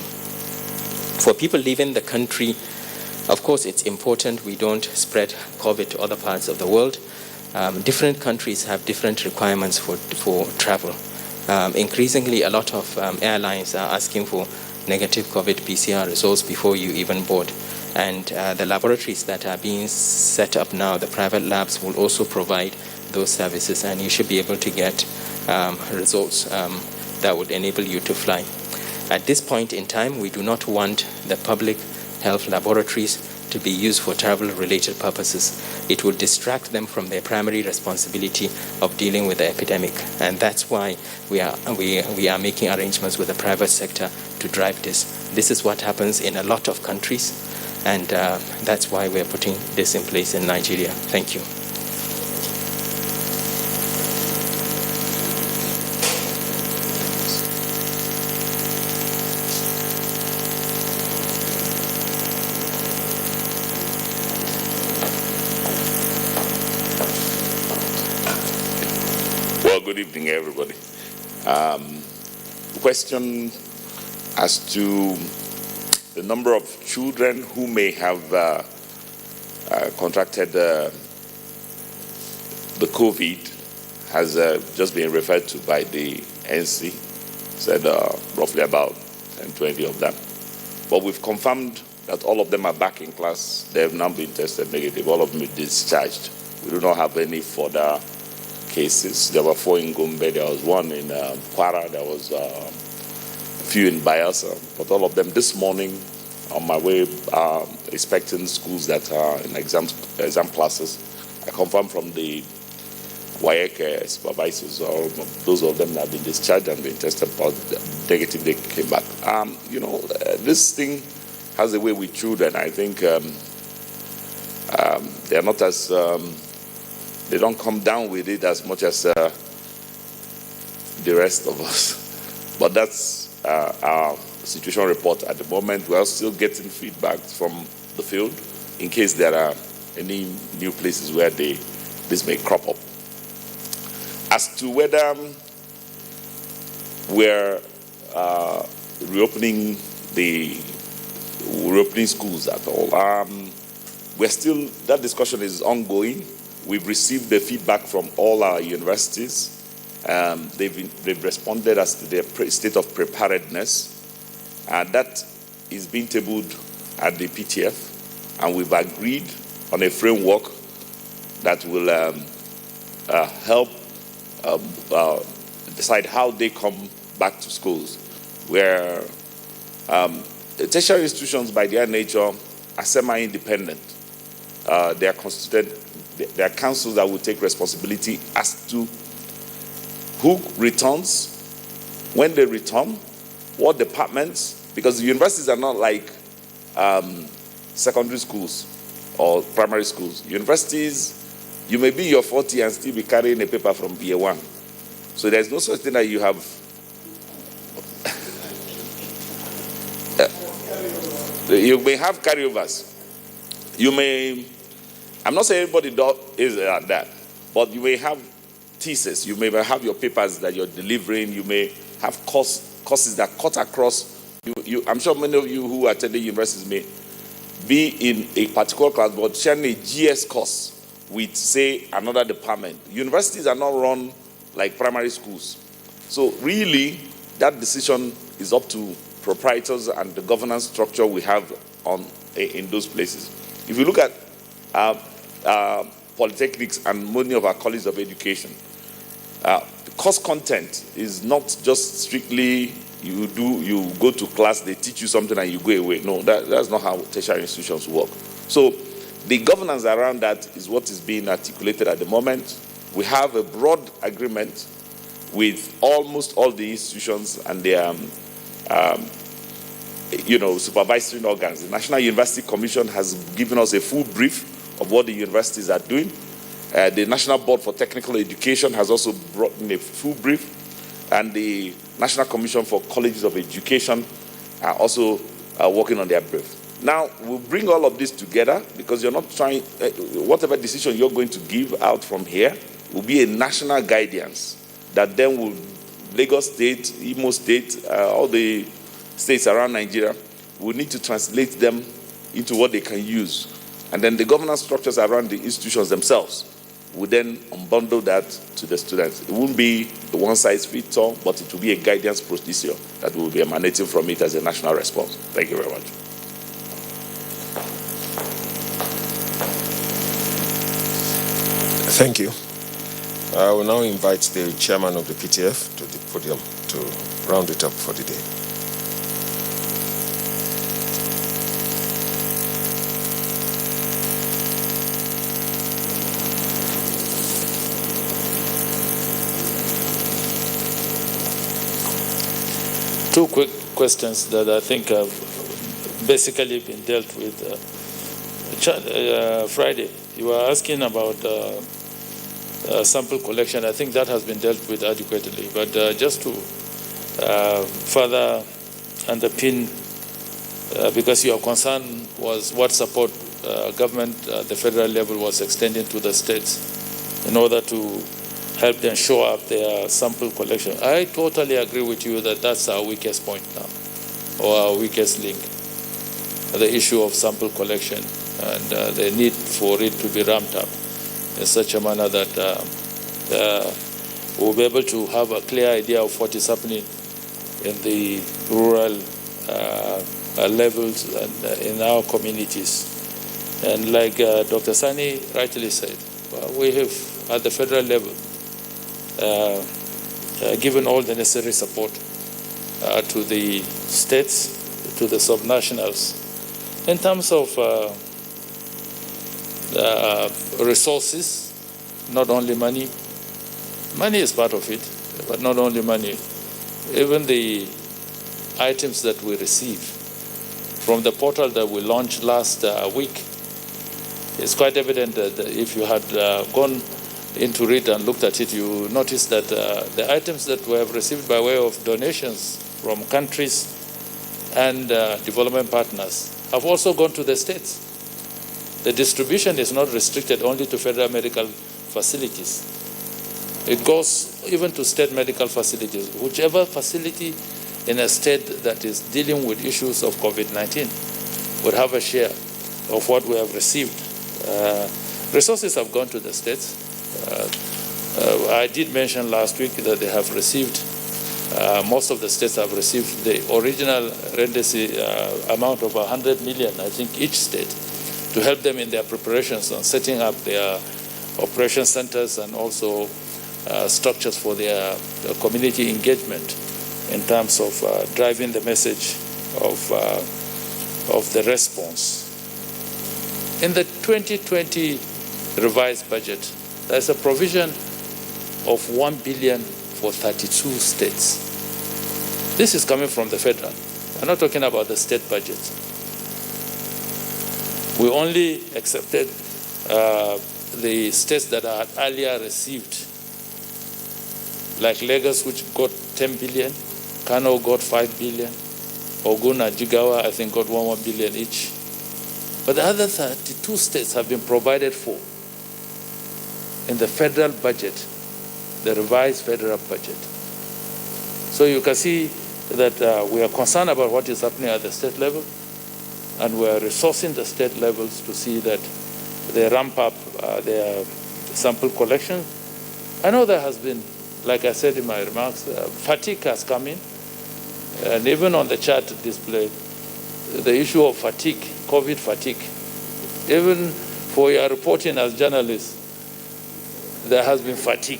For people leaving the country, of course, it's important we don't spread COVID to other parts of the world. Different countries have different requirements for travel. Increasingly, a lot of airlines are asking for negative COVID PCR results before you even board. And the laboratories that are being set up now, the private labs, will also provide those services, and you should be able to get results that would enable you to fly. At this point in time, we do not want the public health laboratories to be used for travel-related purposes. It will distract them from their primary responsibility of dealing with the epidemic, and that's why we are making arrangements with the private sector to drive this. This is what happens in a lot of countries, and that's why we are putting this in place in Nigeria. Thank you. Good evening, everybody. Question as to the number of children who may have contracted the COVID has just been referred to by the NC, said roughly about 10-20 of them. But we've confirmed that all of them are back in class. They have now been tested negative. All of them are discharged. We do not have any further cases. There were 4 in Gombe, there was 1 in Kwara, there was a few in Bayelsa, but all of them this morning on my way expecting schools that are in exam classes. I confirmed from the WAEC supervisors, or those of them that have been discharged and been tested negative, they came back. This thing has a way with children. I think they're not as they don't come down with it as much as the rest of us. But that's our situation report at the moment. We are still getting feedback from the field in case there are any new places where this may crop up. As to whether we're reopening schools at all, that discussion is ongoing. We've received the feedback from all our universities. They've responded as to their state of preparedness, and that is being tabled at the PTF, and we've agreed on a framework that will help decide how they come back to schools, where tertiary institutions by their nature are semi-independent. They are constituted, there are councils that will take responsibility as to who returns, when they return, what departments, because the universities are not like secondary schools or primary schools. Universities, you may be in your 40 and still be carrying a paper from year 1. So there's no such thing that you have. You may have carryovers. You may, I'm not saying everybody is like that, but you may have thesis, you may have your papers that you're delivering, you may have courses that cut across. I'm sure many of you who attended universities may be in a particular class, but sharing a GS course with, say, another department. Universities are not run like primary schools. So really, that decision is up to proprietors and the governance structure we have in those places. If you look at polytechnics and many of our colleges of education, the course content is not just strictly you go to class, they teach you something and you go away. No, that's not how tertiary institutions work. So the governance around that is what is being articulated at the moment. We have a broad agreement with almost all the institutions and their supervisory organs. The National University Commission has given us a full brief of what the universities are doing. The National Board for Technical Education has also brought in a full brief, and the National Commission for Colleges of Education are also working on their brief. Now, we'll bring all of this together because you're not trying, whatever decision you're going to give out from here will be a national guidance that then will, Lagos State, Imo State, all the states around Nigeria, will need to translate them into what they can use. And then the governance structures around the institutions themselves will then unbundle that to the students. It won't be a one-size-fits-all, but it will be a guidance procedure that will be emanating from it as a national response. Thank you very much. Thank you. I will now invite the chairman of the PTF to the podium to round it up for the day. Two quick questions that I think have basically been dealt with. Friday, you were asking about sample collection. I think that has been dealt with adequately. But just to further underpin, because your concern was what support government at the federal level was extending to the states in order to help them show up their sample collection. I totally agree with you that that's our weakest point now, or our weakest link, the issue of sample collection and the need for it to be ramped up in such a manner that we'll be able to have a clear idea of what is happening in the rural levels and in our communities. And like Dr. Sani rightly said, we have at the federal level given all the necessary support to the states, to the subnationals. In terms of resources, not only money. Money is part of it, but not only money. Even the items that we receive from the portal that we launched last week, it's quite evident that if you had gone into it and looked at it, you notice that the items that we have received by way of donations from countries and development partners have also gone to the states. The distribution is not restricted only to federal medical facilities. It goes even to state medical facilities. Whichever facility in a state that is dealing with issues of COVID-19 would have a share of what we have received. Resources have gone to the states. I did mention last week that they have received, most of the states have received the original amount of 100 million, I think, each state, to help them in their preparations on setting up their operation centers and also structures for their community engagement in terms of driving the message of the response. In the 2020 revised budget, there's a provision of 1 billion for 32 states. This is coming from the federal. We're not talking about the state budgets. We only accepted the states that are earlier received, like Lagos, which got 10 billion, Kano got 5 billion, Ogun and Jigawa, I think, got 1 billion each. But the other 32 states have been provided for in the federal budget, the revised federal budget. So you can see that we are concerned about what is happening at the state level, and we are resourcing the state levels to see that they ramp up their sample collection. I know there has been, like I said in my remarks, fatigue has come in, and even on the chart display, the issue of fatigue, COVID fatigue, even for your reporting as journalists, there has been fatigue.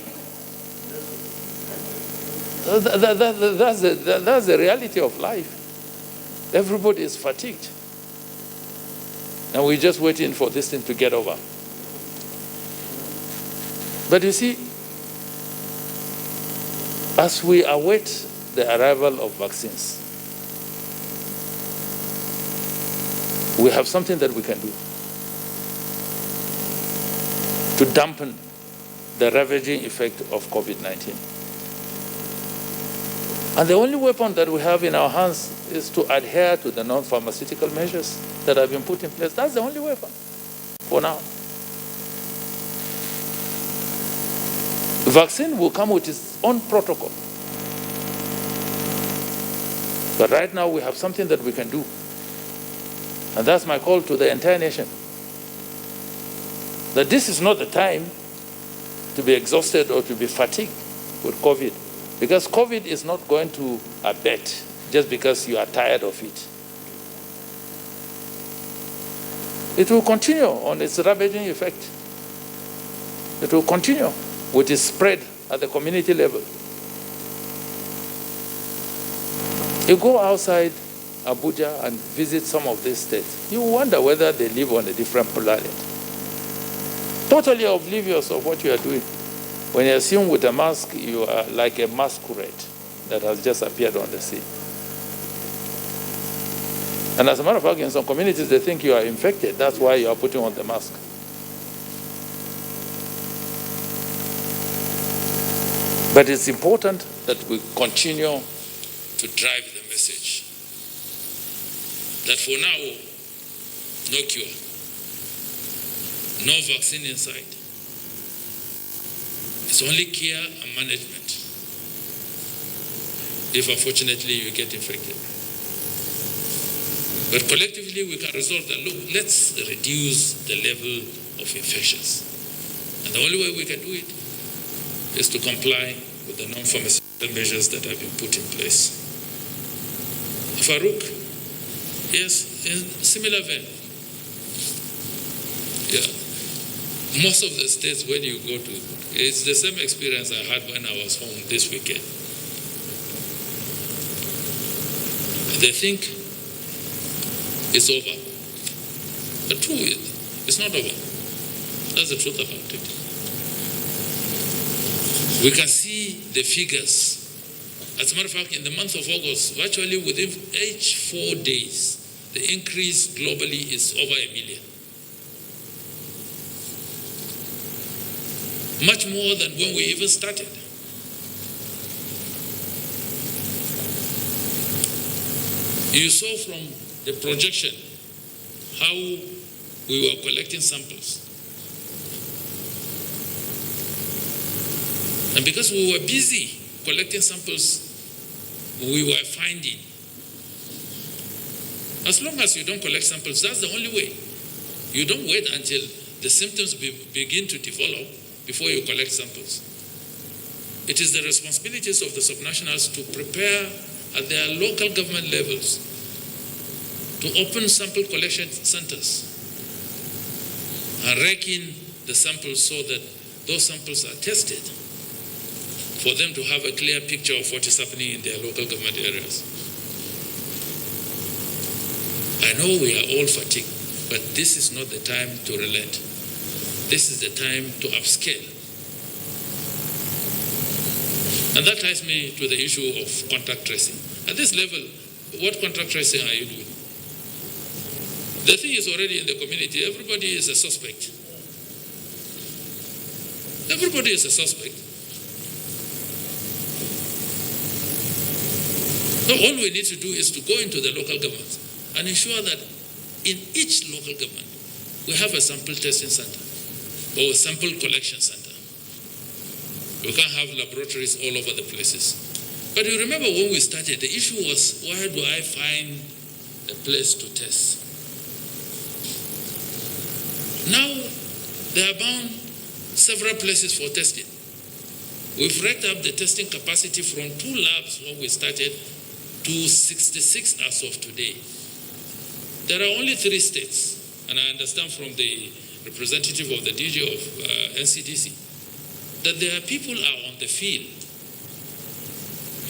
That's the reality of life. Everybody is fatigued. And we're just waiting for this thing to get over. But you see, as we await the arrival of vaccines, we have something that we can do to dampen the ravaging effect of COVID-19. And the only weapon that we have in our hands is to adhere to the non-pharmaceutical measures that have been put in place. That's the only weapon for now. The vaccine will come with its own protocol. But right now we have something that we can do. And that's my call to the entire nation. That this is not the time to be exhausted or to be fatigued with COVID. Because COVID is not going to abate just because you are tired of it. It will continue on its ravaging effect. It will continue with its spread at the community level. You go outside Abuja and visit some of these states, you wonder whether they live on a different planet. Totally oblivious of what you are doing. When you assume with a mask, you are like a masquerade that has just appeared on the scene. And as a matter of fact, in some communities, they think you are infected. That's why you are putting on the mask. But it's important that we continue to drive the message that for now, no cure, no vaccine in sight. It's only care and management if unfortunately you get infected. But collectively we can resolve that. Look, let's reduce the level of infections. And the only way we can do it is to comply with the non-pharmaceutical measures that have been put in place. Farouk, yes, in similar vein. Yeah. Most of the states when you go to, it's the same experience I had when I was home this weekend. They think it's over. But true, it's not over. That's the truth about it. We can see the figures. As a matter of fact, in the month of August, virtually within each 4 days, the increase globally is over 1 million. much more than when we even started. You saw from the projection how we were collecting samples. And because we were busy collecting samples, we were finding. As long as you don't collect samples, that's the only way. You don't wait until the symptoms begin to develop before you collect samples. It is the responsibilities of the subnationals to prepare at their local government levels to open sample collection centers and reckon the samples so that those samples are tested for them to have a clear picture of what is happening in their local government areas. I know we are all fatigued, but this is not the time to relent. This is the time to upscale. And that ties me to the issue of contact tracing. At this level, what contact tracing are you doing? The thing is already in the community. Everybody is a suspect. Everybody is a suspect. So all we need to do is to go into the local governments and ensure that in each local government we have a sample testing center or a sample collection center. We can't have laboratories all over the places. But you remember when we started, the issue was, where do I find a place to test? Now, there are bound several places for testing. We've racked up the testing capacity from 2 labs when we started to 66 as of today. There are only 3 states, and I understand from the representative of the DG of NCDC, that there are people are on the field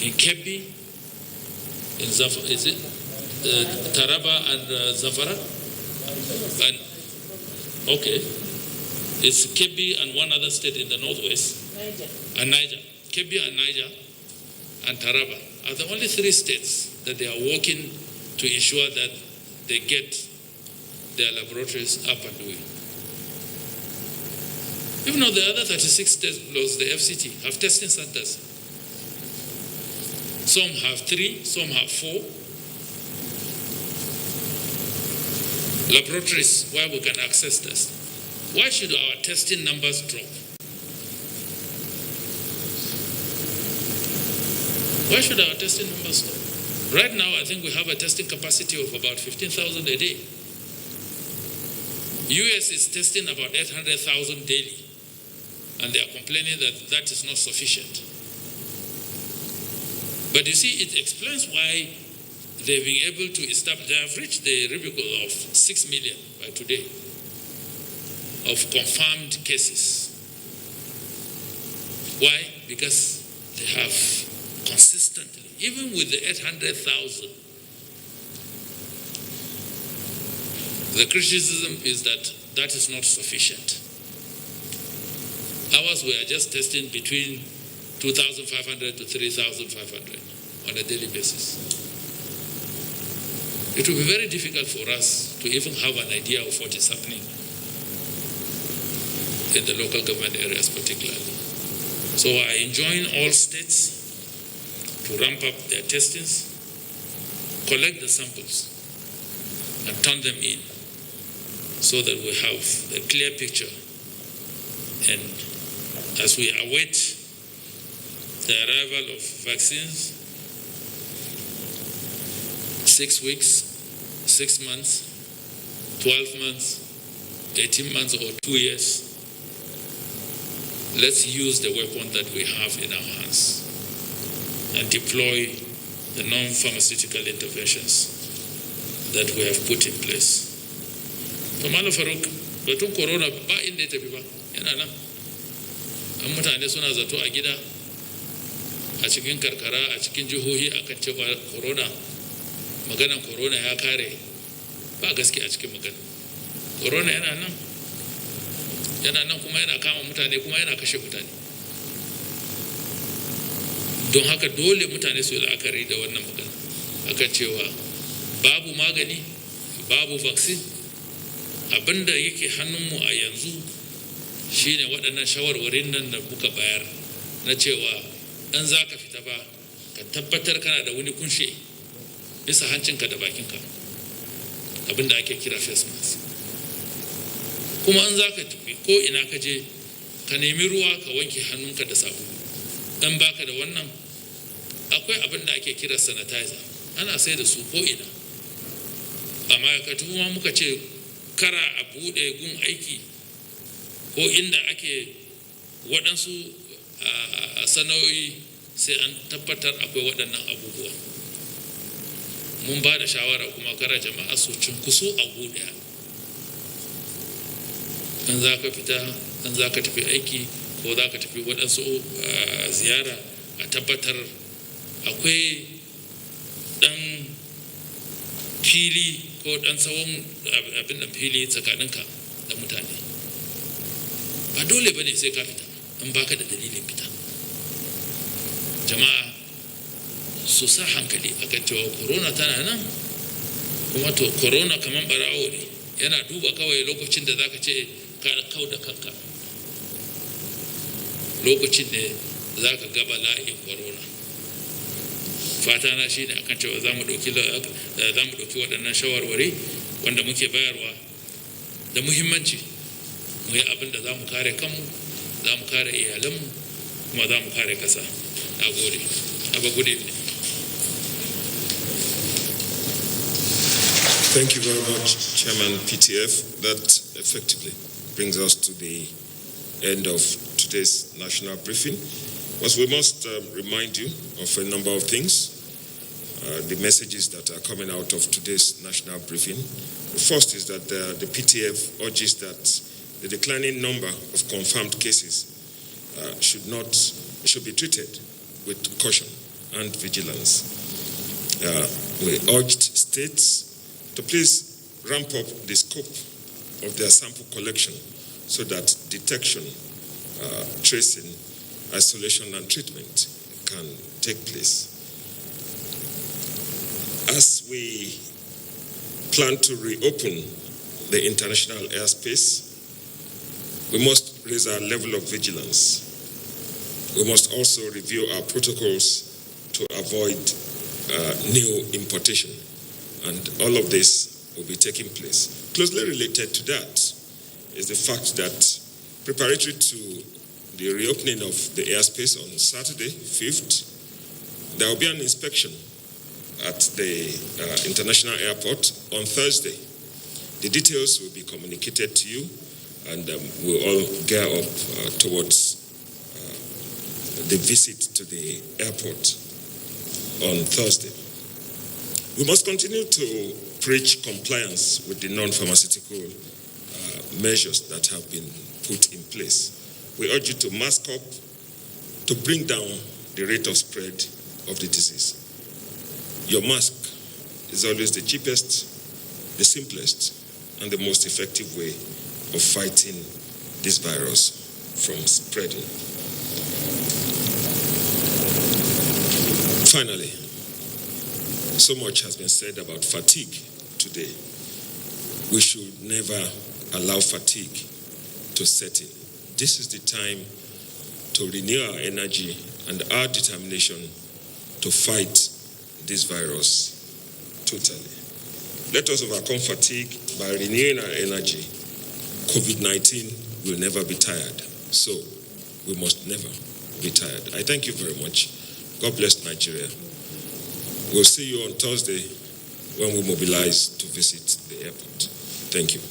in Kebbi, in Taraba and Zamfara? And, okay. It's Kebbi and one other state in the northwest. Niger. And Niger. Kebbi and Niger and Taraba are the only 3 states that they are working to ensure that they get their laboratories up and doing. Even though the other 36 states plus the FCT have testing centers. Some have 3, some have 4. Laboratories where we can access tests. Why should our testing numbers drop? Why should our testing numbers drop? Right now, I think we have a testing capacity of about 15,000 a day. US is testing about 800,000 daily. And they are complaining that that is not sufficient. But you see, it explains why they've been able to establish, they have reached the Rubicon of 6 million by today of confirmed cases. Why? Because they have consistently, even with the 800,000, the criticism is that that is not sufficient. Ours, we are just testing between 2,500 to 3,500 on a daily basis. It will be very difficult for us to even have an idea of what is happening in the local government areas particularly. So I enjoin all states to ramp up their testings, collect the samples, and turn them in so that we have a clear picture. And as we await the arrival of vaccines, 6 weeks, 6 months, 12 months, 18 months, or 2 years, let's use the weapon that we have in our hands and deploy the non-pharmaceutical interventions that we have put in place. Kamala Farouk, batun corona ba inda ya tafi ba, yana nan. An mutane suna zato a gida, a cikin karkara, a cikin jihohi akan cewa maganan corona ya kare, ba gaske a cikin magana. Corona yana nan kuma yana kama mutane kuma yana kashe mutane. Don haka dole mutane su yi la'akari da wannan magana akan cewa babu magani, babu vaccine, abinda yake hannunmu a yanzu shine waɗannan shawarwarin nan da muka bayar na cewa in za ka fita ba ka tabbatar kana da wani kunshe bisa hancinka da bakinka abinda ake kira face mask. Kuma in za ka tafi ko ina ka je ka nemi ruwa ka wanke hannunka da sabulu. In baka da wannan akwai abin da ake kira sanitizer ana sai da su ko ina. A ma'aikatu ma muka ce kara a buɗe gun aiki ko inda ake waɗansu sana'o'i sai an tabbatar akwai waɗannan abubuwa. Mun ba da shawara kuma kara jama'a su cunkusu a buɗe. In za ka fita, in za ka tafi aiki ko za ka tafi waɗansu ziyara a tabbatar akwai ɗan fili ko ɗan tsawon abin da fili tsakaninka da mutane. Ba dole ba ne sai ka fita in baka da dalilin fita. Jama'a su sa hankali a kan cewa corona tana nan, kuma to corona kamar barawo ne, yana duba kawai lokacin da zaka ce ka kau da kanka, lokacin ne zaka ga bala'in corona. Fata na shine akan cewa za mu ɗauki waɗannan shawarwari wanda muke bayarwa da muhimmanci, mu yi abin da za mu kare kanmu, za mu kare iyalanmu, kuma za mu kare ƙasa. Na gode. Have a good evening. Thank you very much, Chairman PTF. That effectively brings us to the end of today's national briefing. But we must remind you of a number of things, the messages that are coming out of today's national briefing. The first is that the PTF urges that the declining number of confirmed cases should be treated with caution and vigilance. We urged states to please ramp up the scope of their sample collection so that detection, tracing, isolation, and treatment can take place. As we plan to reopen the international airspace, we must raise our level of vigilance. We must also review our protocols to avoid new importation. And all of this will be taking place. Closely related to that is the fact that preparatory to the reopening of the airspace on Saturday, 5th, there will be an inspection at the international airport on Thursday. The details will be communicated to you, and we'll all gear up towards the visit to the airport on Thursday. We must continue to preach compliance with the non-pharmaceutical measures that have been put in place. We urge you to mask up to bring down the rate of spread of the disease. Your mask is always the cheapest, the simplest, and the most effective way of fighting this virus from spreading. Finally, so much has been said about fatigue today. We should never allow fatigue to set in. This is the time to renew our energy and our determination to fight this virus totally. Let us overcome fatigue by renewing our energy. COVID-19 will never be tired, so we must never be tired. I thank you very much. God bless Nigeria. We'll see you on Thursday when we mobilize to visit the airport. Thank you.